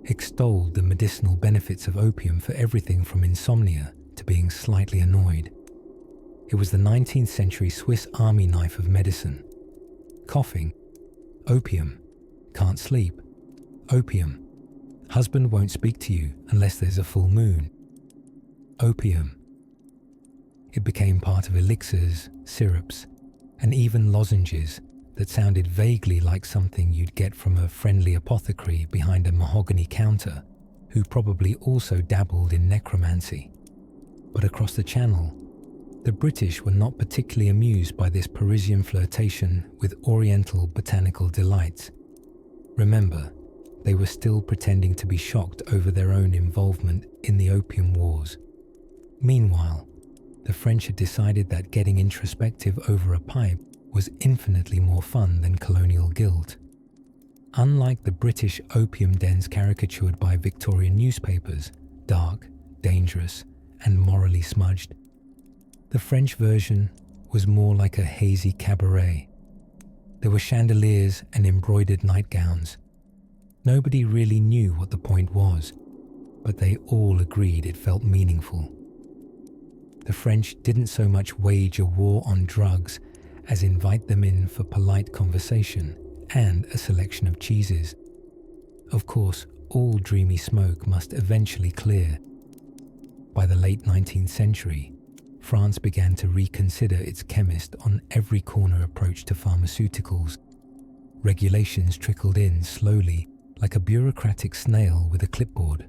extolled the medicinal benefits of opium for everything from insomnia to being slightly annoyed. It was the 19th century Swiss army knife of medicine. Coughing, opium. Can't sleep, opium. Husband won't speak to you unless there's a full moon, opium. It became part of elixirs, syrups, and even lozenges that sounded vaguely like something you'd get from a friendly apothecary behind a mahogany counter, who probably also dabbled in necromancy. But across the channel, the British were not particularly amused by this Parisian flirtation with Oriental botanical delights. Remember, they were still pretending to be shocked over their own involvement in the Opium Wars. Meanwhile, the French had decided that getting introspective over a pipe was infinitely more fun than colonial guilt. Unlike the British opium dens caricatured by Victorian newspapers, dark, dangerous, and morally smudged, the French version was more like a hazy cabaret. There were chandeliers and embroidered nightgowns. Nobody really knew what the point was, but they all agreed it felt meaningful. The French didn't so much wage a war on drugs as invite them in for polite conversation and a selection of cheeses. Of course, all dreamy smoke must eventually clear. By the late 19th century, France began to reconsider its chemist on every corner approach to pharmaceuticals. Regulations trickled in slowly like a bureaucratic snail with a clipboard.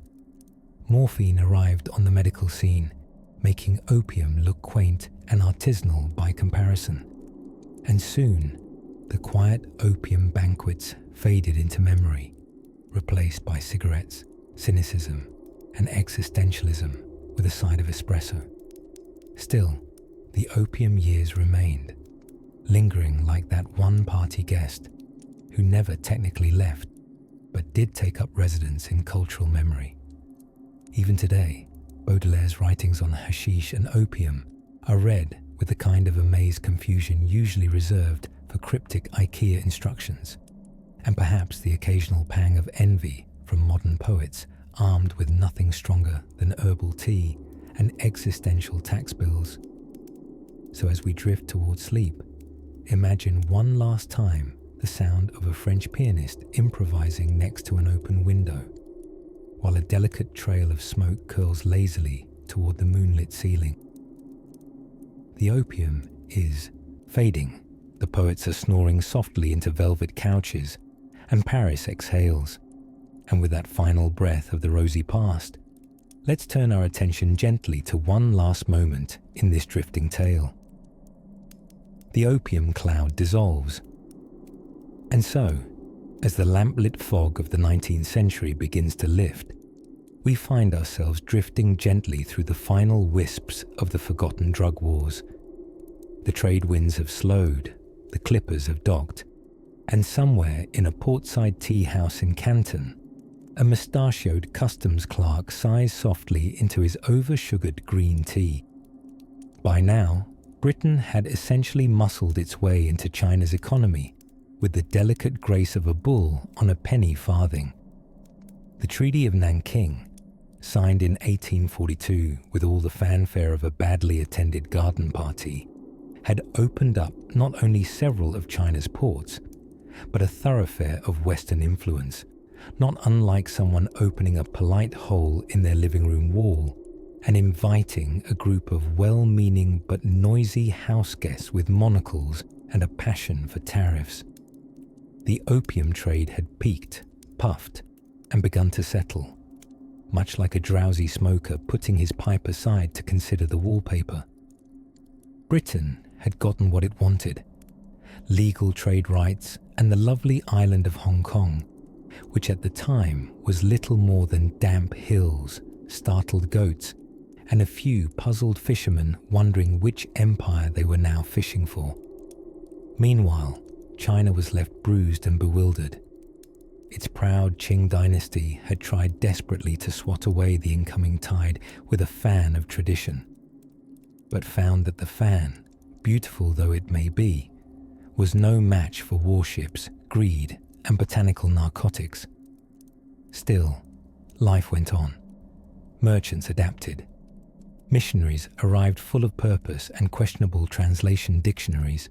Morphine arrived on the medical scene, making opium look quaint and artisanal by comparison. And soon, the quiet opium banquets faded into memory, replaced by cigarettes, cynicism, and existentialism with a side of espresso. Still, the opium years remained, lingering like that one party guest who never technically left, but did take up residence in cultural memory. Even today, Baudelaire's writings on hashish and opium are read with the kind of amazed confusion usually reserved for cryptic IKEA instructions, and perhaps the occasional pang of envy from modern poets armed with nothing stronger than herbal tea and existential tax bills. So as we drift towards sleep, imagine one last time the sound of a French pianist improvising next to an open window, while a delicate trail of smoke curls lazily toward the moonlit ceiling. The opium is fading. The poets are snoring softly into velvet couches, and Paris exhales. And with that final breath of the rosy past, let's turn our attention gently to one last moment in this drifting tale. The opium cloud dissolves. And so, as the lamplit fog of the 19th century begins to lift, we find ourselves drifting gently through the final wisps of the forgotten drug wars. The trade winds have slowed, the clippers have docked, and somewhere in a portside tea house in Canton, a mustachioed customs clerk sighs softly into his over-sugared green tea. By now, Britain had essentially muscled its way into China's economy with the delicate grace of a bull on a penny farthing. The Treaty of Nanking, signed in 1842 with all the fanfare of a badly attended garden party, had opened up not only several of China's ports, but a thoroughfare of Western influence, not unlike someone opening a polite hole in their living room wall and inviting a group of well-meaning but noisy house guests with monocles and a passion for tariffs. The opium trade had peaked, puffed, and begun to settle, much like a drowsy smoker putting his pipe aside to consider the wallpaper. Britain had gotten what it wanted: legal trade rights and the lovely island of Hong Kong, which at the time was little more than damp hills, startled goats, and a few puzzled fishermen wondering which empire they were now fishing for. Meanwhile, China was left bruised and bewildered. Its proud Qing dynasty had tried desperately to swat away the incoming tide with a fan of tradition, but found that the fan, beautiful though it may be, was no match for warships, greed, and botanical narcotics. Still, life went on. Merchants adapted. Missionaries arrived full of purpose and questionable translation dictionaries.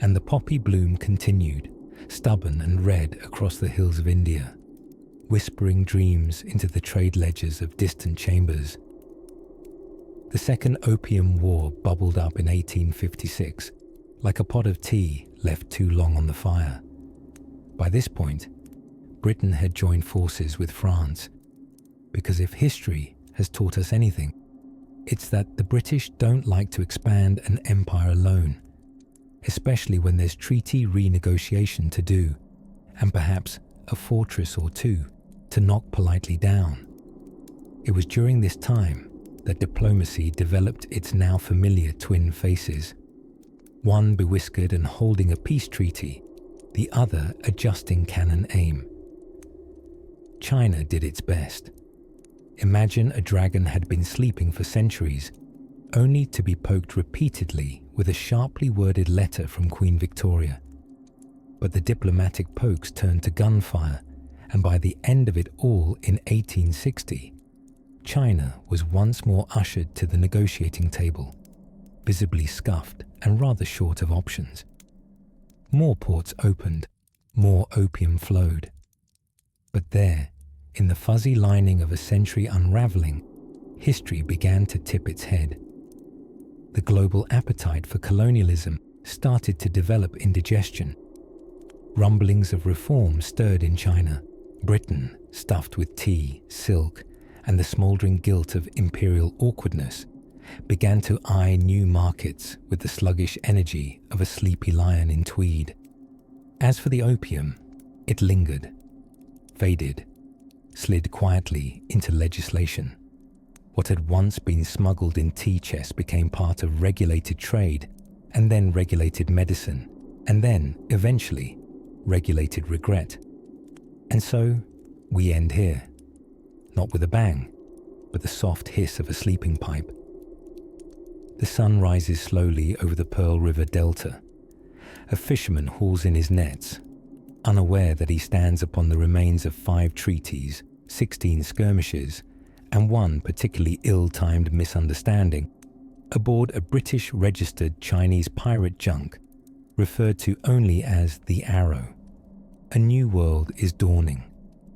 And the poppy bloom continued, stubborn and red across the hills of India, whispering dreams into the trade ledgers of distant chambers. The Second Opium War bubbled up in 1856, like a pot of tea left too long on the fire. By this point, Britain had joined forces with France, because if history has taught us anything, it's that the British don't like to expand an empire alone, especially when there's treaty renegotiation to do, and perhaps a fortress or two to knock politely down. It was during this time that diplomacy developed its now familiar twin faces, one bewhiskered and holding a peace treaty, the other adjusting cannon aim. China did its best. Imagine a dragon had been sleeping for centuries, only to be poked repeatedly with a sharply worded letter from Queen Victoria. But the diplomatic pokes turned to gunfire, and by the end of it all in 1860, China was once more ushered to the negotiating table, visibly scuffed and rather short of options. More ports opened, more opium flowed. But there, in the fuzzy lining of a century unraveling, history began to tip its head. The global appetite for colonialism started to develop indigestion. Rumblings of reform stirred in China. Britain, stuffed with tea, silk, and the smouldering guilt of imperial awkwardness, began to eye new markets with the sluggish energy of a sleepy lion in tweed. As for the opium, it lingered, faded, slid quietly into legislation. What had once been smuggled in tea chests became part of regulated trade, and then regulated medicine, and then, eventually, regulated regret. And so, we end here. Not with a bang, but the soft hiss of a sleeping pipe. The sun rises slowly over the Pearl River Delta. A fisherman hauls in his nets, unaware that he stands upon the remains of 5 treaties, 16 skirmishes, and one particularly ill-timed misunderstanding aboard a British-registered Chinese pirate junk, referred to only as the Arrow. A new world is dawning,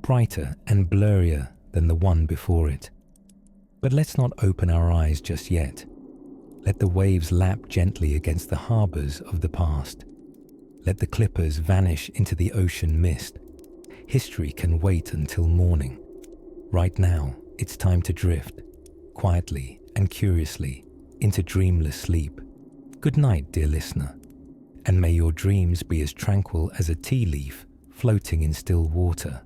brighter and blurrier than the one before it. But let's not open our eyes just yet. Let the waves lap gently against the harbors of the past. Let the clippers vanish into the ocean mist. History can wait until morning. Right now, it's time to drift, quietly and curiously, into dreamless sleep. Good night, dear listener, and may your dreams be as tranquil as a tea leaf floating in still water.